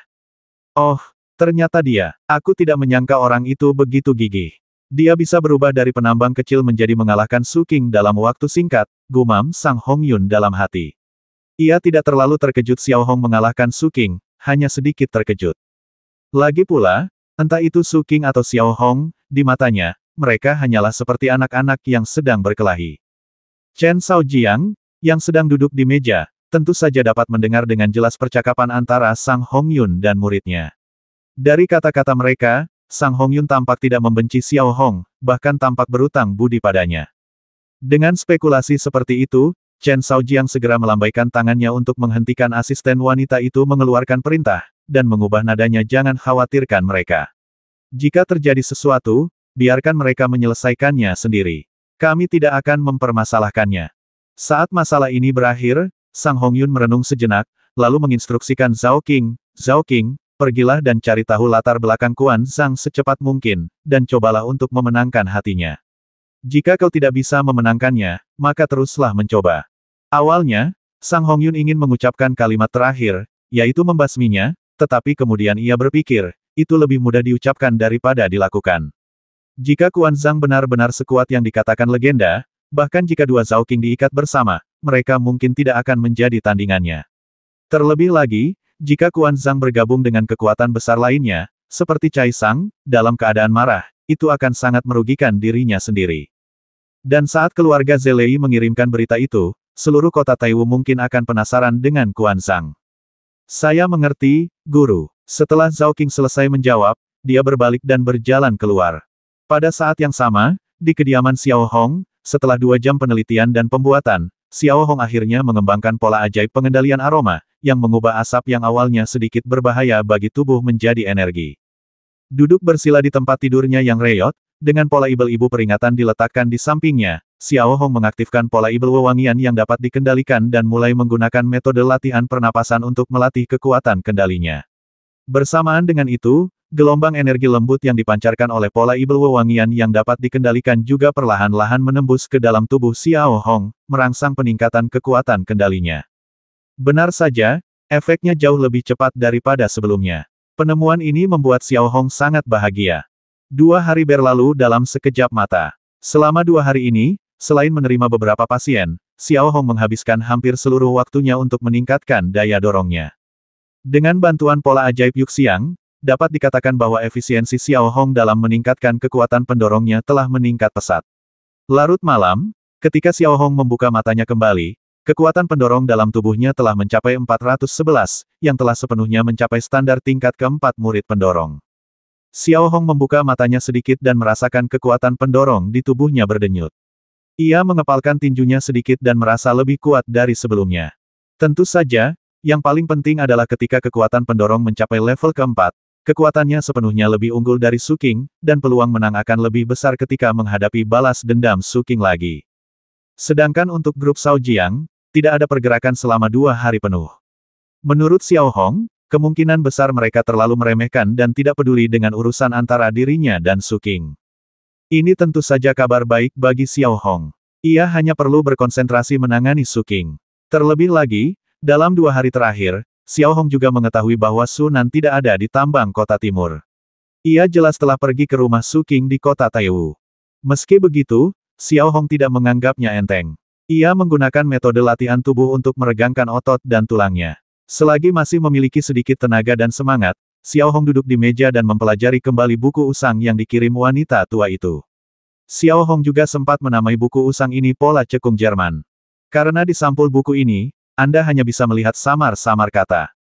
"Oh, ternyata dia. Aku tidak menyangka orang itu begitu gigih. Dia bisa berubah dari penambang kecil menjadi mengalahkan Su Qing dalam waktu singkat," gumam Sang Hongyun dalam hati. Ia tidak terlalu terkejut Xiao Hong mengalahkan Su Qing, hanya sedikit terkejut. Lagi pula, entah itu Su Qing atau Xiao Hong, di matanya, mereka hanyalah seperti anak-anak yang sedang berkelahi. Chen Shaojiang, yang sedang duduk di meja, tentu saja dapat mendengar dengan jelas percakapan antara Sang Hongyun dan muridnya. Dari kata-kata mereka, Sang Hongyun tampak tidak membenci Xiao Hong, bahkan tampak berutang budi padanya. Dengan spekulasi seperti itu, Chen Shaojiang segera melambaikan tangannya untuk menghentikan asisten wanita itu mengeluarkan perintah, dan mengubah nadanya, "Jangan khawatirkan mereka. Jika terjadi sesuatu, biarkan mereka menyelesaikannya sendiri. Kami tidak akan mempermasalahkannya." Saat masalah ini berakhir, Sang Hongyun merenung sejenak, lalu menginstruksikan Zhao Qing, "Zhao Qing, pergilah dan cari tahu latar belakang Kuan Zhang secepat mungkin, dan cobalah untuk memenangkan hatinya. Jika kau tidak bisa memenangkannya, maka teruslah mencoba." Awalnya, Sang Hongyun ingin mengucapkan kalimat terakhir, yaitu membasminya, tetapi kemudian ia berpikir, itu lebih mudah diucapkan daripada dilakukan. Jika Kuan Zhang benar-benar sekuat yang dikatakan legenda, bahkan jika dua Zhao Qing diikat bersama, mereka mungkin tidak akan menjadi tandingannya. Terlebih lagi, jika Kuan Zhang bergabung dengan kekuatan besar lainnya, seperti Cai Sang, dalam keadaan marah, itu akan sangat merugikan dirinya sendiri. Dan saat keluarga Zelei mengirimkan berita itu, seluruh kota Taiwu mungkin akan penasaran dengan Kuan Zhang. "Saya mengerti, Guru." Setelah Zhao Qing selesai menjawab, dia berbalik dan berjalan keluar. Pada saat yang sama, di kediaman Xiao Hong, setelah 2 jam penelitian dan pembuatan, Xiao Hong akhirnya mengembangkan pola ajaib pengendalian aroma, yang mengubah asap yang awalnya sedikit berbahaya bagi tubuh menjadi energi. Duduk bersila di tempat tidurnya yang reyot, dengan pola ibel-ibu peringatan diletakkan di sampingnya, Xiao Hong mengaktifkan pola ibel wewangian yang dapat dikendalikan dan mulai menggunakan metode latihan pernapasan untuk melatih kekuatan kendalinya. Bersamaan dengan itu, gelombang energi lembut yang dipancarkan oleh pola ibel wewangian yang dapat dikendalikan juga perlahan-lahan menembus ke dalam tubuh Xiao Hong, merangsang peningkatan kekuatan kendalinya. Benar saja, efeknya jauh lebih cepat daripada sebelumnya. Penemuan ini membuat Xiao Hong sangat bahagia. 2 hari berlalu dalam sekejap mata. Selama 2 hari ini, selain menerima beberapa pasien, Xiao Hong menghabiskan hampir seluruh waktunya untuk meningkatkan daya dorongnya. Dengan bantuan pola ajaib Yuxiang, dapat dikatakan bahwa efisiensi Xiao Hong dalam meningkatkan kekuatan pendorongnya telah meningkat pesat. Larut malam, ketika Xiao Hong membuka matanya kembali, kekuatan pendorong dalam tubuhnya telah mencapai 411, yang telah sepenuhnya mencapai standar tingkat keempat murid pendorong. Xiao Hong membuka matanya sedikit dan merasakan kekuatan pendorong di tubuhnya berdenyut. Ia mengepalkan tinjunya sedikit dan merasa lebih kuat dari sebelumnya. Tentu saja, yang paling penting adalah ketika kekuatan pendorong mencapai level keempat, kekuatannya sepenuhnya lebih unggul dari Su King, dan peluang menang akan lebih besar ketika menghadapi balas dendam Su King lagi. Sedangkan untuk grup Shao Jiang, tidak ada pergerakan selama 2 hari penuh. Menurut Xiao Hong, kemungkinan besar mereka terlalu meremehkan dan tidak peduli dengan urusan antara dirinya dan Su King. Ini tentu saja kabar baik bagi Xiao Hong. Ia hanya perlu berkonsentrasi menangani Su King. Terlebih lagi, dalam 2 hari terakhir, Xiao Hong juga mengetahui bahwa Su Nan tidak ada di tambang kota timur. Ia jelas telah pergi ke rumah Su King di kota Taiwu. Meski begitu, Xiao Hong tidak menganggapnya enteng. Ia menggunakan metode latihan tubuh untuk meregangkan otot dan tulangnya. Selagi masih memiliki sedikit tenaga dan semangat, Xiao Hong duduk di meja dan mempelajari kembali buku usang yang dikirim wanita tua itu. Xiao Hong juga sempat menamai buku usang ini pola cekung Jerman. Karena di sampul buku ini, Anda hanya bisa melihat samar-samar kata.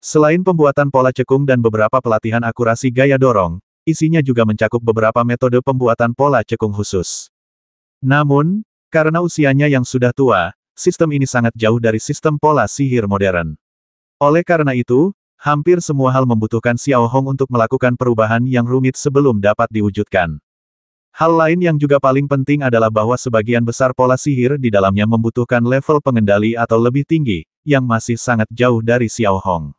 Selain pembuatan pola cekung dan beberapa pelatihan akurasi gaya dorong, isinya juga mencakup beberapa metode pembuatan pola cekung khusus. Namun, karena usianya yang sudah tua, sistem ini sangat jauh dari sistem pola sihir modern. Oleh karena itu, hampir semua hal membutuhkan Xiao Hong untuk melakukan perubahan yang rumit sebelum dapat diwujudkan. Hal lain yang juga paling penting adalah bahwa sebagian besar pola sihir di dalamnya membutuhkan level pengendali atau lebih tinggi, yang masih sangat jauh dari Xiao Hong.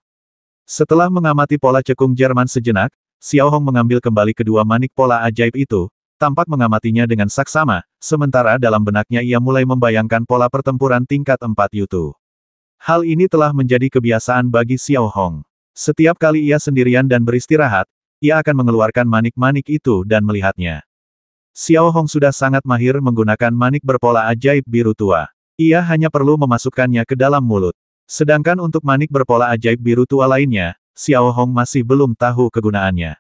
Setelah mengamati pola cekung Jerman sejenak, Xiao Hong mengambil kembali kedua manik pola ajaib itu, tampak mengamatinya dengan saksama, sementara dalam benaknya ia mulai membayangkan pola pertempuran tingkat 4 Yutu. Hal ini telah menjadi kebiasaan bagi Xiao Hong. Setiap kali ia sendirian dan beristirahat, ia akan mengeluarkan manik-manik itu dan melihatnya. Xiao Hong sudah sangat mahir menggunakan manik berpola ajaib biru tua. Ia hanya perlu memasukkannya ke dalam mulut. Sedangkan untuk manik berpola ajaib biru tua lainnya, Xiao Hong masih belum tahu kegunaannya.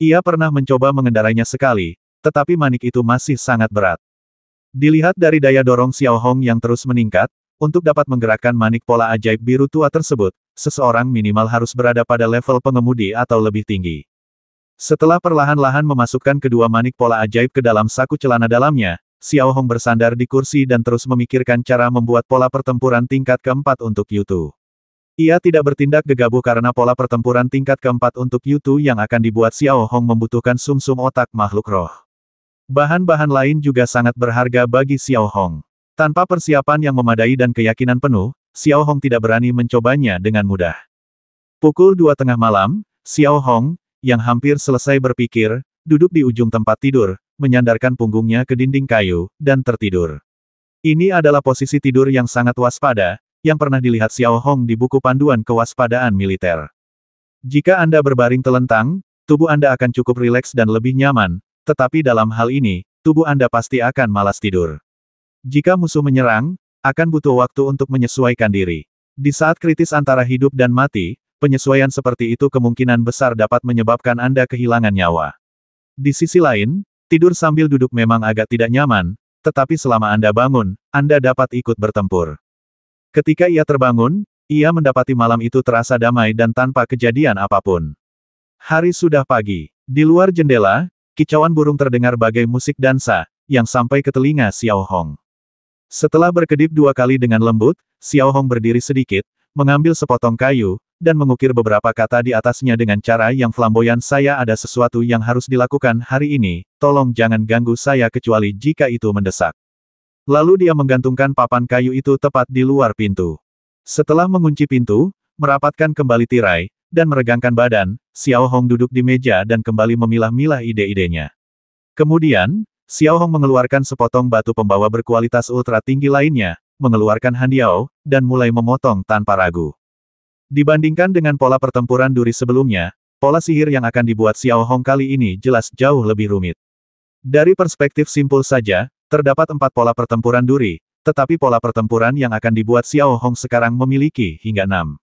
Ia pernah mencoba mengendarainya sekali, tetapi manik itu masih sangat berat. Dilihat dari daya dorong Xiao Hong yang terus meningkat, untuk dapat menggerakkan manik pola ajaib biru tua tersebut, seseorang minimal harus berada pada level pengemudi atau lebih tinggi. Setelah perlahan-lahan memasukkan kedua manik pola ajaib ke dalam saku celana dalamnya, Xiao Hong bersandar di kursi dan terus memikirkan cara membuat pola pertempuran tingkat keempat untuk Yutu. Ia tidak bertindak gegabah karena pola pertempuran tingkat keempat untuk Yutu yang akan dibuat Xiao Hong membutuhkan sumsum otak makhluk roh. Bahan-bahan lain juga sangat berharga bagi Xiao Hong. Tanpa persiapan yang memadai dan keyakinan penuh, Xiao Hong tidak berani mencobanya dengan mudah. Pukul 2 tengah malam, Xiao Hong, yang hampir selesai berpikir, duduk di ujung tempat tidur, menyandarkan punggungnya ke dinding kayu, dan tertidur. Ini adalah posisi tidur yang sangat waspada, yang pernah dilihat Xiao Hong di buku panduan kewaspadaan militer. Jika Anda berbaring telentang, tubuh Anda akan cukup rileks dan lebih nyaman, tetapi dalam hal ini, tubuh Anda pasti akan malas tidur. Jika musuh menyerang, akan butuh waktu untuk menyesuaikan diri. Di saat kritis antara hidup dan mati, penyesuaian seperti itu kemungkinan besar dapat menyebabkan Anda kehilangan nyawa. Di sisi lain, tidur sambil duduk memang agak tidak nyaman, tetapi selama Anda bangun, Anda dapat ikut bertempur. Ketika ia terbangun, ia mendapati malam itu terasa damai dan tanpa kejadian apapun. Hari sudah pagi. Di luar jendela, kicauan burung terdengar bagai musik dansa, yang sampai ke telinga Xiao Hong. Setelah berkedip 2 kali dengan lembut, Xiao Hong berdiri sedikit, mengambil sepotong kayu, dan mengukir beberapa kata di atasnya dengan cara yang flamboyan. Saya ada sesuatu yang harus dilakukan hari ini, tolong jangan ganggu saya kecuali jika itu mendesak. Lalu dia menggantungkan papan kayu itu tepat di luar pintu. Setelah mengunci pintu, merapatkan kembali tirai, dan meregangkan badan, Xiao Hong duduk di meja dan kembali memilah-milah ide-idenya. Kemudian, Xiao Hong mengeluarkan sepotong batu pembawa berkualitas ultra tinggi lainnya, mengeluarkan handiao, dan mulai memotong tanpa ragu. Dibandingkan dengan pola pertempuran duri sebelumnya, pola sihir yang akan dibuat Xiao Hong kali ini jelas jauh lebih rumit. Dari perspektif simpul saja, terdapat 4 pola pertempuran duri, tetapi pola pertempuran yang akan dibuat Xiao Hong sekarang memiliki hingga 6.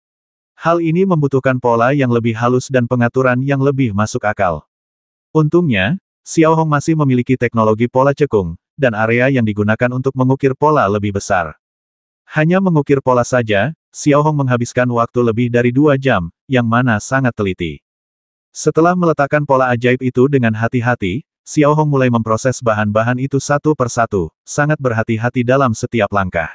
Hal ini membutuhkan pola yang lebih halus dan pengaturan yang lebih masuk akal. Untungnya, Xiao Hong masih memiliki teknologi pola cekung, dan area yang digunakan untuk mengukir pola lebih besar. Hanya mengukir pola saja, Xiao Hong menghabiskan waktu lebih dari 2 jam, yang mana sangat teliti. Setelah meletakkan pola ajaib itu dengan hati-hati, Xiao Hong mulai memproses bahan-bahan itu satu persatu, sangat berhati-hati dalam setiap langkah.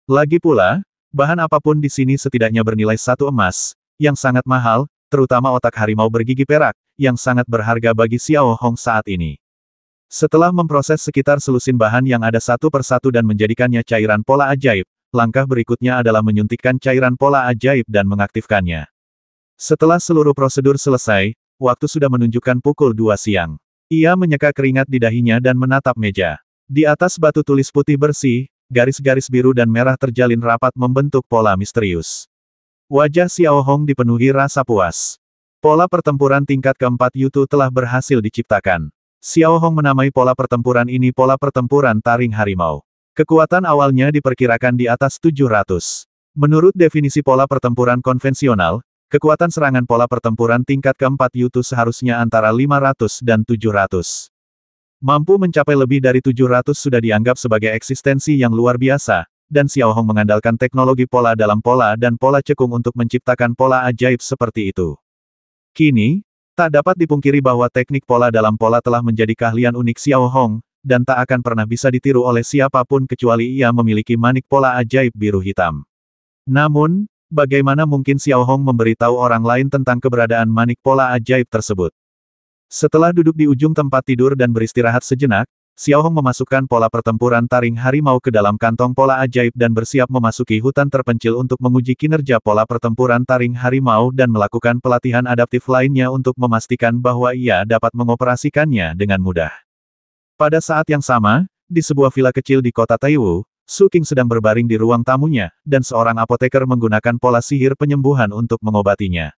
Lagi pula, bahan apapun di sini setidaknya bernilai 1 emas, yang sangat mahal, terutama otak harimau bergigi perak, yang sangat berharga bagi Xiao Hong saat ini. Setelah memproses sekitar selusin bahan yang ada satu persatu dan menjadikannya cairan pola ajaib, langkah berikutnya adalah menyuntikkan cairan pola ajaib dan mengaktifkannya. Setelah seluruh prosedur selesai, waktu sudah menunjukkan pukul 2 siang. Ia menyeka keringat di dahinya dan menatap meja. Di atas batu tulis putih bersih, garis-garis biru dan merah terjalin rapat membentuk pola misterius. Wajah Xiao Hong dipenuhi rasa puas. Pola pertempuran tingkat keempat Yutu telah berhasil diciptakan. Xiao Hong menamai pola pertempuran ini pola pertempuran taring harimau. Kekuatan awalnya diperkirakan di atas 700. Menurut definisi pola pertempuran konvensional, kekuatan serangan pola pertempuran tingkat keempat Yutu seharusnya antara 500 dan 700. Mampu mencapai lebih dari 700 sudah dianggap sebagai eksistensi yang luar biasa, dan Xiao Hong mengandalkan teknologi pola dalam pola dan pola cekung untuk menciptakan pola ajaib seperti itu. Kini, tak dapat dipungkiri bahwa teknik pola dalam pola telah menjadi keahlian unik Xiao Hong, dan tak akan pernah bisa ditiru oleh siapapun kecuali ia memiliki manik pola ajaib biru hitam. Namun, bagaimana mungkin Xiao Hong memberitahu orang lain tentang keberadaan manik pola ajaib tersebut? Setelah duduk di ujung tempat tidur dan beristirahat sejenak, Xiao Hong memasukkan pola pertempuran taring harimau ke dalam kantong pola ajaib dan bersiap memasuki hutan terpencil untuk menguji kinerja pola pertempuran taring harimau dan melakukan pelatihan adaptif lainnya untuk memastikan bahwa ia dapat mengoperasikannya dengan mudah. Pada saat yang sama, di sebuah villa kecil di kota Taiwu, Su King sedang berbaring di ruang tamunya, dan seorang apoteker menggunakan pola sihir penyembuhan untuk mengobatinya.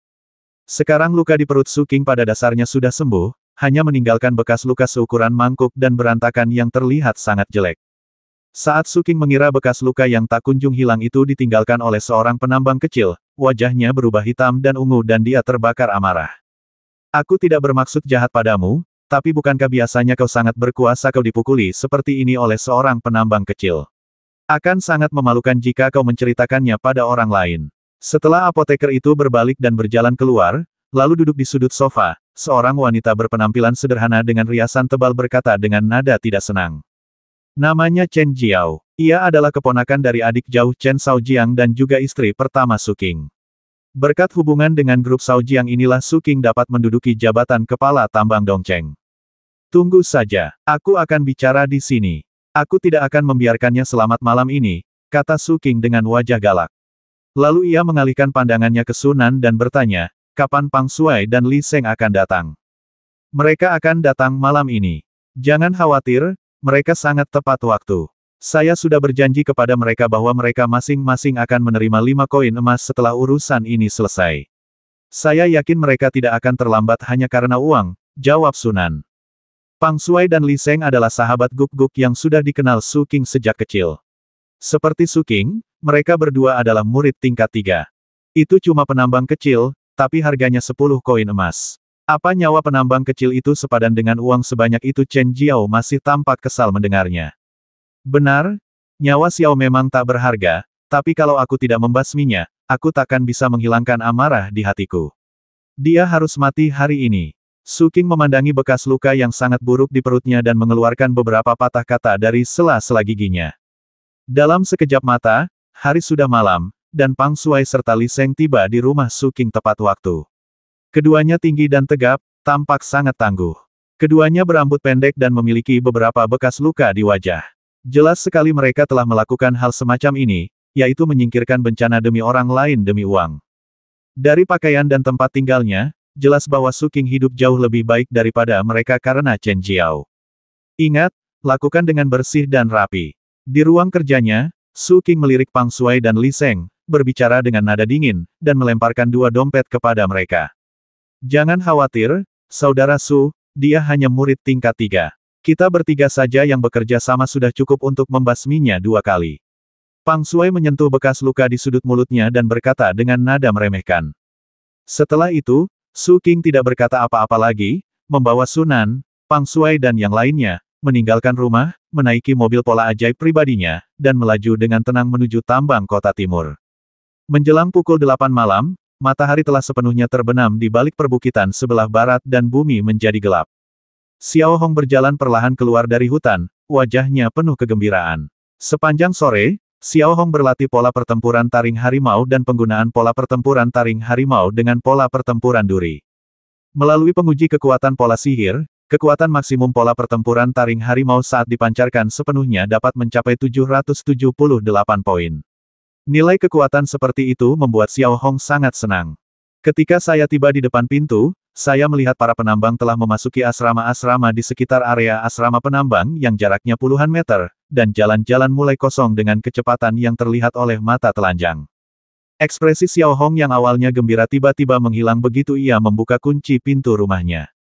Sekarang luka di perut Su King pada dasarnya sudah sembuh, hanya meninggalkan bekas luka seukuran mangkuk dan berantakan yang terlihat sangat jelek. Saat Su King mengira bekas luka yang tak kunjung hilang itu ditinggalkan oleh seorang penambang kecil, wajahnya berubah hitam dan ungu dan dia terbakar amarah. Aku tidak bermaksud jahat padamu, tapi bukankah biasanya kau sangat berkuasa kau dipukuli seperti ini oleh seorang penambang kecil? Akan sangat memalukan jika kau menceritakannya pada orang lain. Setelah apoteker itu berbalik dan berjalan keluar, lalu duduk di sudut sofa, seorang wanita berpenampilan sederhana dengan riasan tebal berkata dengan nada tidak senang. Namanya Chen Jiao. Ia adalah keponakan dari adik jauh Chen Shaojiang dan juga istri pertama Su King. Berkat hubungan dengan grup Shaojiang inilah Su King dapat menduduki jabatan kepala tambang Dongcheng. Tunggu saja, aku akan bicara di sini. Aku tidak akan membiarkannya selamat malam ini, kata Su King dengan wajah galak. Lalu ia mengalihkan pandangannya ke Sunan dan bertanya, kapan Pang Shuai dan Li Sheng akan datang? Mereka akan datang malam ini. Jangan khawatir, mereka sangat tepat waktu. Saya sudah berjanji kepada mereka bahwa mereka masing-masing akan menerima 5 koin emas setelah urusan ini selesai. Saya yakin mereka tidak akan terlambat hanya karena uang, jawab Sunan. Pang Shuai dan Li Sheng adalah sahabat Guk-Guk yang sudah dikenal Su King sejak kecil. Seperti Su King, mereka berdua adalah murid tingkat 3. Itu cuma penambang kecil, tapi harganya 10 koin emas. Apa nyawa penambang kecil itu sepadan dengan uang sebanyak itu? Chen Jiao masih tampak kesal mendengarnya. Benar, nyawa Xiao memang tak berharga, tapi kalau aku tidak membasminya, aku takkan bisa menghilangkan amarah di hatiku. Dia harus mati hari ini. Su King memandangi bekas luka yang sangat buruk di perutnya dan mengeluarkan beberapa patah kata dari sela-sela giginya. Dalam sekejap mata, hari sudah malam, dan Pang Shuai serta Li Sheng tiba di rumah Su King tepat waktu. Keduanya tinggi dan tegap, tampak sangat tangguh. Keduanya berambut pendek dan memiliki beberapa bekas luka di wajah. Jelas sekali mereka telah melakukan hal semacam ini, yaitu menyingkirkan bencana demi orang lain demi uang. Dari pakaian dan tempat tinggalnya, jelas bahwa Su King hidup jauh lebih baik daripada mereka karena Chen Jiao. Ingat, lakukan dengan bersih dan rapi. Di ruang kerjanya, Su King melirik Pang Shuai dan Li Sheng, berbicara dengan nada dingin, dan melemparkan 2 dompet kepada mereka. Jangan khawatir, saudara Su, dia hanya murid tingkat 3. Kita bertiga saja yang bekerja sama sudah cukup untuk membasminya 2 kali. Pang Shuai menyentuh bekas luka di sudut mulutnya dan berkata dengan nada meremehkan. Setelah itu, Su King tidak berkata apa-apa lagi, membawa Sunan, Pang Shuai dan yang lainnya, meninggalkan rumah, menaiki mobil pola ajaib pribadinya, dan melaju dengan tenang menuju tambang kota timur. Menjelang pukul 8 malam, matahari telah sepenuhnya terbenam di balik perbukitan sebelah barat dan bumi menjadi gelap. Xiao Hong berjalan perlahan keluar dari hutan, wajahnya penuh kegembiraan. Sepanjang sore, Xiao Hong berlatih pola pertempuran taring harimau dan penggunaan pola pertempuran taring harimau dengan pola pertempuran duri. Melalui penguji kekuatan pola sihir, kekuatan maksimum pola pertempuran taring harimau saat dipancarkan sepenuhnya dapat mencapai 778 poin. Nilai kekuatan seperti itu membuat Xiao Hong sangat senang. Ketika saya tiba di depan pintu, saya melihat para penambang telah memasuki asrama-asrama di sekitar area asrama penambang yang jaraknya puluhan meter, dan jalan-jalan mulai kosong dengan kecepatan yang terlihat oleh mata telanjang. Ekspresi Xiao Hong yang awalnya gembira tiba-tiba menghilang begitu ia membuka kunci pintu rumahnya.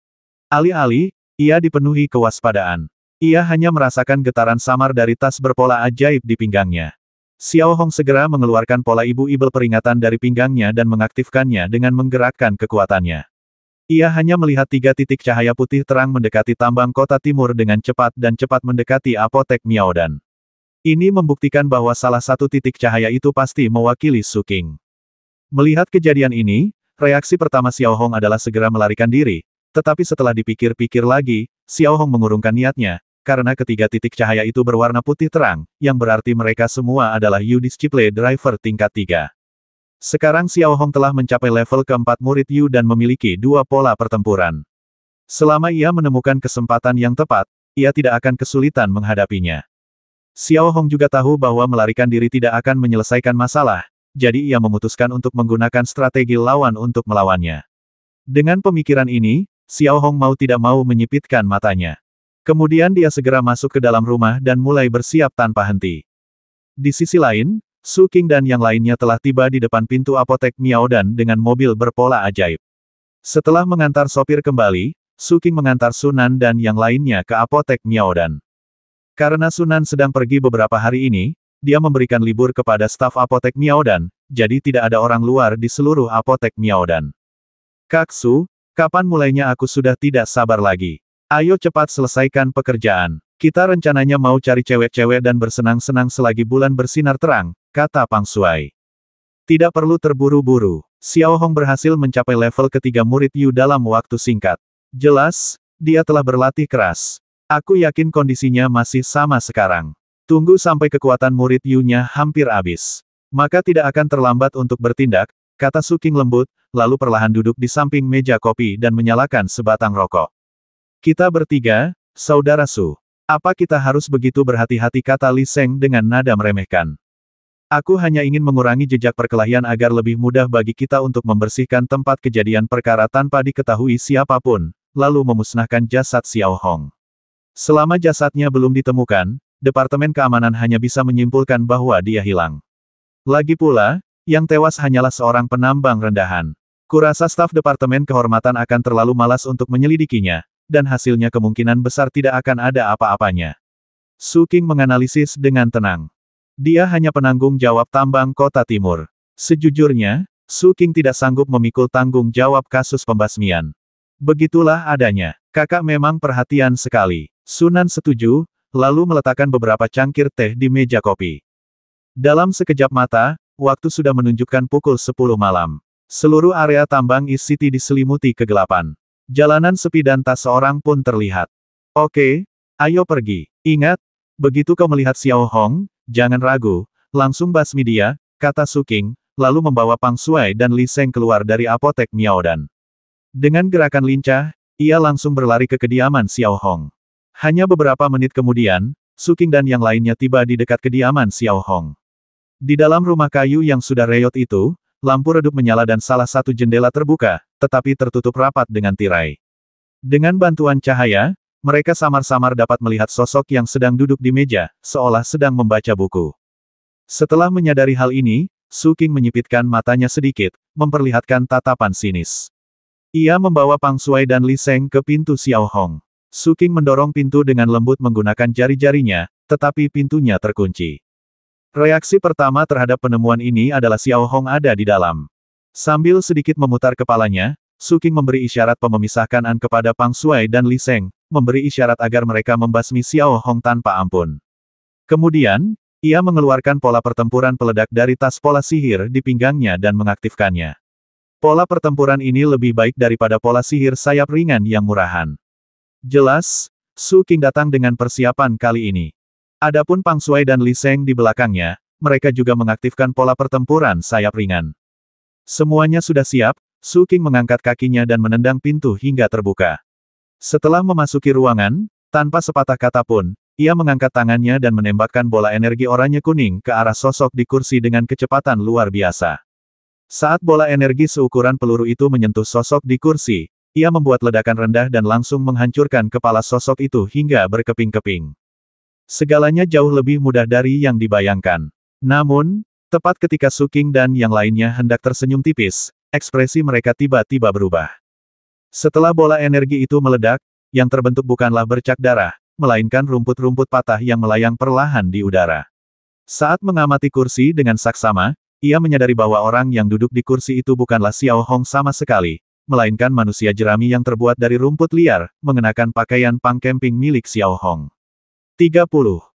Alih-alih, ia dipenuhi kewaspadaan. Ia hanya merasakan getaran samar dari tas berpola ajaib di pinggangnya. Xiao Hong segera mengeluarkan pola ibu-ibel peringatan dari pinggangnya dan mengaktifkannya dengan menggerakkan kekuatannya. Ia hanya melihat 3 titik cahaya putih terang mendekati tambang kota timur dengan cepat dan cepat mendekati apotek Miaodan. Ini membuktikan bahwa salah satu titik cahaya itu pasti mewakili Su King. Melihat kejadian ini, reaksi pertama Xiao Hong adalah segera melarikan diri, tetapi setelah dipikir-pikir lagi, Xiao Hong mengurungkan niatnya, karena ketiga titik cahaya itu berwarna putih terang, yang berarti mereka semua adalah Yu Disciple Driver tingkat 3. Sekarang Xiao Hong telah mencapai level keempat murid Yu dan memiliki 2 pola pertempuran. Selama ia menemukan kesempatan yang tepat, ia tidak akan kesulitan menghadapinya. Xiao Hong juga tahu bahwa melarikan diri tidak akan menyelesaikan masalah, jadi ia memutuskan untuk menggunakan strategi lawan untuk melawannya. Dengan pemikiran ini, Xiao Hong mau tidak mau menyipitkan matanya. Kemudian dia segera masuk ke dalam rumah dan mulai bersiap tanpa henti. Di sisi lain, Su King dan yang lainnya telah tiba di depan pintu apotek Miaodan dengan mobil berpola ajaib. Setelah mengantar sopir kembali, Su King mengantar Sunan dan yang lainnya ke apotek Miaodan. Karena Sunan sedang pergi beberapa hari ini, dia memberikan libur kepada staf apotek Miaodan, jadi tidak ada orang luar di seluruh apotek Miaodan. Kak Su, kapan mulainya aku sudah tidak sabar lagi. Ayo cepat selesaikan pekerjaan. Kita rencananya mau cari cewek-cewek dan bersenang-senang selagi bulan bersinar terang, kata Pang Shuai. Tidak perlu terburu-buru. Xiao Hong berhasil mencapai level ketiga murid Yu dalam waktu singkat. Jelas, dia telah berlatih keras. Aku yakin kondisinya masih sama sekarang. Tunggu sampai kekuatan murid Yu-nya hampir habis. Maka tidak akan terlambat untuk bertindak, kata Su King lembut, lalu perlahan duduk di samping meja kopi dan menyalakan sebatang rokok. Kita bertiga, saudara Su. Apa kita harus begitu berhati-hati, kata Li Sheng dengan nada meremehkan. Aku hanya ingin mengurangi jejak perkelahian agar lebih mudah bagi kita untuk membersihkan tempat kejadian perkara tanpa diketahui siapapun, lalu memusnahkan jasad Xiao Hong. Selama jasadnya belum ditemukan, Departemen Keamanan hanya bisa menyimpulkan bahwa dia hilang. Lagi pula, yang tewas hanyalah seorang penambang rendahan. Kurasa staf Departemen Kehormatan akan terlalu malas untuk menyelidikinya, dan hasilnya kemungkinan besar tidak akan ada apa-apanya. Su King menganalisis dengan tenang. Dia hanya penanggung jawab tambang kota timur. Sejujurnya, Su King tidak sanggup memikul tanggung jawab kasus pembasmian. Begitulah adanya. Kakak memang perhatian sekali. Sunan setuju, lalu meletakkan beberapa cangkir teh di meja kopi. Dalam sekejap mata, waktu sudah menunjukkan pukul 10 malam. Seluruh area tambang East City diselimuti kegelapan. Jalanan sepi dan tak seorang pun terlihat. Oke, ayo pergi. Ingat, begitu kau melihat Xiao Hong, jangan ragu, langsung basmi dia, kata Su King, lalu membawa Pang Shuai dan Li Sheng keluar dari apotek Miaodan. Dengan gerakan lincah, ia langsung berlari ke kediaman Xiao Hong. Hanya beberapa menit kemudian, Su King dan yang lainnya tiba di dekat kediaman Xiao Hong. Di dalam rumah kayu yang sudah reot itu, lampu redup menyala dan salah satu jendela terbuka, tetapi tertutup rapat dengan tirai. Dengan bantuan cahaya, mereka samar-samar dapat melihat sosok yang sedang duduk di meja, seolah sedang membaca buku. Setelah menyadari hal ini, Su King menyipitkan matanya sedikit, memperlihatkan tatapan sinis. Ia membawa Pang Shuai dan Li Sheng ke pintu Xiao Hong. Su King mendorong pintu dengan lembut menggunakan jari-jarinya, tetapi pintunya terkunci. Reaksi pertama terhadap penemuan ini adalah Xiao Hong ada di dalam. Sambil sedikit memutar kepalanya, Su King memberi isyarat memisahkan An kepada Pang Shuai dan Li Sheng, memberi isyarat agar mereka membasmi Xiao Hong tanpa ampun. Kemudian, ia mengeluarkan pola pertempuran peledak dari tas pola sihir di pinggangnya dan mengaktifkannya. Pola pertempuran ini lebih baik daripada pola sihir sayap ringan yang murahan. Jelas, Su King datang dengan persiapan kali ini. Adapun Pang Shuai dan Li Sheng di belakangnya, mereka juga mengaktifkan pola pertempuran sayap ringan. Semuanya sudah siap, Su King mengangkat kakinya dan menendang pintu hingga terbuka. Setelah memasuki ruangan, tanpa sepatah kata pun, ia mengangkat tangannya dan menembakkan bola energi oranye kuning ke arah sosok di kursi dengan kecepatan luar biasa. Saat bola energi seukuran peluru itu menyentuh sosok di kursi, ia membuat ledakan rendah dan langsung menghancurkan kepala sosok itu hingga berkeping-keping. Segalanya jauh lebih mudah dari yang dibayangkan. Namun, tepat ketika Su King dan yang lainnya hendak tersenyum tipis, ekspresi mereka tiba-tiba berubah. Setelah bola energi itu meledak, yang terbentuk bukanlah bercak darah, melainkan rumput-rumput patah yang melayang perlahan di udara. Saat mengamati kursi dengan saksama, ia menyadari bahwa orang yang duduk di kursi itu bukanlah Xiao Hong sama sekali, melainkan manusia jerami yang terbuat dari rumput liar, mengenakan pakaian pang camping milik Xiao Hong. 30.